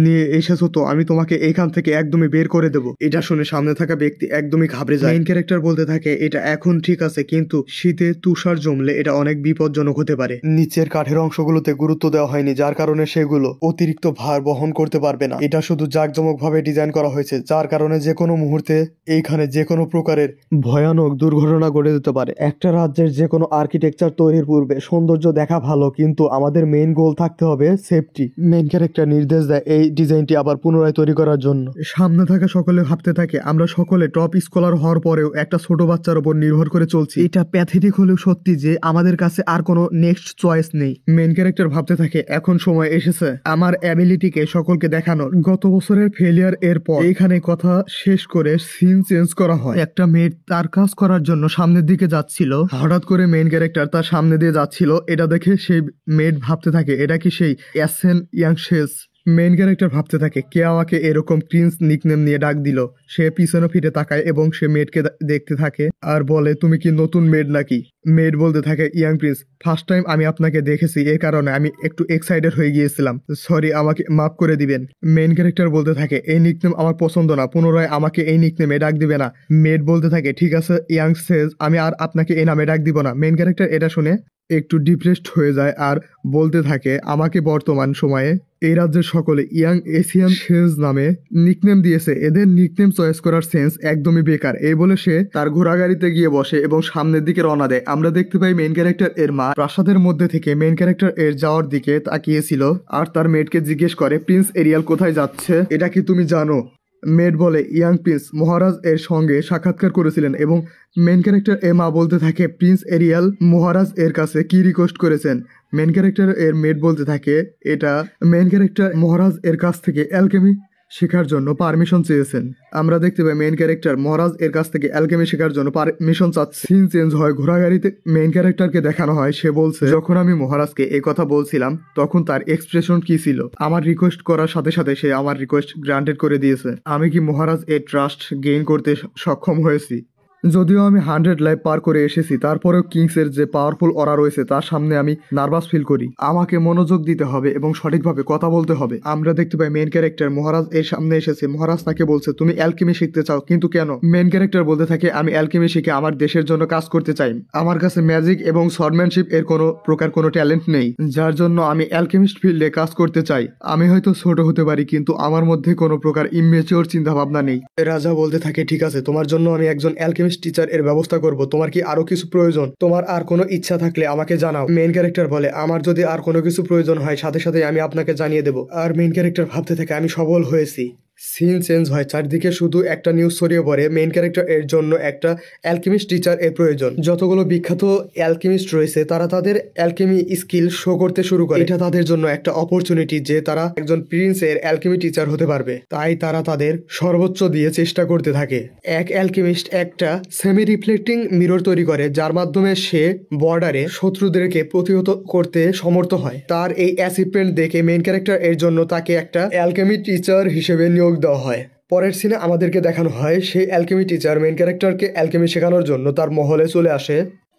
S3: নিয়ে এসেছো তো আমি তোমাকে এখান থেকে একদমই বের করে দেবো। এটা শুনে সামনে থাকা ব্যক্তি একদমই ঘাবড়ে যায়। মেন ক্যারেক্টার বলতে থাকে, এটা এখন ঠিক আছে, কিন্তু শীতে তুষার জমলে এটা অনেক বিপজ্জনক হতে পারে। নিচের কাঠের অংশগুলোতে গুরুত্ব দেওয়া হয়নি, যার কারণে সেগুলো অতিরিক্ত ভার বহন করতে পারবে না। এটা শুধু জাঁকজমক ভাবে ডিজাইন করা হয়েছে, যার কারণে যে কোনো মুহূর্তে এইখানে যে কোনো প্রকারের ভয়ানক দুর্ঘটনা ঘটে যেতে পারে। একটা রাজ্যের যে কোনো আর্কিটেকচার তৈরির পূর্বে সৌন্দর্য দেখা ভালো, কিন্তু আমাদের মেইন গোল থাকতে হবে সেফটি। মেইন ক্যারেক্টার নির্দেশ দেয় এই ডিজাইনটি আবার পুনরায় তৈরি করার জন্য। সামনে থাকা সকলে ভাবতে থাকে, আমরা সকলে টপ স্কলার হওয়ার পরেও একটা ছোট বাচ্চার উপর নির্ভর করে চলছি। এটা প্যাথেটিক হলেও সত্যি যে আমাদের কাছে আর কোনো নেক্সট চয়েস নেই। মেইন ক্যারেক্টার ভাবতে থাকে, এখন সময় এসেছে আমার অ্যাবিলিটিকে সকলকে দেখানোর। গত বছরের ফেলিয়ার এর পর এখানে কথা শেষ করে সিন চেঞ্জ করা হয়। একটা মেয়ে তার কাজ করার জন্য সামনের দিকে যাচ্ছিল। হঠাৎ করে মেইন ক্যারেক্টার তার সামনে দিয়ে যাচ্ছিল। এটা দেখে সেই মেয়ে ভাবতে থাকে, এটা কি সেই অ্যাসেন ইয়াংশেস? মেইন ক্যারেক্টার ভাবতে থাকে, কে আমাকে এরকম প্রিন্স নিকনেম নিয়ে ডাক দিল? সে পিছনে ফিরে তাকায় এবং সে মেয়েটকে দেখতে থাকে আর বলে, তুমি কি নতুন মেড নাকি? মেড বলতে থাকে, ইয়াং প্রিন্স, ফার্স্ট টাইম আমি আপনাকে দেখেছি, এর কারণে আমি একটু এক্সাইটেড হয়ে গিয়েছিলাম, সরি, আমাকে মাফ করে দিবেন। মেইন ক্যারেক্টার বলতে থাকে, এই নিকনেম আমার পছন্দ না, পুনরায় আমাকে এই নিকনেমে ডাক দিবে না। মেড বলতে থাকে, ঠিক আছে ইয়াং সেজ, আমি আর আপনাকে এই নামে ডাক দিব না। মেইন ক্যারেক্টার এটা শুনে একটু ডিপ্রেসড হয়ে যায় আর বলতে থাকে, আমাকে বর্তমান সময়ে এই রাজ্যের সকলে ইয়াং এশিয়ান সেন্স নামে নিকনেম দিয়েছে, এদের নিকনেম চয়েস করার সেন্স একদমই বেকার। এই বলে সে তার ঘোড়া গাড়িতে গিয়ে বসে এবং সামনের দিকে রওনা দেয়। আমরা দেখতে পাই মেইন ক্যারেক্টার এর মা প্রাসাদের মধ্যে থেকে মেইন ক্যারেক্টার এর যাওয়ার দিকে তাকিয়েছিল আর তার মেয়েটকে জিজ্ঞেস করে, প্রিন্স এরিয়াল কোথায় যাচ্ছে, এটা কি তুমি জানো? মেড বলে, ইয়াং প্রিন্স মহারাজ এর সঙ্গে সাক্ষাৎকার করেছিলেন এবং মেন ক্যারেক্টার এর মা বলতে থাকে, প্রিন্স এরিয়াল মহারাজ এর কাছে কি রিকোয়েস্ট করেছেন? মেন ক্যারেক্টার এর মেড বলতে থাকে, এটা মেন ক্যারেক্টার মহারাজ এর কাছ থেকে অ্যালকেমি শেখার জন্য পারমিশন চেয়েছেন। আমরা দেখতে পাই মেইন ক্যারেক্টার মহারাজ এর কাছ থেকে অ্যালকেমি শেখার জন্য পারমিশন চাচ্ছে। সিন চেঞ্জ হয়, ঘোড়াগাড়িতে মেইন ক্যারেক্টারকে দেখানো হয়। সে বলছে, যখন আমি মহারাজকে এই কথা বলছিলাম তখন তার এক্সপ্রেশন কি ছিল? আমার রিকোয়েস্ট করার সাথে সাথে সে আমার রিকোয়েস্ট গ্রান্টেড করে দিয়েছে। আমি কি মহারাজ এর ট্রাস্ট গেইন করতে সক্ষম হয়েছি? যদিও আমি 100 লাইফ পার করে এসেছি, তারপরেও কিংসের যে পাওয়ারফুল অরা রয়েছে তার সামনে আমি নার্ভাস ফিল করি। আমাকে মনোযোগ দিতে হবে এবং সঠিকভাবে কথা বলতে হবে। আমরা দেখতে পাই মেইন ক্যারেক্টার মহারাজ এর সামনে এসেছে। মহারাজ তাকে বলছে, তুমি অ্যালকেমি শিখতে চাও, কিন্তু কেন? মেইন ক্যারেক্টার বলতে থাকে, আমি অ্যালকেমি শিখে আমার দেশের জন্য কাজ করতে চাই। আমার কাছে ম্যাজিক এবং সর্টম্যানশিপ এর কোনো প্রকার কোনো ট্যালেন্ট নেই, যার জন্য আমি অ্যালকেমিস্ট ফিল্ডে কাজ করতে চাই। আমি হয়তো ছোট হতে পারি, কিন্তু আমার মধ্যে কোনো প্রকার ইমেচিওর চিন্তা ভাবনা নেই। রাজা বলতে থাকে, ঠিক আছে, তোমার জন্য আমি একজন অ্যালকেমিস্ট টিচার এর ব্যবস্থা করব। তোমার কি আরো কিছু প্রয়োজন? তোমার আর কোনো ইচ্ছা থাকলে আমাকে জানাও। মেইন ক্যারেক্টার বলে, আমার যদি আর কোনো কিছু প্রয়োজন হয় সাথে সাথে আমি আপনাকে জানিয়ে দেব। আর মেইন ক্যারেক্টার ভাবতে থাকে, আমি সফল হয়েছি।
S1: সিন চেঞ্জ হয়, চারদিকে শুধু একটা নিউজ ছড়িয়ে পড়ে মেইন ক্যারেক্টার এর জন্য একটা অ্যালকেমিস্ট টিচার এর প্রয়োজন। যতগুলো বিখ্যাত অ্যালকেমিস্ট রয়েছে তারা তাদের অ্যালকেমি স্কিল শো করতে শুরু করে। এটা তাদের জন্য একটা অপরচুনিটি যে তারা একজন প্রিন্সের অ্যালকেমি টিচার হতে পারবে, তাই তারা তাদের সর্বোচ্চ দিয়ে চেষ্টা করতে থাকে। এক অ্যালকেমিস্ট একটা সেমি রিফ্লেক্টিং মিরর তৈরি করে যার মাধ্যমে সে বর্ডারে শত্রুদেরকে প্রতিহত করতে সমর্থ হয়। তার এই অ্যাচিভমেন্ট দেখে মেইন ক্যারেক্টার এর জন্য তাকে একটা অ্যালকেমি টিচার হিসেবে নিয়োগ দেওয়া হয়। পরের সিনে আমাদেরকে দেখানো হয় সেই অ্যালকেমি টিচার মেইন ক্যারেক্টারকে অ্যালকেমি শেখানোর জন্য তার মহলে চলে আসে।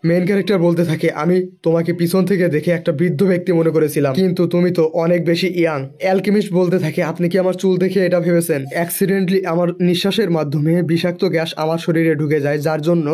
S1: মেইন ক্যারেক্টার বলতে থাকে, আমি তোমাকে পিছন থেকে দেখে একটা বৃদ্ধ ব্যক্তি মনে করেছিলাম, কিন্তু তুমি তো অনেক বেশি ইয়াং। অ্যালকেমিস্ট বলতে থাকে, আপনি কি আমার চুল দেখে এটা ভেবেছেন? অ্যাক্সিডেন্টলি আমার নিঃশ্বাসের মাধ্যমে বিষাক্ত গ্যাস আমার শরীরে ঢুকে যায়, যার জন্য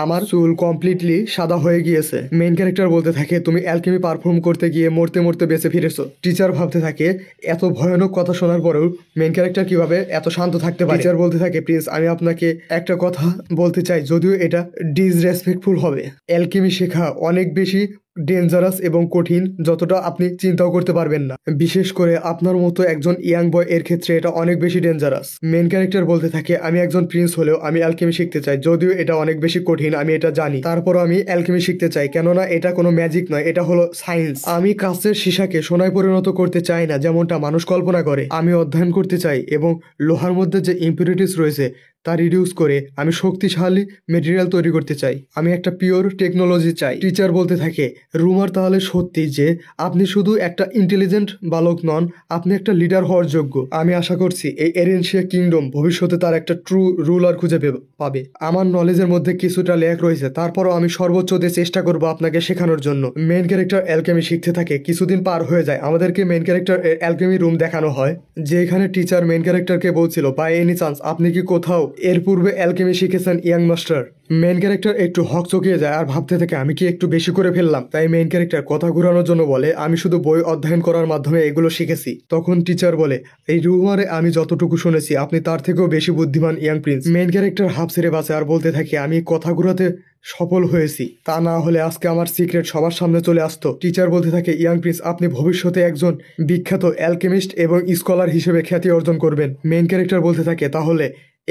S1: আমার চুল কমপ্লিটলি সাদা হয়ে গিয়েছে। মেইন ক্যারেক্টার বলতে থাকে, তুমি অ্যালকেমি পারফর্ম করতে গিয়ে মরতে মরতে বেঁচে ফিরেছো। টিচার ভাবতে থাকে, এত ভয়ানক কথা শোনার পরেও মেইন ক্যারেক্টার কিভাবে এত শান্ত থাকতে পারে। টিচার বলতে থাকে, প্রিন্স আমি আপনাকে একটা কথা বলতে চাই, যদিও এটা ডিসরেসপেক্টফুল হবে। অ্যালকেমি শেখা অনেক বেশি ডেঞ্জারাস এবং কঠিন, যতটা আপনি চিন্তাও করতে পারবেন না। বিশেষ করে আপনার মতো একজন ইয়াং বয় এর ক্ষেত্রে এটা অনেক বেশি ডেঞ্জারাস। মেইন ক্যারেক্টার বলতে থাকে, আমি একজন প্রিন্স হলেও আমি অ্যালকেমি শিখতে চাই, যদিও এটা অনেক বেশি কঠিন, আমি এটা জানি, তারপরও আমি অ্যালকেমি শিখতে চাই, কেননা এটা কোনো ম্যাজিক নয়, এটা হলো সায়েন্স। আমি কাঁচের সীসাকে সোনায় পরিণত করতে চাই না যেমনটা মানুষ কল্পনা করে। আমি অধ্যয়ন করতে চাই এবং লোহার মধ্যে যে ইম্পিউরিটিস রয়েছে তা রিডিউস করে আমি শক্তিশালী মেটেরিয়াল তৈরি করতে চাই। আমি একটা পিওর টেকনোলজি চাই। টিচার বলতে থাকে, রুমার তাহলে সত্যি যে আপনি শুধু একটা ইন্টেলিজেন্ট বালক নন, আপনি একটা লিডার হওয়ার যোগ্য। আমি আশা করছি এই এরেনশিয়া কিংডম ভবিষ্যতে তার একটা ট্রু রুলার খুঁজে পাবে। আমার নলেজের মধ্যে কিছুটা ল্যাক রয়েছে, তারপরও আমি সর্বোচ্চ দিয়ে চেষ্টা করব আপনাকে শেখানোর জন্য। মেইন ক্যারেক্টার অ্যালকেমি শিখতে থাকে। কিছুদিন পার হয়ে যায়, আমাদেরকে মেইন ক্যারেক্টার অ্যালকেমি রুম দেখানো হয়, যেখানে টিচার মেইন ক্যারেক্টারকে বলছিল, বাই এনি চান্স আপনি কি কোথাও এর পূর্বে অ্যালকেমি শিখেছেন ইয়াং মাস্টার? মেইন ক্যারেক্টার একটু হকচকিয়ে যায় আর ভাবতে থাকে, আমি কি একটু বেশি করে ফেললাম? তাই মেইন ক্যারেক্টার কথা ঘুরানোর জন্য বলে, আমি শুধু বই অধ্যয়ন করার মাধ্যমে এগুলো শিখেছি। তখন টিচার বলে, এই রুমারে আমি যতটুকু শুনেছি আপনি তার থেকেও বেশি বুদ্ধিমান young Prince. Main character half ছেড়ে বাঁচে আর বলতে থাকে, আমি কথা ঘুরাতে সফল হয়েছি, তা না হলে আজকে আমার সিক্রেট সবার সামনে চলে আসতো। টিচার বলতে থাকে, ইয়াং প্রিন্স আপনি ভবিষ্যতে একজন বিখ্যাত অ্যালকেমিস্ট এবং স্কলার হিসেবে খ্যাতি অর্জন করবেন। মেইন ক্যারেক্টার বলতে থাকে, তাহলে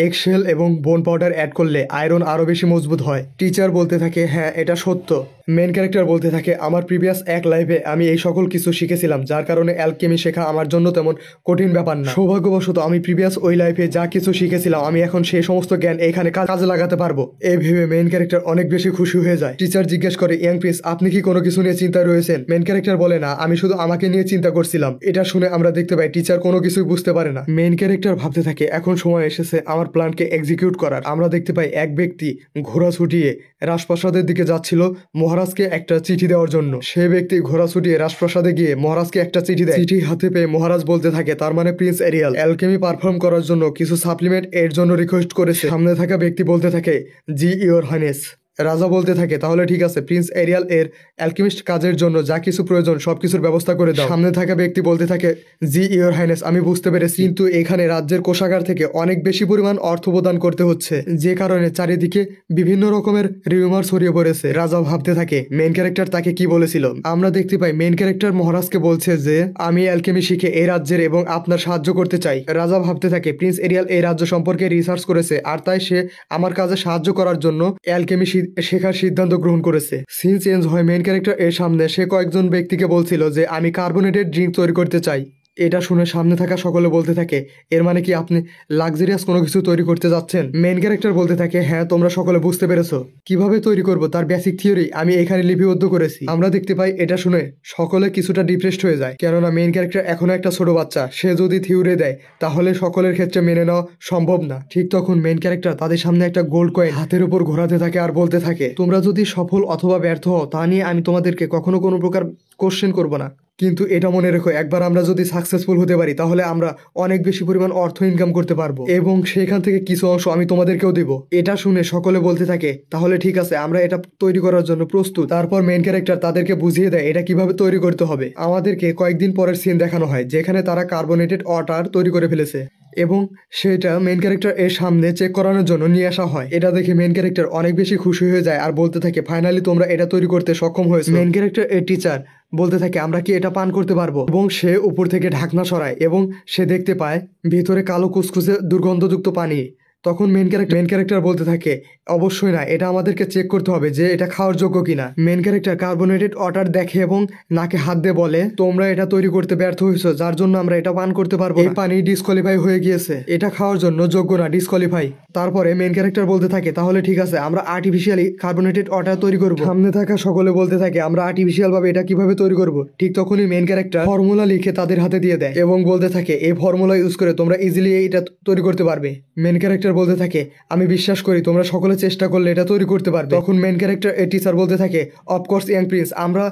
S1: এগশেল এবং বোন পাউডার অ্যাড করলে আয়রন আরো বেশি মজবুত হয়। টিচার বলতে থাকে, হ্যাঁ এটা সত্য। মেইন ক্যারেক্টার বলতে থাকে, আমার প্রিভিয়াস এক লাইফে আমি এই সকল কিছু শিখেছিলাম, যার কারণে অ্যালকেমি শেখা আমার জন্য তেমন কঠিন ব্যাপার না। সৌভাগ্যবশত আমি প্রিভিয়াস ওই লাইফে যা কিছু শিখেছিলাম আমি এখন সেই সমস্ত জ্ঞান এখানে কাজে লাগাতে পারবো। এই ভেবে মেইন ক্যারেক্টার অনেক বেশি খুশি হয়ে যায়। টিচার জিজ্ঞেস করে, ইয়াং প্রিন্স আপনি কি কোনো কিছু নিয়ে চিন্তায় রয়েছেন? মেইন ক্যারেক্টার বলে, না আমি শুধু আমাকে নিয়ে চিন্তা করছিলাম। এটা শুনে আমরা দেখতে পাই টিচার কোনো কিছুই বুঝতে পারে না। মেইন ক্যারেক্টার ভাবতে থাকে, এখন সময় এসেছে আমার প্ল্যানকে এক্সিকিউট করার। আমরা দেখতে পাই এক ব্যক্তি ঘোড়া ছুটিয়ে রাজপ্রাসাদের দিকে যাচ্ছিল মহারাজকে একটা চিঠি দেওয়ার জন্য। সে ব্যক্তি ঘোড়া ছুটিয়ে রাজপ্রাসাদে গিয়ে মহারাজকে একটা চিঠি দেয়। চিঠি হাতে পেয়ে মহারাজ বলতে থাকে, তার মানে প্রিন্স এরিয়াল অ্যালকেমি পারফর্ম করার জন্য কিছু সাপ্লিমেন্ট এর জন্য রিকোয়েস্ট করেছে। সামনে থাকা ব্যক্তি বলতে থাকে, জি ইওর হাইনেস। রাজা বলতে থাকে, তাহলে ঠিক আছে, প্রিন্স এরিয়াল এর অ্যালকেমিস্ট কাজের জন্য যা কিছু প্রয়োজন সবকিছুর ব্যবস্থা করে দাও। সামনে থাকা ব্যক্তি বলতে থাকে, জি ইওর হাইনেস আমি বুঝতে পেরেছি, কিন্তু এখানে রাজ্যের কোষাগার থেকে অনেক বেশি পরিমাণ অর্থ প্রদান করতে হচ্ছে, যে কারণে চারিদিকে বিভিন্ন রকমের রিউমার ছড়িয়ে পড়েছে। রাজা ভাবতে থাকে মেইন ক্যারেক্টার তাকে কি বলেছিল। আমরা দেখতে পাই মেইন ক্যারেক্টার মহারাজকে বলছে যে আমি অ্যালকেমি শিখে এই রাজ্যের এবং আপনার সাহায্য করতে চাই। রাজা ভাবতে থাকে প্রিন্স এরিয়াল এই রাজ্য সম্পর্কে রিসার্চ করেছে আর তাই সে আমার কাজে সাহায্য করার জন্য অ্যালকেমি শেখার সিদ্ধান্ত গ্রহণ করেছে। সিন চেঞ্জ হয় মেইন ক্যারেক্টার এর সামনে। সে কয়েকজন ব্যক্তিকে বলছিল যে আমি কার্বোনেটেড ড্রিঙ্ক তৈরি করতে চাই। এটা শুনে সামনে থাকা সকলে বলতে থাকে, এর মানে কি আপনি লাক্সারিয়াস কোনো কিছু তৈরি করতে যাচ্ছেন? মেইন ক্যারেক্টার বলতে থাকে, হ্যাঁ তোমরা সকলে বুঝতে পেরেছো। কিভাবে তৈরি করব তার বেসিক থিওরি আমি এখানে লিপিবদ্ধ করেছি। আমরা দেখতে পাই এটা শুনে সকলে কিছুটা ডিপ্রেসড হয়ে যায়, কেননা মেইন ক্যারেক্টার এখনো একটা ছোট বাচ্চা। সে যদি থিওরি দেয় তাহলে সকলের ক্ষেত্রে মেনে নেওয়া সম্ভব না। ঠিক তখন মেইন ক্যারেক্টার তাদের সামনে একটা গোল্ড কয়েন হাতের উপর ঘোরাতে থাকে আর বলতে থাকে, তোমরা যদি সফল অথবা ব্যর্থ হও তা নিয়ে আমি তোমাদেরকে কখনো কোনো প্রকার কোশ্চেন করব না, কিন্তু এটা মনে রেখো একবার আমরা যদি সাকসেসফুল হতে পারি তাহলে আমরা অনেক বেশি পরিমাণ অর্থ ইনকাম করতে পারবো এবং সেখান থেকে কিছু অংশ আমি তোমাদেরকেও দেব। এটা শুনে সকলে বলতে থাকে, তাহলে ঠিক আছে আমরা এটা তৈরি করার জন্য প্রস্তুত। তারপর মেইন ক্যারেক্টার তাদেরকে বুঝিয়ে দেয় এটা কিভাবে তৈরি করতে হবে। আমাদেরকে কয়েকদিন পরের সিন দেখানো হয় যেখানে তারা কার্বোনেটেড ওয়াটার তৈরি করে ফেলেছে।
S4: এবং সেটা মেন ক্যারেক্টার এর সামনে চেক করানোর জন্য নিয়ে আসা হয়। এটা দেখে মেন ক্যারেক্টার অনেক বেশি খুশি হয়ে যায় আর বলতে থাকে ফাইনালি তোমরা এটা তৈরি করতে সক্ষম হয়েছে। মেন ক্যারেক্টার এর টিচার বলতে থাকে আমরা কি এটা পান করতে পারবো, এবং সে উপর থেকে ঢাকনা সরায় এবং সে দেখতে পায় ভিতরে কালো কুসকুসে দুর্গন্ধযুক্ত পানি। তখন মেন ক্যারেক্টার বলতে থাকে অবশ্যই না, এটা আমাদেরকে চেক করতে হবে যে এটা খাওয়ার যোগ্য কিনা। মেন ক্যারেক্টার কার্বোনেটেড ওয়াটার দেখে এবং নাকে হাত দিয়ে বলে তোমরা এটা তৈরি করতে ব্যর্থ হয়েছো, যার জন্য আমরা এটা পান করতে পারবো না। এই পানি ডিসকোয়ালিফাই হয়ে গিয়েছে, এটা খাওয়ার জন্য যোগ্য না, ডিসকোয়ালিফাই। তারপরে মেন ক্যারেক্টার বলতে থাকে তাহলে ঠিক আছে, আমরা আর্টিফিশিয়ালি কার্বোনেটেড ওয়াটার তৈরি করবো। সামনে থাকা সকলে বলতে থাকে আমরা আর্টিফিশিয়াল ভাবে এটা কিভাবে তৈরি করব। ঠিক তখনই মেন ক্যারেক্টার ফর্মুলা লিখে তাদের হাতে দিয়ে দেয় এবং বলতে থাকে এই ফর্মুলা ইউজ করে তোমরা ইজিলি এটা তৈরি করতে পারবে। মেন ক্যারেক্টার বলতে থাকে আমি বিশ্বাস করি তোমরা সকলে চেষ্টা করলে এটা তৈরি করতে পারবে। তখন মেন ক্যারেক্টার এর টিচার বলতে থাকে অফকোর্স ইয়াং প্রিন্স, আমরা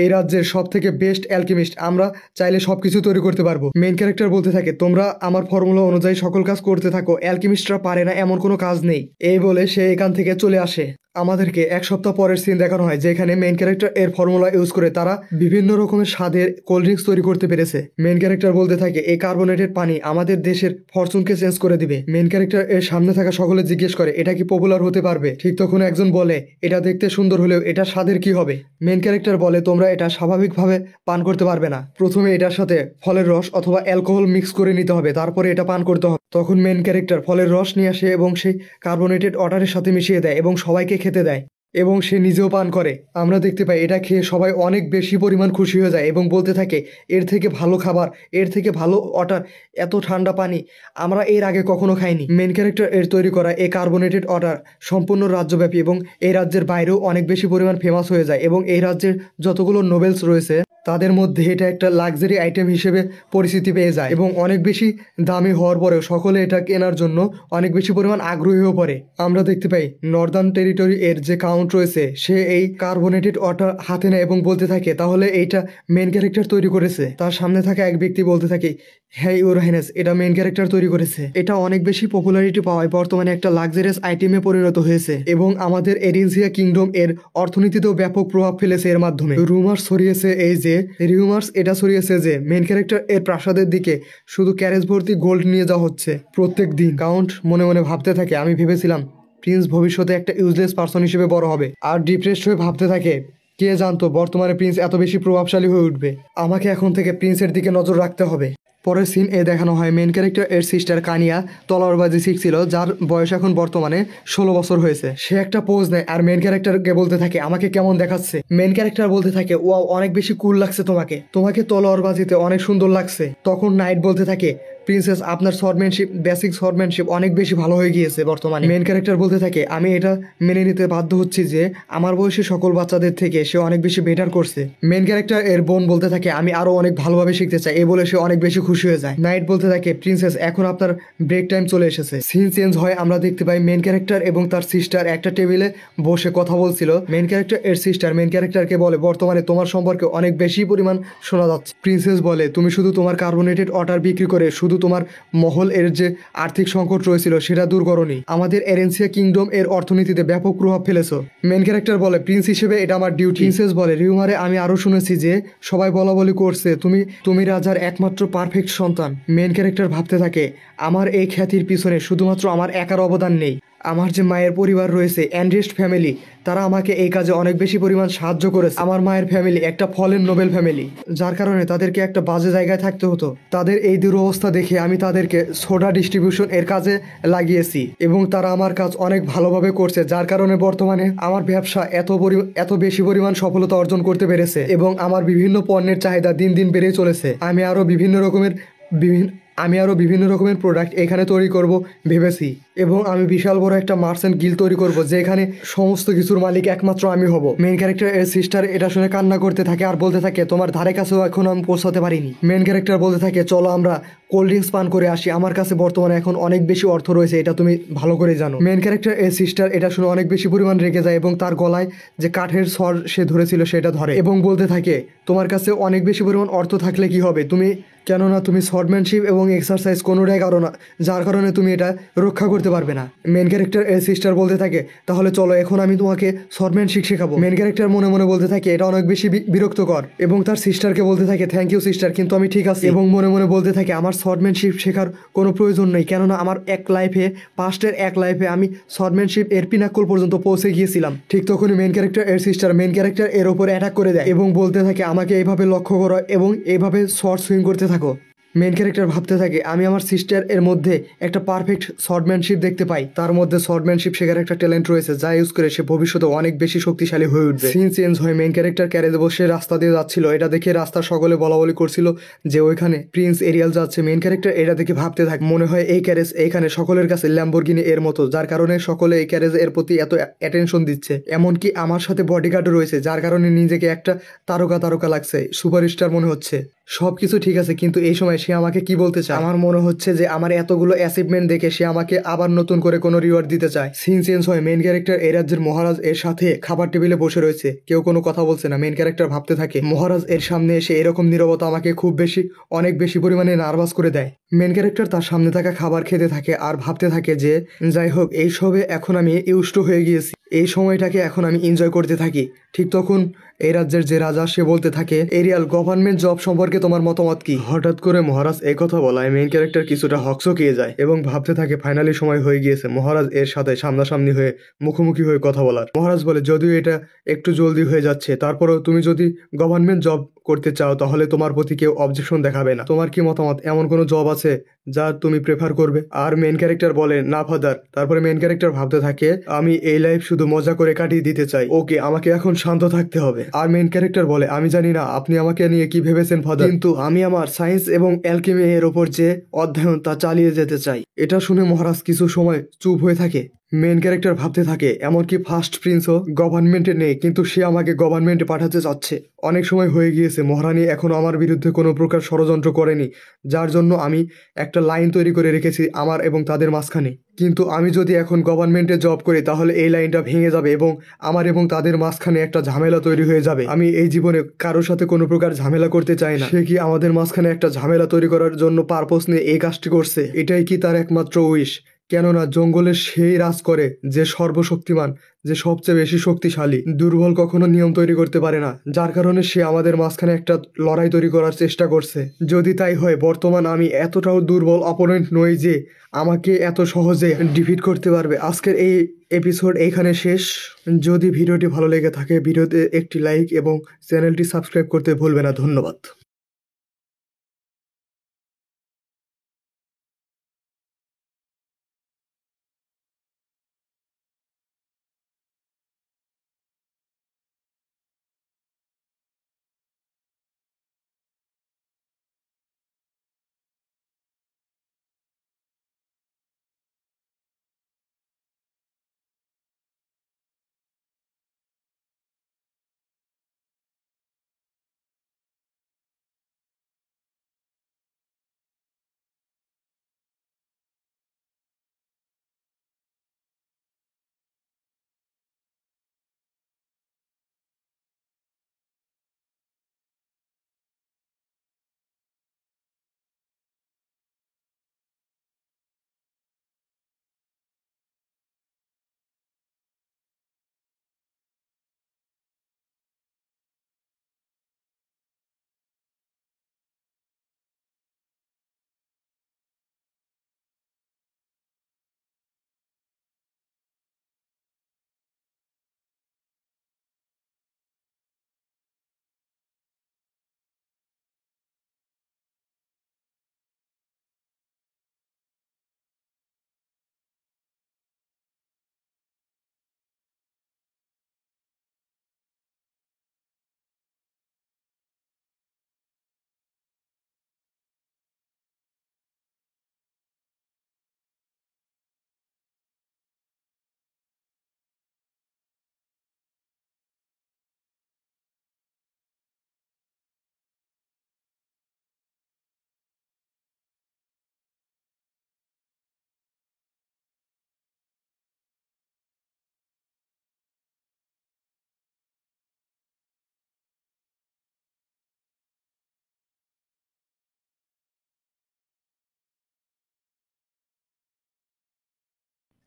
S4: এই রাজ্যের সব থেকে বেস্ট অ্যালকেমিস্ট, আমরা চাইলে সবকিছু তৈরি করতে পারবো। মেন ক্যারেক্টার বলতে থাকে তোমরা আমার ফর্মুলা অনুযায়ী সকল কাজ করতে থাকো, অ্যালকেমিস্টরা পারে না এমন কোনো কাজ নেই। এই বলে সে এখান থেকে চলে আসে। আমাদেরকে এক সপ্তাহ পরের সিন দেখানো হয় যেখানে মেন ক্যারেক্টার এর ফর্মুলা ইউজ করে তারা বিভিন্ন রকমের স্বাদের কোল্ড ড্রিঙ্কস তৈরি করতে পেরেছে। মেন ক্যারেক্টার বলতে থাকে এই কার্বোনেটেড পানি আমাদের দেশের ফরচুনকে চেঞ্জ করে দিবে। মেন ক্যারেক্টার এর সামনে থাকা সকলে জিজ্ঞেস করে এটা কি পপুলার হতে পারবে। ঠিক তখন একজন বলে এটা দেখতে সুন্দর হলেও এটা স্বাদের কি হবে। মেন ক্যারেক্টার বলে তোমরা এটা স্বাভাবিকভাবে পান করতে পারবে না, প্রথমে এটার সাথে ফলের রস অথবা অ্যালকোহল মিক্স করে নিতে হবে, তারপরে এটা পান করতে হবে। তখন মেন ক্যারেক্টার ফলের রস নিয়ে আসে এবং সেই কার্বোনেটেড ওয়াটারের সাথে মিশিয়ে দেয় এবং সবাইকে খেতে দেয় এবং সে নিজেও পান করে। আমরা দেখতে পাই এটা খেয়ে সবাই অনেক বেশি পরিমাণ খুশি হয়ে যায় এবং বলতে থাকে এর থেকে ভালো খাবার, এর থেকে ভালো ওয়াটার, এত ঠান্ডা পানি আমরা এর আগে কখনো খাইনি। মেন ক্যারেক্টার এর তৈরি করা এই কার্বোনেটেড ওয়াটার সম্পূর্ণ রাজ্যব্যাপী এবং এই রাজ্যের বাইরেও অনেক বেশি পরিমাণ ফেমাস হয়ে যায় এবং এই রাজ্যের যতগুলো নোবেলস রয়েছে তাদের মধ্যে এটা একটা লাক্সারি আইটেম হিসেবে পরিচিতি পেয়ে যায় এবং অনেক বেশি দামি হওয়ার পরেও সকলে এটা কেনার জন্য অনেক বেশি পরিমাণ আগ্রহীও পড়ে। আমরা দেখতে পাই নর্দার্ন টেরিটরি এর যে কাউন্ট রয়েছে সে এই কার্বোনেটেড ওয়াটার হাতে নেয় এবং বলতে থাকে তাহলে এইটা মেন ক্যারেক্টার তৈরি করেছে। তার সামনে থাকা এক ব্যক্তি বলতে থাকে হ্যাঁ ইউর হাইনেস, এটা মেন ক্যারেক্টার তৈরি করেছে। এটা অনেক বেশি পপুলারিটি পাওয়ায় বর্তমানে একটা লাক্সারিয়াস আইটেমে পরিণত হয়েছে এবং আমাদের এরিনসিয়া কিংডম এর অর্থনীতিতেও ব্যাপক প্রভাব ফেলেছে এর মাধ্যমে। রুমার্স ছড়িয়েছে যে মেন ক্যারেক্টার এর প্রাসাদের দিকে শুধু ক্যারেজ ভর্তি গোল্ড নিয়ে যাওয়া হচ্ছে প্রত্যেক দিন। কাউন্ট মনে মনে ভাবতে থাকে আমি ভেবেছিলাম প্রিন্স ভবিষ্যতে একটা ইউজলেস পার্সন হিসেবে বড় হবে, আর ডিপ্রেসড হয়ে ভাবতে থাকে কে জানতো বর্তমানে প্রিন্স এত বেশি প্রভাবশালী হয়ে উঠবে। আমাকে এখন থেকে প্রিন্সের দিকে নজর রাখতে হবে। পরের সিন এ দেখানো হয় মেন ক্যারেক্টার এর সিস্টার কানিয়া তলোয়ারবাজি শিখছিল, যার বয়স এখন বর্তমানে 16 বছর হয়েছে। সে একটা পোজ নেয় আর মেন ক্যারেক্টারকে বলতে থাকে আমাকে কেমন দেখাচ্ছে। মেন ক্যারেক্টার বলতে থাকে ওয়াও অনেক বেশি কুল লাগছে তোমাকে তলোয়ারবাজিতে অনেক সুন্দর লাগছে। তখন নাইট বলতে থাকে প্রিন্সেস আপনার বেসিক শর্টম্যানশিপ অনেক বেশি ভালো হয়ে গিয়েছে বর্তমানে। মেন ক্যারেক্টার বলতে থাকে আমি এটা মেনে নিতে বাধ্য হচ্ছি যে আমার বয়সী সকল বাচ্চাদের থেকে সে অনেক বেশি বেটার করছে। মেন ক্যারেক্টার এর বোন বলতে থাকে আমি আরো অনেক ভালোভাবে শিখতে চাই, এই বলে সে অনেক বেশি খুশি হয়ে যায়। নাইট বলতে থাকে প্রিন্সেস এখন আপনার ব্রেক টাইম চলে এসেছে। সিন চেঞ্জ হয়, আমরা দেখতে পাই মেন ক্যারেক্টার এবং তার সিস্টার একটা টেবিলে বসে কথা বলছিল। মেন ক্যারেক্টার এর সিস্টার মেন ক্যারেক্টারকে বলে বর্তমানে তোমার সম্পর্কে অনেক বেশি পরিমাণ শোনা যাচ্ছে। প্রিন্সেস বলে তুমি শুধু তোমার কার্বোনেটেড ওয়াটার বিক্রি করে শুধু তোমার মহল এর যে আর্থিক সংকট রয়েছিল সেটা দূর করনি, আমাদের এরেন্সিয়া কিংডম এর অর্থনীতিতে ব্যাপক প্রভাব ফেলেছো। মেন ক্যারেক্টার বলে প্রিন্স হিসেবে এটা আমার ডিউটি। প্রিন্সেস বলে রিউমারে আমি আরো শুনেছি যে সবাই বলা বলি করছে তুমি রাজার একমাত্র পারফেক্ট সন্তান। মেন ক্যারেক্টার ভাবতে থাকে আমার এই খ্যাতির পিছনে শুধুমাত্র আমার একার অবদান নেই, আমার যে মায়ের পরিবার রয়েছে অ্যান্ড্রেস্ট ফ্যামিলি, তারা আমাকে এই কাজে অনেক বেশি পরিমাণ সাহায্য করেছে। আমার মায়ের ফ্যামিলি একটা ফলেন নোবেল ফ্যামিলি, যার কারণে তাদেরকে একটা বাজে জায়গায় থাকতে হতো। তাদের এই দুরবস্থা দেখে আমি তাদেরকে সোডা ডিস্ট্রিবিউশন এর কাজে লাগিয়েছি এবং তারা আমার কাজ অনেক ভালোভাবে করছে, যার কারণে বর্তমানে আমার ব্যবসা এত বেশি পরিমাণ সফলতা অর্জন করতে পেরেছে এবং আমার বিভিন্ন পণ্যের চাহিদা দিন দিন বেড়ে চলেছে। আমি আরো বিভিন্ন রকমের প্রোডাক্ট এখানে তৈরি করব ভেবেছি এবং আমি বিশাল বড় একটা মার্চেন্ট গিল্ড তৈরি করব যেখানে সমস্ত কিছুর মালিক একমাত্র আমি হব। মেন ক্যারেক্টার এর সিস্টার এটা শুনে কান্না করতে থাকে আর বলতে থাকে তোমার ধারে কাছেও এখন আমি পৌঁছাতে পারিনি। মেন ক্যারেক্টার বলতে থাকে চলো আমরা কোল্ড ড্রিঙ্কস পান করে আসি, আমার কাছে বর্তমানে এখন অনেক বেশি অর্থ রয়েছে, এটা তুমি ভালো করে জানো। মেন ক্যারেক্টার এর সিস্টার এটা শুনে অনেক বেশি পরিমাণ রেগে যায় এবং তার গলায় যে কাঠের স্বর সে ধরেছিল সেটা ধরে এবং বলতে থাকে তোমার কাছে অনেক বেশি পরিমাণ অর্থ থাকলে কি হবে, কেননা তুমি শর্টম্যানশিপ এবং এক্সারসাইজ কোনোটাই করো না, যার কারণে তুমি এটা রক্ষা করতে পারবে না। মেন ক্যারেক্টার এর সিস্টার বলতে থাকে তাহলে চলো এখন আমি তোমাকে শর্টম্যানশিপ শেখাবো। মেন ক্যারেক্টার মনে মনে বলতে থাকে এটা অনেক বেশি বিরক্তকর এবং তার সিস্টারকে বলতে থাকে থ্যাংক ইউ সিস্টার, কিন্তু আমি ঠিক আছি এবং মনে মনে বলতে থাকে আমার
S2: শর্টম্যানশিপ শেখার কোনো প্রয়োজন নেই, কেননা আমার পাস্টের এক লাইফে আমি শর্টম্যানশিপ এর পিনাকল পর্যন্ত পৌঁছে গিয়েছিলাম। ঠিক তখনই মেন ক্যারেক্টার এর ওপরে অ্যাটাক করে দেয় এবং বলতে থাকে আমাকে এইভাবে লক্ষ্য করো এবং এইভাবে শর্ট সুইং করতে থাকো। মেন ক্যারেক্টার ভাবতে থাকে আমি আমার সিস্টার এর মধ্যে একটা পারফেক্ট শর্টম্যানশিপ দেখতে পাই, তার মধ্যে শর্টম্যানশিপ শেখার একটা ট্যালেন্ট রয়েছে যা ইউজ করে সে ভবিষ্যতে অনেক বেশি শক্তিশালী হয়ে উঠবে। সিন চেঞ্জ হয়, মেন ক্যারেক্টার ক্যারেজে বসে রাস্তা দিয়ে যাচ্ছিল, এটা দেখে রাস্তার সকলে বলাবলি করছিল যে ওইখানে প্রিন্স এরিয়াল যাচ্ছে। মেন ক্যারেক্টার এটা দেখে ভাবতে থাকে মনে হয় এই ক্যারেজ এইখানে সকলের কাছে ল্যাম্বরগিনি এর মতো, যার কারণে সকলে এই ক্যারেজ এর প্রতি এত অ্যাটেনশন দিচ্ছে। এমনকি আমার সাথে বডিগার্ডও রয়েছে, যার কারণে নিজেকে একটা তারকা লাগছে, সুপারস্টার মনে হচ্ছে। সবকিছু ঠিক আছে, কিন্তু এই সময় সে আমাকে কি বলতে চায়? আমার মনে হচ্ছে যে আমার এতগুলো অ্যাচিভমেন্ট দেখে সে আমাকে আবার নতুন করে কোনো রিওয়ার্ড দিতে চায়। সিন চেঞ্জ হয়, মেন ক্যারেক্টার এই রাজ্যের মহারাজ এর সাথে খাবার টেবিলে বসে রয়েছে, কেউ কোনো কথা বলছে না। মেন ক্যারেক্টার ভাবতে থাকে মহারাজ এর সামনে এসে এরকম নীরবতা আমাকে অনেক বেশি পরিমাণে নার্ভাস করে দেয়। মেন ক্যারেক্টার তার সামনে থাকা খাবার খেতে থাকে আর ভাবতে থাকে যে যাই হোক এইসবে এখন আমি ইউজড হয়ে গিয়েছি, এই সময়টাকে এখন আমি এনজয় করতে থাকি। ঠিক তখন এই রাজ্যের যে রাজা সে বলতে থাকে এরিয়াল, গভর্নমেন্ট জব সম্পর্কে তোমার মতামত কি? হঠাৎ করে মহারাজ এই কথা বলায় মেইন ক্যারেক্টার কিছুটা হকচকিয়ে যায় এবং ভাবতে থাকে ফাইনালি সময় হয়ে গিয়েছে মহারাজ এর সাথে সামনাসামনি হয়ে মুখোমুখি হয়ে কথা বলার। মহারাজ বলে যদিও এটা একটু জলদি হয়ে যাচ্ছে, তারপরেও তুমি যদি গভর্নমেন্ট জব করতে চাও তাহলে তোমার প্রতি কেউ অবজেকশন দেখাবে না। তোমার কি মতামত? এমন কোনো জব আছে যা তুমি প্রেফার করবে? আর মেন ক্যারেক্টার বলে না ফাদার। তারপরে মেন ক্যারেক্টার ভাবতে থাকে আমি এই লাইফ শুধু মজা করে কাটিয়ে দিতে চাই, ওকে আমাকে এখন শান্ত থাকতে হবে। আর মেন ক্যারেক্টার বলে আমি জানি না আপনি আমাকে নিয়ে কি ভেবেছেন ফাদার, কিন্তু আমি আমার সায়েন্স এবং অ্যালকেমি এর ওপর যে অধ্যয়ন তা চালিয়ে যেতে চাই। এটা শুনে মহারাজ কিছু সময় চুপ হয়ে থাকে। মেন ক্যারেক্টার ভাবতে থাকে এমনকি ফার্স্ট প্রিন্সও গভর্নমেন্টে নেই, কিন্তু সে আমাকে গভর্নমেন্টে পাঠাতে চাচ্ছে। অনেক সময় হয়ে গিয়েছে, মহারানী এখনো আমার বিরুদ্ধে কোনো প্রকার ষড়যন্ত্র করেনি, যার জন্য আমি একটা লাইন তৈরি করে রেখেছি আমার এবং তাদের মাঝখানে। কিন্তু আমি যদি এখন গভর্নমেন্টে জব করি তাহলে এই লাইনটা ভেঙে যাবে এবং আমার এবং তাদের মাঝখানে একটা ঝামেলা তৈরি হয়ে যাবে। আমি এই জীবনে কারোর সাথে কোনো প্রকার ঝামেলা করতে চাই না। সে কি আমাদের মাঝখানে একটা ঝামেলা তৈরি করার জন্য পারপোজ নিয়ে এই কাজটি করছে? এটাই কি তার একমাত্র উইশ? কেননা জঙ্গলে সেই রাজ করে যে সর্বশক্তিমান, যে সবচেয়ে বেশি শক্তিশালী। দুর্বল কখনো নিয়ম তৈরি করতে পারে না, যার কারণে সে আমাদের মাঝখানে একটা লড়াই তৈরি করার চেষ্টা করছে। যদি তাই হয়, বর্তমান আমি এতটাও দুর্বল অপোনেন্ট নই যে আমাকে এত সহজে ডিফিট করতে পারবে। আজকের এই এপিসোড এইখানে শেষ। যদি ভিডিওটি ভালো লেগে থাকে ভিডিওতে একটি লাইক এবং চ্যানেলটি সাবস্ক্রাইব করতে ভুলবে না। ধন্যবাদ।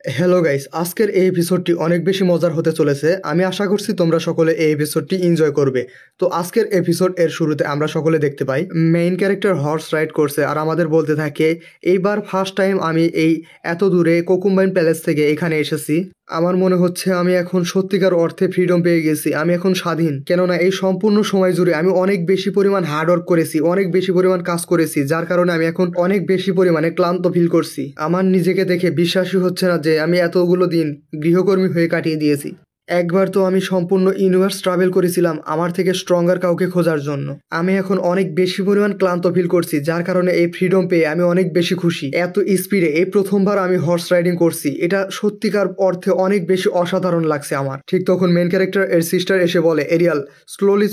S4: হ্যালো গাইস, আজকের এই এপিসোডটি অনেক বেশি মজার হতে চলেছে। আমি আশা করছি তোমরা সকলে এই এপিসোডটি এনজয় করবে। তো আজকের এপিসোড এর শুরুতে আমরা সকলে দেখতে পাই মেইন ক্যারেক্টার হর্স রাইড করছে আর আমাদের বলতে থাকে এইবার ফার্স্ট টাইম আমি এই এত দূরে কোকুম্বাইন প্যালেস থেকে এখানে এসেছি। আমার মনে হচ্ছে আমি এখন সত্যিকার অর্থে ফ্রিডম পেয়ে গেছি, আমি এখন স্বাধীন। কেননা এই সম্পূর্ণ সময় জুড়ে আমি অনেক বেশি পরিমাণ হার্ডওয়ার্ক করেছি, অনেক বেশি পরিমাণ কাজ করেছি, যার কারণে আমি এখন অনেক বেশি পরিমাণে ক্লান্ত ফিল করছি। আমার নিজেকে দেখে বিশ্বাসই হচ্ছে না যে আমি এতগুলো দিন গৃহকর্মী হয়ে কাটিয়ে দিয়েছি। একবার তো আমি সম্পূর্ণ ইউনিভার্স ট্রাভেল করেছিলাম আমার থেকে স্ট্রঙ্গার কাউকে খোঁজার জন্য। আমি এখন অনেক বেশি পরিমাণ ক্লান্ত ফিল করছি, যার কারণে এই ফ্রিডম পেয়ে আমি অনেক বেশি খুশি। এত স্পিডে এই প্রথমবার আমি হর্স রাইডিং করছি, এটা সত্যিকার অর্থে অনেক বেশি অসাধারণ লাগছে আমার। ঠিক তখন মেন ক্যারেক্টার এর সিস্টার এসে বলে, এরিয়াল স্লোলি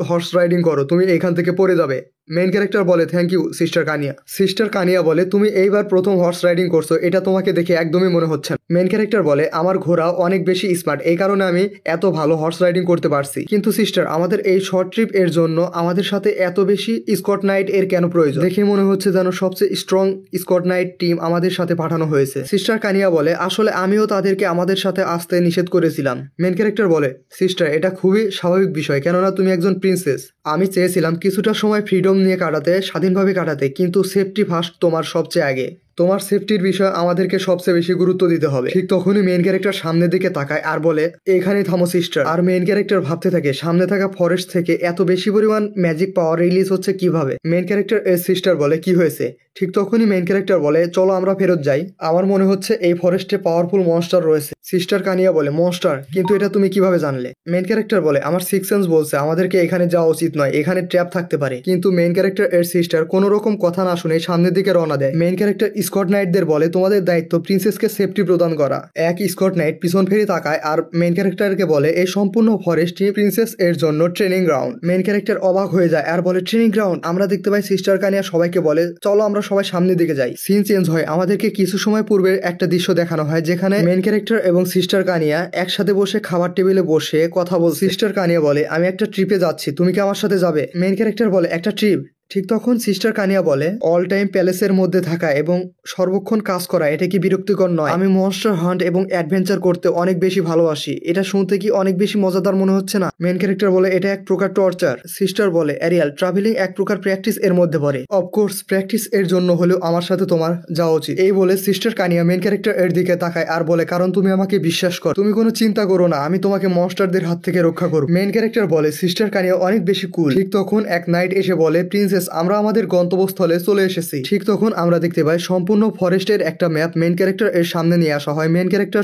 S4: হর্স রাইডিং করো, তুমি এখান থেকে পড়ে যাবে। মেন ক্যারেক্টার বলে, থ্যাংক ইউ সিস্টার কানিয়া। সিস্টার কানিয়া বলে, তুমি এইবার প্রথম হর্স রাইডিং করছো, এটা তোমাকে দেখে একদমই মনে হচ্ছে না। মেন ক্যারেক্টার বলে, আমার ঘোড়া অনেক বেশি স্মার্ট, এই কারণে আমি এত ভালো হর্স রাইডিং করতে পারছি। কিন্তু সিস্টার, আমাদের এই শর্ট ট্রিপ এর জন্য আমাদের সাথে এত বেশি স্কট নাইট এর কেন প্রয়োজন? দেখে মনে হচ্ছে যেন সবচেয়ে স্ট্রং স্কট নাইট টিম আমাদের সাথে পাঠানো হয়েছে। সিস্টার কানিয়া বলে, আসলে আমিও তাদেরকে আমাদের সাথে আসতে নিষেধ করেছিলাম। মেন ক্যারেক্টার বলে, সিস্টার, এটা খুবই স্বাভাবিক বিষয়, কেননা তুমি একজন প্রিন্সেস। আমি চেয়েছিলাম কিছুটা সময় ফ্রিডম নিয়ে কাটাতে, স্বাধীনভাবে কাটাতে, কিন্তু সেফটি ফার্স্ট তোমার সবচেয়ে আগে। তোমার সেফটির বিষয় আমাদেরকে সবচেয়ে বেশি গুরুত্ব দিতে হবে। ঠিক তখনই মেইন ক্যারেক্টার সামনের দিকে তাকায় আর বলে, এখানেই থামো সিস্টার। আর মেইন ক্যারেক্টার ভাবতে থাকে সামনে থাকা ফরেস্ট থেকে এত বেশি পরিমাণ ম্যাজিক পাওয়ার রিলিজ হচ্ছে কিভাবে। মেইন ক্যারেক্টার এর সিস্টার বলে, কি হয়েছে? ঠিক তখনই মেইন ক্যারেক্টার বলে, চলো আমরা ফেরত যাই, আমার মনে হচ্ছে এই ফরেস্টে পাওয়ারফুল মনস্টার রয়েছে। সিস্টার কানিয়া বলে, মনস্টার? কিন্তু এটা তুমি কিভাবে জানলে? মেইন ক্যারেক্টার বলে, আমার সিক্স সেন্স বলছে আমাদেরকে এখানে যাওয়া উচিত নয়, এখানে ট্র্যাপ থাকতে পারে। কিন্তু মেইন ক্যারেক্টার এর সিস্টার কোনো রকম কথা না শুনে সামনের দিকে রওনা দেয়। মেইন ক্যারেক্টার স্কট নাইটদের বলে, তোমাদের দায়িত্ব প্রিন্সেসকে সেফটি প্রদান করা। এক স্কট নাইট পিছন ফিরে তাকায় আর মেইন ক্যারেক্টারকে বলে, এই সম্পূর্ণ ফরেস্টটি প্রিন্সেস এর জন্য ট্রেনিং গ্রাউন্ড। মেইন ক্যারেক্টার অবাক হয়ে যায় আর বলে, ট্রেনিং গ্রাউন্ড? আমরা দেখতে পাই সিস্টার কানিয়া সবাইকে বলে, চলো আমরা সবাই সামনের দিকে যাই। সিন চেঞ্জ হয়, আমাদেরকে কিছু সময় পূর্বে একটা দৃশ্য দেখানো হয় যেখানে মেইন ক্যারেক্টার এবং সিস্টার কানিয়া একসাথে বসে খাবার টেবিলে বসে কথা বল। সিস্টার কানিয়া বলে, আমি একটা ট্রিপে যাচ্ছি, তুমি কি আমার সাথে যাবে? মেইন ক্যারেক্টার বলে, একটা ট্রিপ? ঠিক তখন সিস্টার কানিয়া বলে, অল টাইম প্যালেসের মধ্যে থাকা এবং সর্বক্ষণ কাজ করা এটা কি বিরক্তিকর নয়? আমি মনস্টার হান্ট এবং অ্যাডভেঞ্চার করতে অনেক বেশি ভালোবাসি, এটা শুনতে কি অনেক বেশি মজাদার মনে হচ্ছে না? মেইন ক্যারেক্টার বলে, এটা এক প্রকার টর্চার। সিস্টার বলে, এরিয়াল ট্রাভেলিং এক প্রকার প্র্যাকটিস এর মধ্যে পড়ে। অফকোর্স প্র্যাকটিস এর জন্য হলেও আমার সাথে তোমার যাওয়া উচিত। এই বলে সিস্টার কানিয়া মেইন ক্যারেক্টার এর দিকে তাকায় আর বলে, কারণ তুমি আমাকে বিশ্বাস করো, তুমি কোনো চিন্তা করো না, আমি তোমাকে মনস্টারদের হাত থেকে রক্ষা করব। মেইন ক্যারেক্টার বলে, সিস্টার কানিয়া অনেক বেশি কুল। ঠিক তখন এক নাইট এসে বলে, প্রিন্সেস, আমরা আমাদের গন্তব্যস্থলে চলে এসেছি। ঠিক তখন আমরা দেখতে পাই সম্পূর্ণ ফরেস্টের একটা ম্যাপ মেইন ক্যারেক্টার এর সামনে নিয়ে আসা হয়। মেইন ক্যারেক্টার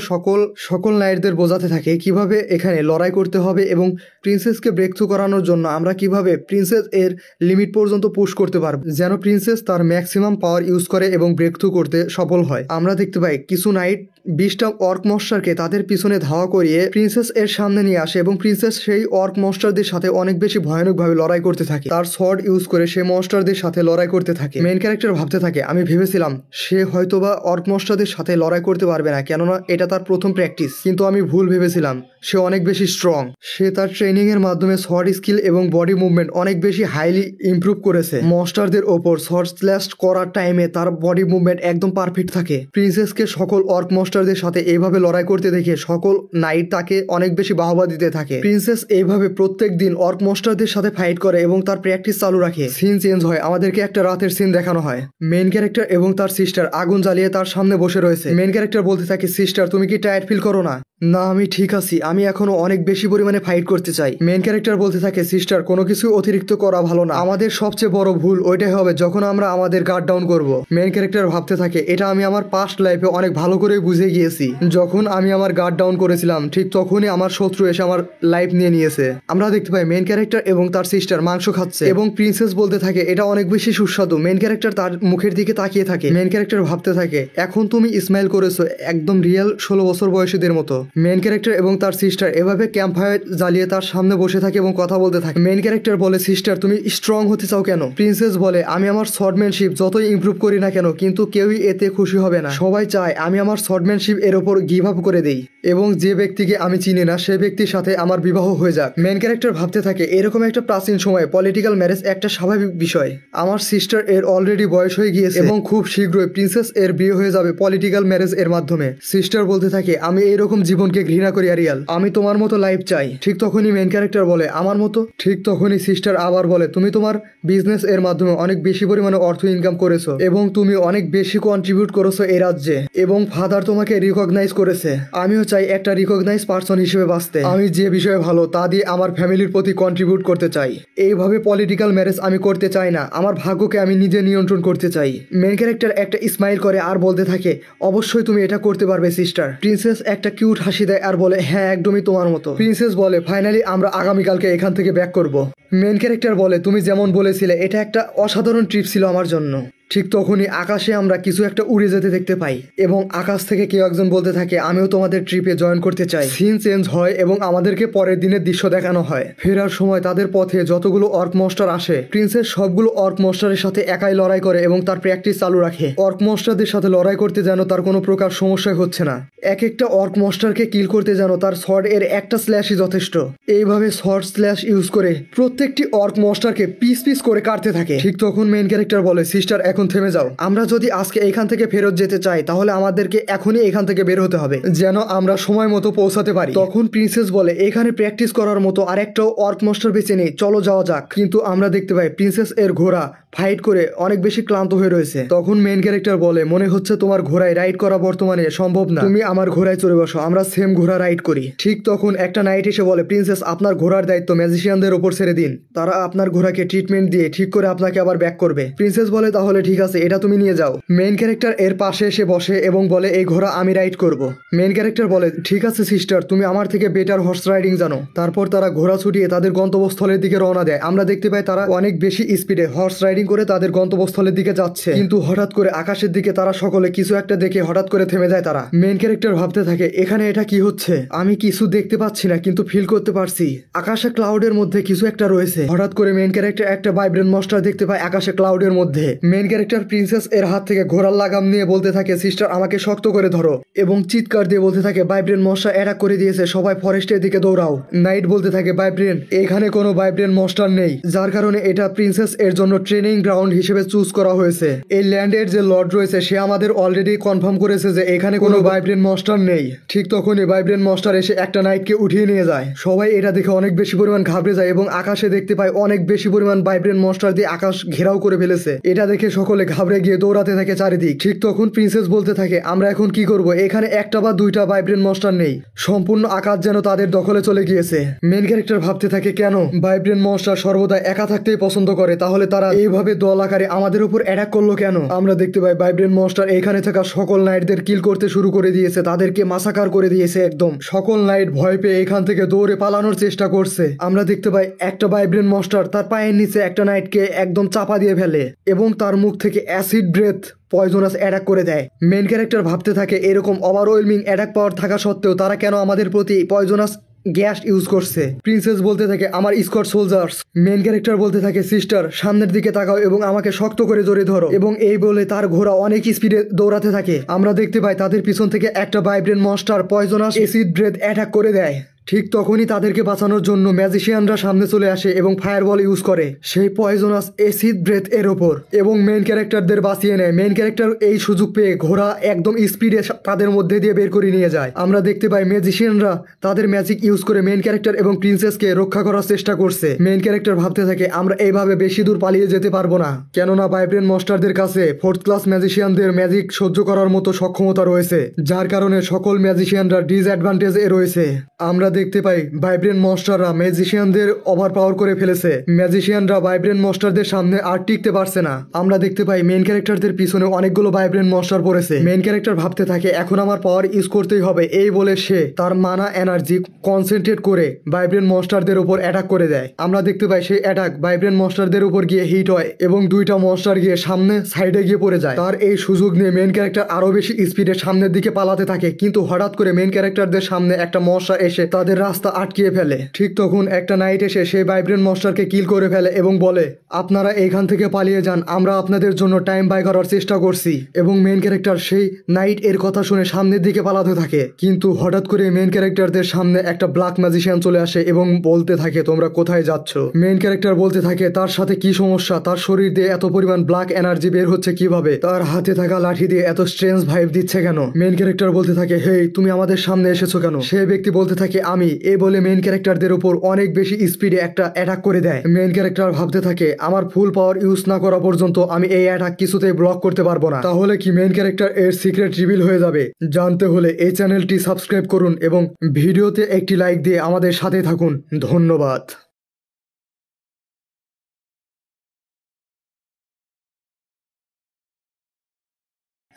S4: সকল নাইটদের বোঝাতে থাকে কিভাবে এখানে লড়াই করতে হবে এবং প্রিন্সেসকে ব্রেক থ্রু করানোর জন্য আমরা কিভাবে প্রিন্সেস এর লিমিট পর্যন্ত পুশ করতে পারবো, যেন প্রিন্সেস তার ম্যাক্সিমাম পাওয়ার ইউজ করে এবং ব্রেক থ্রু করতে সফল হয়। আমরা দেখতে পাই কিছু নাইট 20টা অর্ক মনস্টারকে তাদের পিছনে ধাওয়া করিয়ে প্রিন্সেস এর সামনে নিয়ে আসে এবং প্রিন্সেস সেই অর্ক মনস্টারদের সাথে অনেক বেশি ভয়ানকভাবে লড়াই করতে থাকে। তার সর্ড ইউজ করে সে মনস্টারদের সাথে লড়াই করতে থাকে। মেইন ক্যারেক্টার ভাবতে থাকে, আমি ভেবেছিলাম সে হয়তোবা অর্ক মনস্টারদের সাথে লড়াই করতে পারবে না, কেননা এটা তার প্রথম প্র্যাকটিস। কিন্তু আমি ভুল ভেবেছিলাম, সে অনেক বেশি স্ট্রং। সে তার ট্রেনিং এর মাধ্যমে সর্ড স্কিল এবং বডি মুভমেন্ট অনেক বেশি হাইলি ইমপ্রুভ করেছে। মনস্টারদের ওপর সর্ড স্ল্যাশ করার টাইমে তার বডি মুভমেন্ট একদম পারফেক্ট থাকে। প্রিন্সেসকে সকল অর্ক মনস্টারদের সাথে এইভাবে লড়াই করতে দেখে সকল নাইট তাকে অনেক বেশি বাহবা দিতে থাকে। প্রিন্সেস এইভাবে প্রত্যেক দিন অর্ক মনস্টারদের সাথে ফাইট করে এবং তার প্র্যাকটিস চালু রাখে। সিন চেঞ্জ হয়, আমাদেরকে একটা রাতের সিন দেখানো হয়। মেইন ক্যারেক্টার এবং তার সিস্টার আগুন জ্বালিয়ে তার সামনে বসে রয়েছে। মেইন ক্যারেক্টার বলতে থাকে, সিস্টার তুমি কি টায়ার্ড ফিল করো না? না, আমি ঠিক আছি, আমি এখনো অনেক বেশি পরিমাণে ফাইট করতে চাই। মেইন ক্যারেক্টার বলতে থাকে, সিস্টার কোনো কিছু অতিরিক্ত করা ভালো না, আমাদের সবচেয়ে বড় ভুল ওইটাই হবে যখন আমরা আমাদের গার্ড ডাউন করবো। মেইন ক্যারেক্টার ভাবতে থাকে, এটা আমি আমার পাস্ট লাইফে অনেক ভালো করে বুঝে গিয়েছি। যখন আমি আমার গার্ড ডাউন করেছিলাম ঠিক তখনই আমার শত্রু এসে আমার লাইফ নিয়ে নিয়েছে। আমরা দেখতে পাই মেইন ক্যারেক্টার এবং তার সিস্টার মাংস খাচ্ছে এবং প্রিন্সেস বলতে থাকে, এটা অনেক বেশি সুস্বাদু। মেইন ক্যারেক্টার তার মুখের দিকে তাকিয়ে থাকে। মেইন ক্যারেক্টার ভাবতে থাকে, এখন তুমি স্মাইল করেছো একদম রিয়েল 16 বছর বয়সীদের মতো। মেন ক্যারেক্টার এবং তার সিস্টার এভাবে ক্যাম্প ফায়ার জ্বালিয়ে তার সামনে বসে থাকে এবং কথা বলতে থাকে। মেন ক্যারেক্টার বলে, সিস্টার তুমি স্ট্রং হতে চাও কেন? প্রিন্সেস বলে, আমি আমার শর্টম্যানশিপ যতই ইমপ্রুভ করি না কেন কিন্তু কেউই এতে খুশি হবে না। সবাই চায় আমি আমার শর্টম্যানশিপ এর ওপর গিভ আপ করে দেই এবং যে ব্যক্তিকে আমি চিনি না সে ব্যক্তির সাথে আমার বিবাহ হয়ে যাক। মেন ক্যারেক্টার ভাবতে থাকে এরকম একটা প্রাচীন সময়ে পলিটিক্যাল ম্যারেজ একটা স্বাভাবিক বিষয়। আমার সিস্টার এর অলরেডি বয়স হয়ে গিয়েছে এবং খুব শীঘ্রই প্রিন্সেস এর বিয়ে হয়ে যাবে পলিটিক্যাল ম্যারেজ এর মাধ্যমে। সিস্টার বলতে থাকে, আমি এইরকম জীবনকে ঘৃণা করি আরিয়াল, আমি তোমার মতো লাইফ চাই। ঠিক তখনই মেন ক্যারেক্টার বলে, আমার মতো? ঠিক তখনই সিস্টার আবার বলে, তুমি তোমার বিজনেস এর মাধ্যমে অনেক বেশি পরিমাণে অর্থ ইনকাম করেছো এবং তুমি অনেক বেশি কন্ট্রিবিউট করেছো এই রাজ্যে এবং ফাদার তোমাকে রিকগনাইজ করেছে। আমিও চাই একটা রিকগনাইজ পার্সন হিসেবে বাঁচতে। আমি যে বিষয়ে ভালো তা দিয়ে আমার ফ্যামিলির প্রতি কন্ট্রিবিউট করতে চাই। এইভাবে পলিটিক্যাল ম্যারেজ আমি করতে চাই না, আমার ভাগ্যকে আমি নিজে নিয়ন্ত্রণ করতে চাই। মেন ক্যারেক্টার একটা স্মাইল করে আর বলতে থাকে, অবশ্যই তুমি এটা করতে পারবে সিস্টার। প্রিন্সেস একটা কিউট হাসি দেয় আর বলে, হ্যাঁ একদমই তোমার মতো। প্রিন্সেস বলে, ফাইনালি আমরা আগামীকালকে এখান থেকে ব্যাক করব। মেন ক্যারেক্টার বলে, তুমি যেমন বলেছিলে এটা একটা অসাধারণ ট্রিপ ছিল আমার জন্য। ঠিক তখনই আকাশে আমরা কিছু একটা উড়ে যেতে দেখতে পাই এবং আকাশ থেকে কেউ একজন বলতে থাকে, আমিও তোমাদের ট্রিপে জয়েন করতে চাই। সিন চেঞ্জ হয় এবং আমাদেরকে পরের দিনের দৃশ্য দেখানো হয়। ফেরার সময় তাদের পথে যতগুলো অর্ক মনস্টার আসে, প্রিন্সেস সবগুলো অর্ক মনস্টারের সাথে একাই লড়াই করে এবং তার প্র্যাকটিস চালু রাখে। অর্ক মনস্টারদের সাথে লড়াই করতে যেন তার কোনো প্রকার সমস্যাই হচ্ছে না। এক একটা অর্ক মনস্টারকে কিল করতে যেন তার শর্ট এর একটা স্ল্যাশই যথেষ্ট। এইভাবে শর্ট স্ল্যাশ ইউজ করে প্রত্যেকটি অর্ক মনস্টারকে পিস পিস করে কাটতে থাকে। ঠিক তখন মেইন ক্যারেক্টার বলে, সিস্টার এখন থেমে যাও, আমরা যদি আজকে এখান থেকে ফেরত যেতে চাই তাহলে আমাদেরকে এখনই এখান থেকে বের হতে হবে যেন আমরা সময় মতো পৌঁছাতে পারি। তখন প্রিন্সেস বলে, এখানে প্র্যাকটিস করার মতো আর একটা অর্ক মনস্টার বেঁচে নেই, চলো যাওয়া যাক। কিন্তু আমরা দেখতে পাই প্রিন্সেস এর ঘোড়া ফাইট করে অনেক বেশি ক্লান্ত হয়ে রয়েছে। তখন মেইন ক্যারেক্টার বলে, মনে হচ্ছে তোমার ঘোড়ায় রাইড করা বর্তমানে সম্ভব না, তুমি আমার ঘোড়ায় চড়ে বসো, আমরা সেম ঘোড়া রাইড করি। ঠিক তখন একটা নাইট এসে বলে, প্রিন্সেস আপনার ঘোড়ার দায়িত্ব ম্যাজিশিয়ানদের উপর ছেড়ে দিন, তারা আপনার ঘোড়াকে ট্রিটমেন্ট দিয়ে ঠিক করে আপনাকে আবার ব্যাক করবে। প্রিন্সেস বলে, তাহলে ঠিক আছে, এটা তুমি নিয়ে যাও। মেইন ক্যারেক্টার এর পাশে এসে বসে এবং বলে, এই ঘোড়া আমি রাইড করব। মেইন ক্যারেক্টার বলে, ঠিক আছে সিস্টার, তুমি আমার থেকে বেটার হর্স রাইডিং জানো। তারপর তারা ঘোড়া ছুটিয়ে তাদের গন্তব্যস্থলের দিকে রওনা দেয়। আমরা দেখতে পাই তারা অনেক বেশি স্পিডে হর্স রাইডিং করে তাদের গন্তব্যস্থলের দিকে যাচ্ছে, কিন্তু হঠাৎ করে আকাশের দিকে তারা সকলে কিছু একটা দেখে হঠাৎ করে থেমে যায়। তারা মেইন ক্যারেক্টার ভাবতে থাকে, এখানে এটা কি হচ্ছে? আমি কিছু দেখতে পাচ্ছি না কিন্তু ফিল করতে পারছি আকাশে ক্লাউডের মধ্যে কিছু একটা রয়েছে। হঠাৎ করে মেইন ক্যারেক্টার একটা ভাইব্রেন্ট মনস্টার দেখতে পায় আকাশে ক্লাউডের মধ্যে। মেইন ক্যারেক্টার প্রিন্সেস এর হাত থেকে ঘোড়ার লাগাম নিয়ে বলতে থাকে, সিস্টার আমাকে শক্ত করে ধরো, এবং চিৎকার দিয়ে বলতে থাকে, ভাইব্রেন্ট মনস্টার অ্যাটাক করে দিয়েছে, সবাই ফরেস্টের দিকে দৌড়াও। নাইট বলতে থাকে, ভাইব্রেন্ট, এখানে কোনো ভাইব্রেন্ট মনস্টার নেই, যার কারণে এটা প্রিন্সেস এর জন্য ট্রেনিং গ্রাউন্ড হিসেবে চুজ করা হয়েছে। এই ল্যান্ডের যে লর্ড রয়েছে সে আমাদের অলরেডি কনফার্ম করেছে যে এখানে কোনো ভাইব্রেন্ট মনস্টার নেই। ঠিক তখনই ভাইব্রেন্ট মনস্টার এসে একটা নাইটকে উঠিয়ে নিয়ে যায়। সবাই এটা দেখে অনেক বেশি পরিমাণ ঘাবড়ে যায় এবং আকাশে দেখতে পায় অনেক বেশি পরিমাণ ভাইব্রেন্ট মনস্টার দিয়ে আকাশ ঘেরাও করে ফেলেছে। এটা দেখে সকলে ঘাবড়ে গিয়ে দৌড়াতে থাকে চারিদিক। ঠিক তখন প্রিন্সেস বলতে থাকে, আমরা এখন কি করব? এখানে একটা বা দুইটা ভাইব্রেন্ট মনস্টার নেই, সম্পূর্ণ আকাশ যেন তাদের দখলে চলে গিয়েছে। মেইন ক্যারেক্টার ভাবতে থাকে, কেন ভাইব্রেন্ট মনস্টার সর্বদা একা থাকতেই পছন্দ করে, তাহলে তারা এইভাবে দল আকারে আমাদের উপর অ্যাটাক করলো কেন? আমরা দেখতে পাই ভাইব্রেন্ট মনস্টার এখানে থাকা সকল নাইটদের কিল করতে শুরু করে দিয়েছে, তাদেরকে মাসাকার করে দিয়েছে একদম। সকল নাইট ভয় পেয়ে এখান থেকে দৌড়ে পালানোর চেষ্টা করছে। আমরা দেখতে পাই একটা ভাইব্রেন্ট মনস্টার তার পায়ের নিচে একটা নাইটকে একদম চাপা দিয়ে ফেলে এবং তার মুখ থেকে অ্যাসিড ব্রেথ পয়জনাস অ্যাটাক করে দেয়। মেইন ক্যারেক্টার ভাবতে থাকে, এরকম ওভারওয়েলমিং অ্যাটাক পাওয়ার থাকা সত্ত্বেও তারা কেন আমাদের প্রতি পয়জনাস গ্যাস ইউজ করছে? প্রিন্সেস বলতে থাকে, আমার স্কট সোলজার্স। মেইন ক্যারেক্টার বলতে থাকে, সিস্টার সামনের দিকে তাকাও এবং আমাকে শক্ত করে জড়িয়ে ধরো, এবং এই বলে তার ঘোড়া অনেক স্পিডে দৌড়াতে থাকে। আমরা দেখতে পাই তাদের পিছন থেকে একটা vibrant monster poisonous acid breath attack করে দেয়। ঠিক তখনই তাদেরকে বাঁচানোর জন্য ম্যাজিশিয়ানরা সামনে চলে আসে এবং ফায়ারবল ইউজ করে সেই পয়জনাস অ্যাসিড ব্রেথ এর ওপর এবং মেইন ক্যারেক্টারদের বাঁচিয়ে নেয়। মেইন ক্যারেক্টার এই সুযোগ পেয়ে ঘোড়া একদম স্পিডে তাদের মধ্যে দিয়ে বের করে নিয়ে যায়। আমরা দেখতে পাই ম্যাজিশিয়ানরা তাদের ম্যাজিক ইউজ করে মেইন ক্যারেক্টার এবং প্রিন্সেসকে রক্ষা করার চেষ্টা করছে। মেইন ক্যারেক্টার ভাবতে থাকে, আমরা এইভাবে বেশি দূর পালিয়ে যেতে পারবো না, কেননা ভাইব্রেন্ট মনস্টারদের কাছে ফোর্থ ক্লাস ম্যাজিশিয়ানদের ম্যাজিক সহ্য করার মতো সক্ষমতা রয়েছে, যার কারণে সকল ম্যাজিশিয়ানরা ডিসঅ্যাডভান্টেজ এ রয়েছে। আমরা দেখতে পাই ভাইব্রেন্ট মনস্টাররা ম্যাজিশিয়ানদের ওভার পাওয়ার করে ফেলেছে। ম্যাজিশিয়ানরা ভাইব্রেন্ট মনস্টারদের সামনে আর টিকতে পারছে না। আমরা দেখতে পাই মেইন ক্যারেক্টারদের পিছনে অনেকগুলো ভাইব্রেন্ট মনস্টার পড়েছে। মেইন ক্যারেক্টার ভাবতে থাকে এখন আমার পাওয়ার ইউজ করতেই হবে, এই বলে সে তার মানা এনার্জি কনসেন্ট্রেট করে ভাইব্রেন্ট মনস্টারদের উপর অ্যাটাক করে দেয়। আমরা দেখতে পাই সেই অ্যাটাক ভাইব্রেন্ট মনস্টারদের উপর গিয়ে হিট হয় এবং দুইটা মনস্টার গিয়ে সামনে সাইডে গিয়ে পড়ে যায়। তার এই সুযোগ নিয়ে মেইন ক্যারেক্টার আরো বেশি স্পিডে সামনের দিকে পালাতে থাকে, কিন্তু হঠাৎ করে মেইন ক্যারেক্টারদের সামনে একটা মনস্টার এসে তাদের রাস্তা আটকিয়ে ফেলে। ঠিক তখন একটা নাইট এসে সেই ভাইব্রেন্ট মনস্টারকে কিল করে ফেলে এবং বলে আপনারা এইখান থেকে পালিয়ে যান, আমরা আপনাদের জন্য টাইম বাই করার চেষ্টা করছি। এবং মেইন ক্যারেক্টার সেই নাইট এর কথা শুনে সামনের দিকে পালাতে থাকে, কিন্তু হঠাৎ করে মেইন ক্যারেক্টারদের সামনে একটা ব্ল্যাক ম্যাজিশিয়ান চলে আসে এবং বলতে থাকে তোমরা কোথায় যাচ্ছ। মেইন ক্যারেক্টার বলতে থাকে তার সাথে কি সমস্যা, তার শরীর দিয়ে এত পরিমাণ ব্ল্যাক এনার্জি বের হচ্ছে কিভাবে, তার হাতে থাকা লাঠি দিয়ে এত স্ট্রেঞ্জ ভাইব দিচ্ছে কেন। মেইন ক্যারেক্টার বলতে থাকে হেই তুমি আমাদের সামনে এসেছো কেন। সে ব্যক্তি বলতে থাকে আমি, এই বলে মেইন ক্যারেক্টারদের উপর অনেক বেশি স্পিডে একটা অ্যাটাক করে দেয়। মেইন ক্যারেক্টার ভাবতে থাকে আমার ফুল পাওয়ার ইউজ না করা পর্যন্ত আমি এই অ্যাটাক কিছুতেই ব্লক করতে পারবো না। তাহলে কি মেইন ক্যারেক্টার এর সিক্রেট রিভিল হয়ে যাবে? জানতে হলে এই চ্যানেলটি সাবস্ক্রাইব করুন এবং ভিডিওতে একটি লাইক দিয়ে আমাদের সাথে থাকুন। ধন্যবাদ।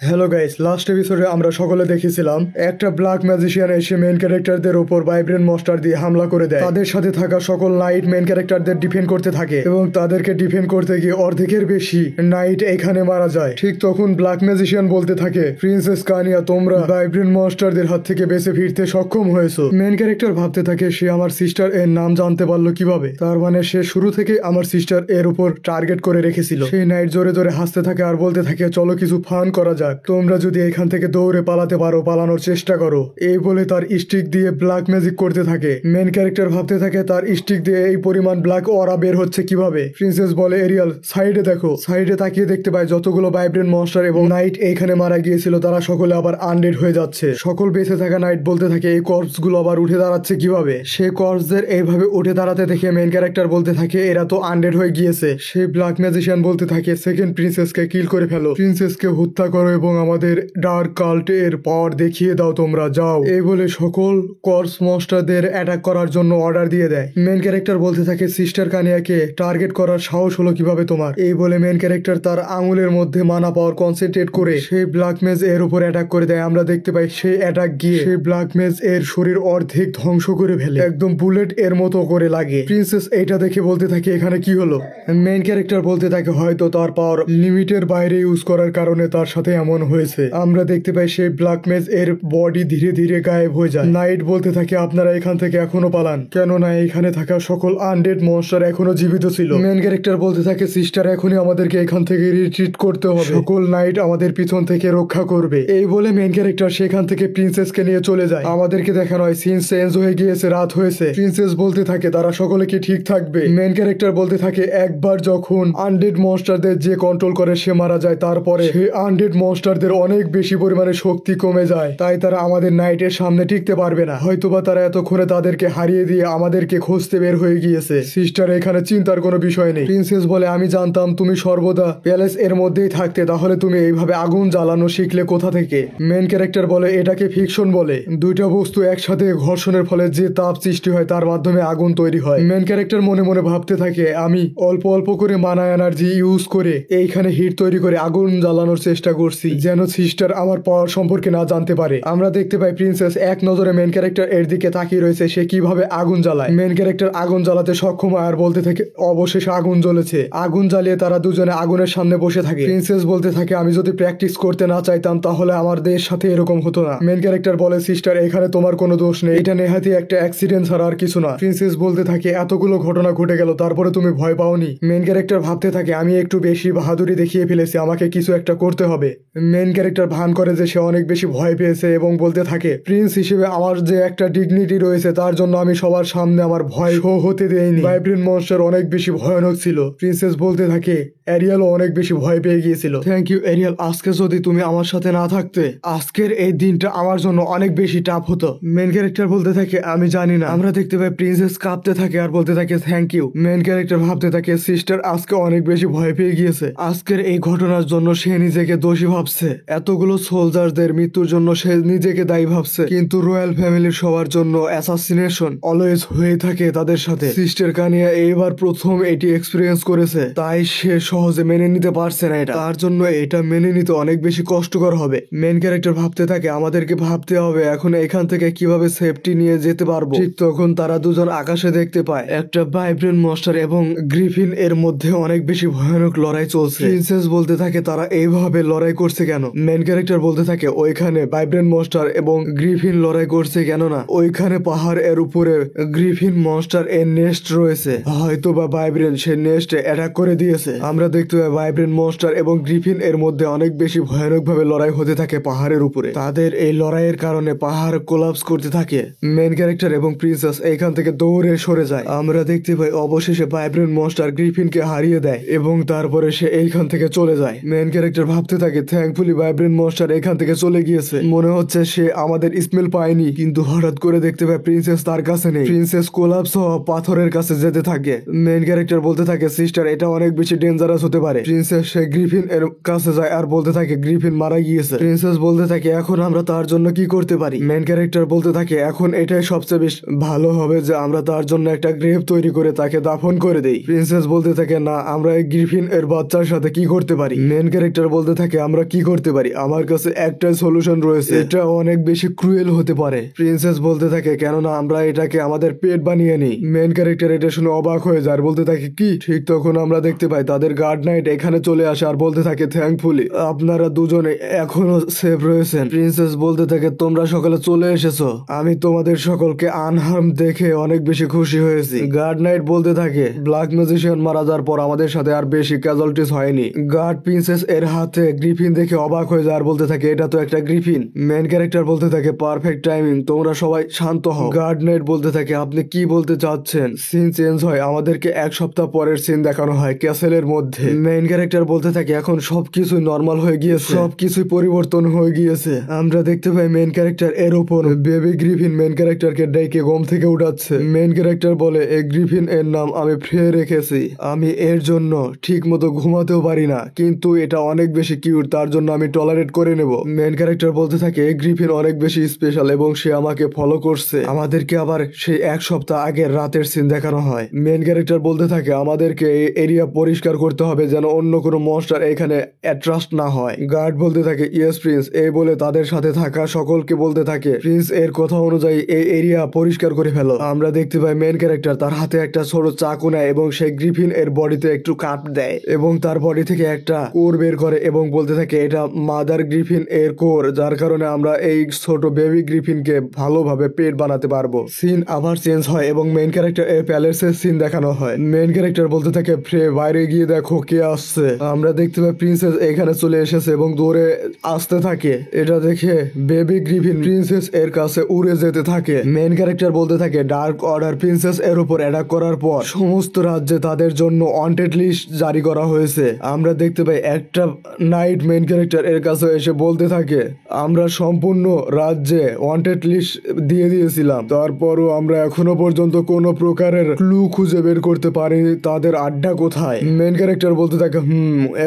S4: হ্যালো গাইস, লাস্ট এপিসোডে আমরা সকলে দেখেছিলাম একটা ব্ল্যাক ম্যাজিশিয়ান এসে মেইন ক্যারেক্টারদের উপর ভাইব্রেন্ট মনস্টার দিয়ে হামলা করে দেয়। তাদের সাথে থাকা সকল নাইট মেইন ক্যারেক্টারদের ডিফেন্ড করতে থাকে এবং তাদেরকে ডিফেন্ড করতে গিয়ে অর্ধেকের বেশি নাইট এখানে মারা যায়। ঠিক তখন ব্ল্যাক ম্যাজিশিয়ান বলতে থাকে প্রিন্সেস কানিয়া তোমরা ভাইব্রেন্ট মনস্টারদের হাত থেকে বেঁচে ফিরতে সক্ষম হয়েছো। মেইন ক্যারেক্টার ভাবতে থাকে সে আমার সিস্টার এর নাম জানতে পারলো কিভাবে, তার মানে সে শুরু থেকে আমার সিস্টার এর উপর টার্গেট করে রেখেছিল। সেই নাইট জোরে জোরে হাসতে থাকে আর বলতে থাকে চলো কিছু ফান করা যাক, তোমরা যদি এখান থেকে দৌড়ে পালাতে পারো পালানোর চেষ্টা করো। এই বলে তার স্টিক দিয়ে ব্ল্যাক ম্যাজিক করতে থাকে। মেইন ক্যারেক্টার ভাবতে থাকে তার স্টিক দিয়ে এই পরিমাণ ব্ল্যাক অরা বের হচ্ছে কিভাবে। প্রিন্সেস বলে এরিয়াল সাইডে দেখো। সাইডে তাকিয়ে দেখতে পায় যতগুলো ভাইব্রেন্ট মনস্টার এবং নাইট এইখানে মারা গিয়েছিল তারা সকলে আবার আনডেড হয়ে যাচ্ছে। সকল বেঁচে থাকা নাইট বলতে থাকে এই কর্পস গুলো আবার উঠে দাঁড়াচ্ছে কিভাবে। সে কর্পসদের এইভাবে উঠে দাঁড়াতে দেখে মেইন ক্যারেক্টার বলতে থাকে এরা তো আনডেড হয়ে গিয়েছে। সেই ব্ল্যাক ম্যাজিশিয়ান বলতে থাকে সেকেন্ড প্রিন্সেসকে কিল করে ফেলো, প্রিন্সেসকে হত্যা করো এবং আমাদের ডার্ক কাল্ট এর পাওয়ার দেখিয়ে দাও, তোমরা যাও। এই বলে সকল কর্পস মনস্টারদের অ্যাটাক করার জন্য অর্ডার দিয়ে দেয়। মেইন ক্যারেক্টার বলতে থাকে সিস্টার কানিয়াকে টার্গেট করার সাহস হলো কিভাবে তোমার। এই বলে মেইন ক্যারেক্টার তার আঙুলের মধ্যে মানা পাওয়ার কনসেন্ট্রেট করে সেই ব্ল্যাক মেজ এর উপর অ্যাটাক করে দেয়। আমরা দেখতে পাই সেই অ্যাটাক গিয়ে সেই ব্ল্যাক মেজ এর শরীর অর্ধেক ধ্বংস করে ফেলে, একদম বুলেট এর মতো করে লাগে। প্রিন্সেস এইটা দেখে বলতে থাকে এখানে কি হলো। মেইন ক্যারেক্টার বলতে থাকে হয়তো তার পাওয়ার লিমিটের বাইরে ইউজ করার কারণে তার সাথে এমন হয়েছে। আমরা দেখতে পাই সেই ব্ল্যাক মেজ এর বডি ধীরে ধীরে গায়েব হয়ে যায়। নাইট বলতে থাকে আপনারা এখান থেকে এখনো পালান, কেননা এখানে থাকা সকল আনডেড মনস্টার এখনো জীবিত ছিল। মেইন ক্যারেক্টার বলতে থাকে সিস্টার এখনই আমাদেরকে এখান থেকে রিট্রিট করতে হবে, সকল নাইট আমাদের পিছন থেকে রক্ষা করবে। এই বলে মেইন ক্যারেক্টার সেখান থেকে প্রিন্সেসকে নিয়ে চলে যায়। আমাদেরকে দেখানো হয় সিন চেঞ্জ হয়ে গিয়েছে, রাত হয়েছে। প্রিন্সেস বলতে থাকে তারা সকলে কি ঠিক থাকবে। মেইন ক্যারেক্টার বলতে থাকে একবার যখন আনডেড মনস্টারদের যে কন্ট্রোল করে সে মারা যায়, তারপরে সেই আনডেড মনস্টারদের অনেক বেশি পরিমাণে শক্তি কমে যায়, তাই তারা আমাদের নাইটের সামনে টিকতে পারবে না। হয়তোবা তারা এতক্ষণে তাদেরকে হারিয়ে দিয়ে আমাদেরকে খুঁজতে বের হয়ে গিয়েছে। সিস্টার এখানে চিন্তার কোনো বিষয় নেই। প্রিন্সেস বলে আমি জানতাম তুমি সর্বদা প্যালেস এর মধ্যেই থাকতে, তাহলে তুমি এইভাবে আগুন জ্বালানো শিখলে কোথা থেকে। মেইন ক্যারেক্টার বলে এটাকে ফিকশন বলে, দুইটা বস্তু একসাথে ঘর্ষণের ফলে যে তাপ সৃষ্টি হয় তার মাধ্যমে আগুন তৈরি হয়। মেইন ক্যারেক্টার মনে মনে ভাবতে থাকে আমি অল্প অল্প করে মানা এনার্জি ইউজ করে এইখানে হিট তৈরি করে আগুন জ্বালানোর চেষ্টা করছি, যেন সিস্টার আমার পাওয়ার সম্পর্কে না জানতে পারে। আমরা দেখতে পাই প্রিন্সেস এক নজরে মেইন ক্যারেক্টার এর দিকে তাকিয়ে রয়েছে, সে কিভাবে আগুন জ্বালায়। মেইন ক্যারেক্টার আগুন জ্বালাতে সক্ষম হয় আর বলতে থাকে অবশেষে আগুন জ্বলেছে। আগুন জ্বালিয়ে তারা দুজনে আগুনের সামনে বসে থাকে। প্রিন্সেস বলতে থাকে আমি যদি প্র্যাকটিস করতে না চাইতাম তাহলে আমাদের সাথে এরকম হতো না। মেইন ক্যারেক্টার বলে সিস্টার এখানে তোমার কোনো দোষ নেই, এটা নেহাতি একটা অ্যাক্সিডেন্ট ছাড়া আর কিছু না। প্রিন্সেস বলতে থাকে এতগুলো ঘটনা ঘটে গেল তারপরে তুমি ভয় পাওনি। মেইন ক্যারেক্টার ভাবতে থাকে আমি একটু বেশি বাহাদুরি দেখিয়ে ফেলেছি, আমাকে কিছু একটা করতে হবে। মেইন ক্যারেক্টার ভান করে যে সে অনেক বেশি ভয় পেয়েছে এবং বলতে থাকে প্রিন্স হিসেবে আমার যে একটা ডিগনিটি রয়েছে তার জন্য আমি সবার সামনে আমার ভয় শো হতে দেইনি। ভাইব্রেন্ট মনস্টার অনেক বেশি ভয়ানক ছিল। প্রিন্সেস বলতে থাকে এরিয়ালও অনেক বেশি ভয় পেয়ে গিয়েছিল। থ্যাংক ইউ এরিয়াল, আজকে যদি তুমি আমার সাথে না থাকতে আজকের এই দিনটা আমার জন্য অনেক বেশি টাফ হতো। মেইন ক্যারেক্টার বলতে থাকে আমি জানি না। আমরা দেখতে পাই প্রিন্সেস কাঁপতে থাকে আর বলতে থাকে থ্যাংক ইউ। মেইন ক্যারেক্টার ভাবতে থাকে সিস্টার আজকে অনেক বেশি ভয় পেয়ে গিয়েছে, আজকের এই ঘটনার জন্য সে নিজেকে দোষী ভাব
S5: ভাবছে, এতগুলো সোলজারদের মৃত্যুর জন্য সে নিজেকে দায়ী ভাবছে, কিন্তু রয়্যাল ফ্যামিলির সবার জন্য অ্যাসাসিনেশন অলওয়েজ হয়ে থাকে তাদের সাথে। সিস্টার কানিয়া এইবার প্রথম এটি এক্সপিরিয়েন্স করেছে, তাই সে সহজে মেনে নিতে পারছে না এটা। তার জন্য এটা মেনে নিতে অনেক বেশি কষ্টকর হবে। মেন ক্যারেক্টার ভাবতে থাকে আমাদেরকে ভাবতে হবে এখন এখান থেকে কিভাবে সেফটি নিয়ে যেতে পারবো। ঠিক তখন তারা দুজন আকাশে দেখতে পায় একটা ভাইব্রেন্ট মনস্টার এবং গ্রিফিন এর মধ্যে অনেক বেশি ভয়ানক লড়াই চলছে। প্রিন্সেস বলতে থাকে তারা এইভাবে লড়াই করছে কেন। মেন ক্যারেক্টার বলতে থাকে ওইখানে ভাইব্রেন্ট মনস্টার এবং গ্রিফিন লড়াই করছে কেননা ওইখানে পাহাড় এর উপরে গ্রিফিন মনস্টার এর নেস্ট রয়েছে, হয়তো বা ভাইব্রেন্ট সে নেস্টে অ্যাটাক করে দিয়েছে। আমরা দেখতে পাই ভাইব্রেন্ট মনস্টার এবং গ্রিফিন এর মধ্যে অনেক বেশি ভয়ানক ভাবে লড়াই হতে থাকে পাহাড়ের উপরে। তাদের এই লড়াইয়ের কারণে পাহাড় কোলাপস করতে থাকে। মেন ক্যারেক্টার এবং প্রিন্সেস এইখান থেকে দৌড়ে সরে যায়। আমরা দেখতে পাই অবশেষে ভাইব্রেন্ট মনস্টার গ্রিফিনকে হারিয়ে দেয় এবং তারপরে সে এইখান থেকে চলে যায়। মেন ক্যারেক্টার ভাবতে থাকে থ্যাঙ্কফুলি ভাইব্রেন্ট মনস্টার এখান থেকে চলে গিয়েছে, মনে হচ্ছে সে আমাদের স্মেল পায়নি। কিন্তু হঠাৎ করে দেখতে পায় প্রিন্সেস তার কাছে নেই। প্রিন্সেস কোলাপস হওয়া পাথরের কাছে যেতে থাকে। মেন ক্যারেক্টার বলতে থাকে সিস্টার এটা অনেক বেশি ডেঞ্জারাস হতে পারে। প্রিন্সেস সে গ্রিফিন এর কাছে যায় আর বলতে থাকে গ্রিফিন মারা গিয়েছে। প্রিন্সেস বলতে থাকে এখন আমরা তার জন্য কি করতে পারি। মেন ক্যারেক্টার বলতে থাকে এখন এটাই সবচেয়ে বেশ ভালো হবে যে আমরা তার জন্য একটা গ্রেভ তৈরি করে তাকে দাফন করে দেই। প্রিন্সেস বলতে থাকে না আমরা এই গ্রিফিন এর বাচ্চার সাথে কি করতে পারি। মেন ক্যারেক্টার বলতে থাকে আমরা কি করতে পারি, আমার কাছে একটাই সলিউশন রয়েছে, এটা অনেক বেশি ক্রুয়েল হতে পারে। প্রিন্সেস বলতে থাকে কেননা আমরা এটাকে আমাদের পেট বানিয়ে নিই। মেন ক্যারেক্টার এটা শুনে অবাক হয়ে যায় আর বলতে থাকে কি। ঠিক তখন আমরা দেখতে পাই তাদের গার্ড নাইট এখানে চলে আসে আর বলতে থাকে থ্যাঙ্কফুলি আপনারা দুজনে এখনো সেফ রয়েছেন। প্রিন্সেস বলতে থাকে তোমরা সকালে চলে এসেছো, আমি তোমাদের সকলকে আনহার্ম দেখে অনেক বেশি খুশি হয়েছি। গার্ড নাইট বলতে থাকে ব্ল্যাক ম্যাজিশিয়ান মারা যাওয়ার পর আমাদের সাথে আর বেশি ক্যাজুয়ালিটিস হয়নি। গার্ড প্রিন্সেস এর হাতে গ্রিফিন দেখে অবাক হয়ে যায় আর বলতে থাকে এটা তো একটা গ্রিফিন। মেন ক্যারেক্টার বলতে থাকে পারফেক্ট টাইমিং, তোমরা সবাই শান্ত হও। গার্ড নাইট বলতে থাকে আপনি কি বলতে চাচ্ছেন। সিন চেঞ্জ হয়, আমাদেরকে এক সপ্তাহ পরের সিন দেখানো হয় ক্যাসেলের মধ্যে। মেইন ক্যারেক্টার বলতে থাকে এখন সবকিছু নর্মাল হয়ে গিয়েছে, সবকিছুই পরিবর্তন হয়ে গিয়েছে। আমরা দেখতে পাই মেইন ক্যারেক্টার এর উপর বেবি গ্রিফিন মেইন ক্যারেক্টারকে ডেকে ঘুম থেকে উঠাচ্ছে। মেইন ক্যারেক্টার বলে এই গ্রিফিন এর নাম আমি ফ্রে রেখেছি, আমি এর জন্য ঠিক মতো ঘুমাতেও পারি না, কিন্তু এটা অনেক বেশি কিউট, তার জন্য আমি টলারেট করে নেব। মেইন ক্যারেক্টার বলতে থাকে এই গ্রিফিন অনেক বেশি স্পেশাল এবং সে আমাকে ফলো করছে। আমাদেরকে আবার সেই এক সপ্তাহ আগের রাতের সিন দেখানো হয়। মেইন ক্যারেক্টার বলতে থাকে আমাদেরকে এই এরিয়া পরিষ্কার করতে হবে যেন অন্য কোনো মনস্টার এখানে অ্যাট্রাস্ট না হয়। গার্ড বলতে থাকে ইয়েস প্রিন্স, এই বলে তাদের সাথে থাকা সকলকে বলতে থাকে প্রিন্স এর কথা অনুযায়ী এই এরিয়া পরিষ্কার করে ফেলো। আমরা দেখতে পাই মেইন ক্যারেক্টার তার হাতে একটা ছোট চাকু নেয় এবং সেই গ্রিফিন এর বডিতে একটু কাট দেয় এবং তার বডি থেকে একটা কোর বের করে এবং বলতে থাকে এটা মাদার গ্রিফিন এর কোর, যার কারণে আমরা এই ছোট বেবি গ্রিফিনকে ভালোভাবে পেট বানাতে পারবো। সিন আবার চেঞ্জ হয় এবং মেইন ক্যারেক্টার এর প্যালেসের সিন দেখানো হয়। মেইন ক্যারেক্টার বলতে থাকে ফ্রে বাইরে গিয়ে দেখো কে আসছে। আমরা দেখতে পাই প্রিন্সেস এখানে চলে এসেছে এবং দৌড়ে আসতে থাকে। এটা দেখে বেবি গ্রিফিন প্রিন্সেস এর কাছে উড়ে যেতে থাকে। মেইন ক্যারেক্টার বলতে থাকে ডার্ক অর্ডার প্রিন্সেস এর উপর অ্যাটাক করার পর সমস্ত রাজ্যে তাদের জন্য ওয়ান্টেড লিস্ট জারি করা হয়েছে। আমরা দেখতে পাই একটা নাইট মেইন ক্যারেক্টার এর কাছে এসে বলতে থাকে আমরা সম্পূর্ণ রাজ্যে ওয়ান্টেড লিস্ট দিয়ে দিয়েছিলাম, তারপরও আমরা এখনো পর্যন্ত কোনো প্রকারের ক্লু খুঁজে বের করতে পারিনি তাদের আড্ডা কোথায়। মেইন ক্যারেক্টার বলতে থাকে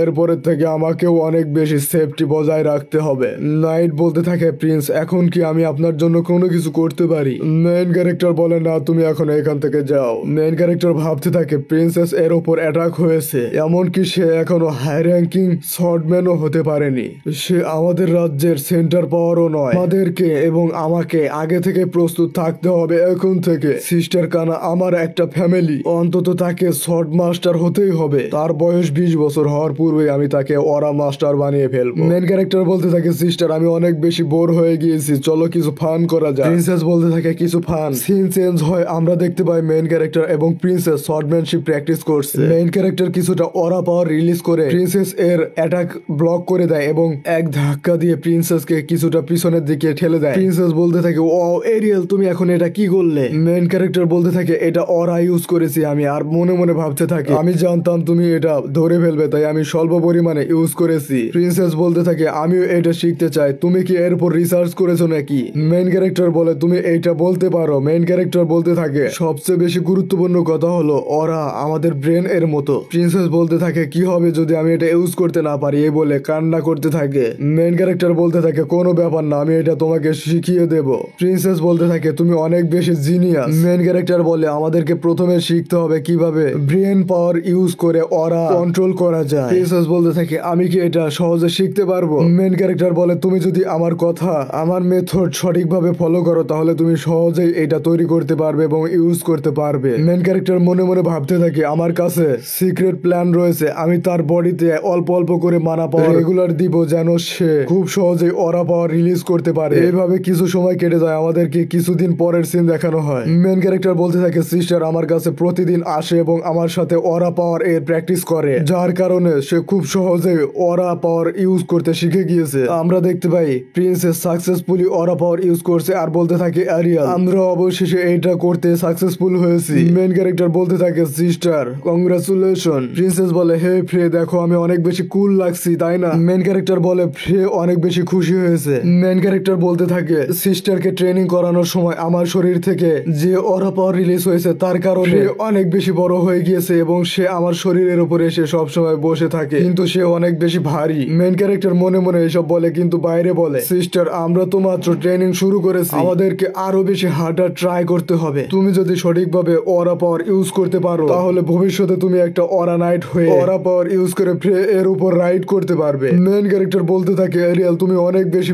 S5: এরপরের থেকে আমাকেও অনেক বেশি সেফটি বজায় রাখতে হবে। নাইট বলতে থাকে প্রিন্স এখন কি আমি আপনার জন্য কোনো কিছু করতে পারি। মেইন ক্যারেক্টার বলে না তুমি এখন এখান থেকে যাও। মেইন ক্যারেক্টার ভাবতে থাকে প্রিন্সেস এর ওপর অ্যাটাক হয়েছে, এমনকি সে এখনো হাই র্যাঙ্কিং শর্টম্যানও হতে পারেনি, সে আমাদের রাজ্যের সেন্টার পাওয়ারও নয়। আমাদেরকে এবং আমাকে আগে থেকে প্রস্তুত থাকতে হবে এখন থেকে। সিস্টার কানা আমার একটা ফ্যামিলি, অন্তত তাকে শর্ট মাস্টার হতেই হবে। তার বয়স 20 বছর হওয়ার পূর্বে আমি তাকে অরা মাস্টার বানিয়ে ফেলবো। মেইন ক্যারেক্টার বলতে থাকে সিস্টার আমি অনেক বেশি বোর হয়ে গিয়েছি, চলো কিছু ফান করা যায়। প্রিন্সেস বলতে থাকে কিছু ফান। সিন চেঞ্জ হয়, আমরা দেখতে পাই মেইন ক্যারেক্টার এবং প্রিন্সেস শর্টম্যানশিপ প্র্যাকটিস করছে। মেইন ক্যারেক্টার কিছুটা অরা পাওয়ার রিলিজ করে প্রিন্সেস এর অ্যাটাক ব্লক করে দেয় এবং এক ধাক্কা দিয়ে প্রিন্সেসকে কিছুটা পিছনের দিকে ঠেলে দেয়। প্রিন্সেস বলতে থাকে ও এরিয়েল তুমি এখন এটা কি করলে। মেইন ক্যারেক্টার বলতে থাকে এটা অরা ইউজ করেছি আমি, আর মনে মনে ভাবতে থাকে আমি জানতাম তুমি এটা ধরে ফেলবে তাই আমি স্বল্প পরিমাণে ইউজ করেছি। প্রিন্সেস বলতে থাকে আমিও এটা শিখতে চাই, তুমি কি এর উপর রিসার্চ করেছো নাকি। মেইন ক্যারেক্টার বলে তুমি এইটা বলতে পারো। মেইন ক্যারেক্টার বলতে থাকে সবচেয়ে বেশি গুরুত্বপূর্ণ কথা হলো ওরা আমাদের ব্রেন এর মতো। প্রিন্সেস বলতে থাকে কি হবে যদি আমি এটা ইউজ করতে না পারি, এই বলে কান্না কান্না করতে থাকে। মেন ক্যারেক্টার বলতে থাকে কোনো ব্যাপার না, আমি এটা তোমাকে শিখিয়ে দেব। প্রিন্সেস বলতে থাকে তুমি অনেক বেশি জিনিয়াস। মেন ক্যারেক্টার বলে আমাদেরকে প্রথমে শিখতে হবে কিভাবে ব্রেন পাওয়ার ইউজ করে অরা কন্ট্রোল করা যায়। প্রিন্সেস বলতে থাকে আমি কি এটা সহজে শিখতে পারবো? মেন ক্যারেক্টার বলে তুমি যদি আমার কথা আমার মেথড সঠিকভাবে ফলো করো তাহলে তুমি সহজেই এটা তৈরি করতে পারবে এবং ইউজ করতে পারবে। মেন ক্যারেক্টার মনে মনে ভাবতে থাকে আমার কাছে সিক্রেট প্ল্যান রয়েছে, আমি তার বডিতে অল্প অল্প করে মানা পাওয়ার রেগুলার দিব যেন সে খুব সহজেই অরা পাওয়ার রিলিজ করতে পারে। এইভাবে কিছু সময় কেটে যায়, আমাদেরকে কিছুদিন পরের সিন দেখানো হয়। মেন ক্যারেক্টার বলতে থাকে সিস্টার আমার কাছে প্রতিদিন আসে এবং আমার সাথে অরা পাওয়ার এর প্র্যাকটিস করে, যার কারণে সে খুব সহজেই অরা পাওয়ার ইউজ করতে শিখে গিয়েছে। আমরা দেখতে পাই প্রিন্সেস সাকসেসফুলি অরা পাওয়ার ইউজ করছে আর বলতে থাকে অ্যারিয়াল আমরা অবশেষে এটা করতে সাকসেসফুল হয়েছি। মেন ক্যারেক্টার বলতে থাকে সিস্টার কংগ্রাচুলেশন। প্রিন্সেস বলে হে ফ্রে দেখো আমি অনেক বেশি কুল লাগছি তাই না? মেন ক্যারেক্টার বলে ফ্রে অনেক বেশি খুশি হয়েছে। মেন ক্যারেক্টার বলতে থাকে সিস্টারকে ট্রেনিং করানোর সময় আমার শরীর থেকে যে অরা পাওয়ার রিলিজ হয়েছে তার কারণে অনেক বেশি বড় হয়ে গিয়েছে এবং সে আমার শরীরের উপরে এসে সবসময় বসে থাকে, কিন্তু সে অনেক বেশি ভারী। মেন ক্যারেক্টার মনে মনে এসব বলে কিন্তু বাইরে বলে সিস্টার আমরা তো মাত্র ট্রেনিং শুরু করেছি, আমাদেরকে আরো বেশি হার্ডার ট্রাই করতে হবে। তুমি যদি সঠিকভাবে অরা পাওয়ার ইউজ করতে পারো তাহলে ভবিষ্যতে তুমি একটা অরা নাইট হয়ে অরা পাওয়ার ইউজ করে এর উপর রাইড করতে পারবে। মেন ক্যারেক্টার বলতে থাকে এরিয়াল তুমি অনেক বেশি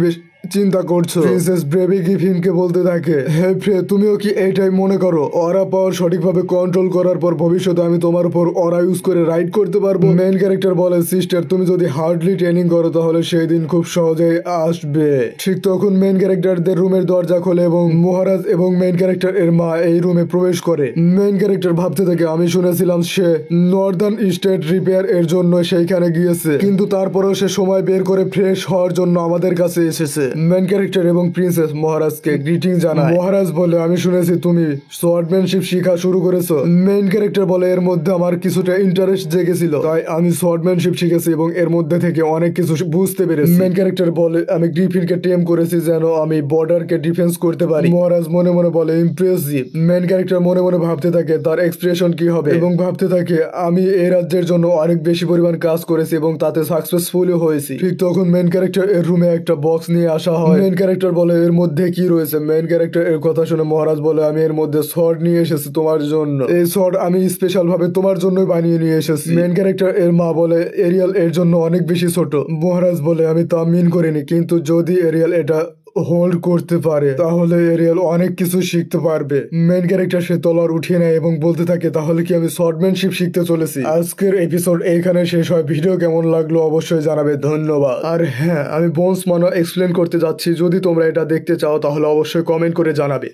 S5: চিন্তা করছো। প্রিন্সেস ব্রেভি গিফিনকে বলতে থাকে হে ফ্রে তুমিও কি এইটাই মনে করো অরা পাওয়ার সঠিকভাবে কন্ট্রোল করার পর ভবিষ্যতে আমি তোমার উপর অরা ইউজ করে রাইড করতে পারবো? মেন ক্যারেক্টার বলে সিস্টার তুমি যদি হার্ডলি ট্রেনিং করো তাহলে সেই দিন খুব সহজেই আসবে। ঠিক তখন মেন ক্যারেক্টারদের রুমের দরজা খোলে এবং মহারাজ এবং মেন ক্যারেক্টার এর মা এই রুমে প্রবেশ করে। মেন ক্যারেক্টার ভাবতে থাকে আমি শুনেছিলাম সে নর্দার্ন স্টেট রিপেয়ার এর জন্য সেইখানে গিয়েছে, কিন্তু তারপরেও সে সময় বের করে ফ্রেশ হওয়ার জন্য আমাদের কাছে এসেছে। মেন ক্যারেক্টার এবং প্রিন্সেস মহারাজকে গ্রিটিং জানায়। মহারাজ বলে আমি শুনেছি তুমি সোয়ার্ডম্যানশিপ শিখা শুরু করেছো। মেন ক্যারেক্টার বলে এর মধ্যে আমার কিছুটা ইন্টারেস্ট জেগেছিল তাই আমি সোয়ার্ডম্যানশিপ শিখেছি এবং এর মধ্যে থেকে অনেক কিছু বুঝতে পেরেছি। মেন ক্যারেক্টার বলে আমি গ্রিফিনকে টেম করেছি যেন আমি বর্ডারকে ডিফেন্স করতে পারি। মহারাজ মনে মনে বলে ইমপ্রেসিভ। মেন ক্যারেক্টার মনে মনে ভাবতে থাকে তার এক্সপ্রেশন কি হবে এবং ভাবতে থাকে আমি এই রাজ্যের জন্য অনেক বেশি পরিমাণ কাজ করেছি এবং তাতে সাকসেসফুলও হয়েছি। ঠিক তখন মেন ক্যারেক্টার এর রুমে একটা বক্স নিয়ে আসা হয়। মেন ক্যারেক্টার বলে এর মধ্যে কি রয়েছে? মেন ক্যারেক্টার এর কথা শুনে মহারাজ বলে আমি এর মধ্যে শর্ট নিয়ে এসেছি তোমার জন্য, এই শর্ট আমি স্পেশাল ভাবে তোমার জন্যই বানিয়ে নিয়ে এসেছি। মেন ক্যারেক্টার এর মা বলে এরিয়াল এর জন্য অনেক বেশি ছোট। মহারাজ বলে আমি তা মিন করিনি, কিন্তু যদি এরিয়াল এটা হোল্ড করতে পারে তাহলে এরিয়াল অনেক কিছু শিখতে পারবে। মেন ক্যারেক্টার সে তলোয়ার উঠিয়ে নেয় এবং বলতে থাকে তাহলে কি আমি শর্টম্যানশিপ শিখতে চলেছি। আজকের এপিসোড এইখানে শেষ হয়। ভিডিও কেমন লাগলো অবশ্যই জানাবে। ধন্যবাদ। আর হ্যাঁ আমি বোনস মানো এক্সপ্লেন করতে যাচ্ছি, যদি তোমরা এটা দেখতে চাও তাহলে অবশ্যই কমেন্ট করে জানাবে।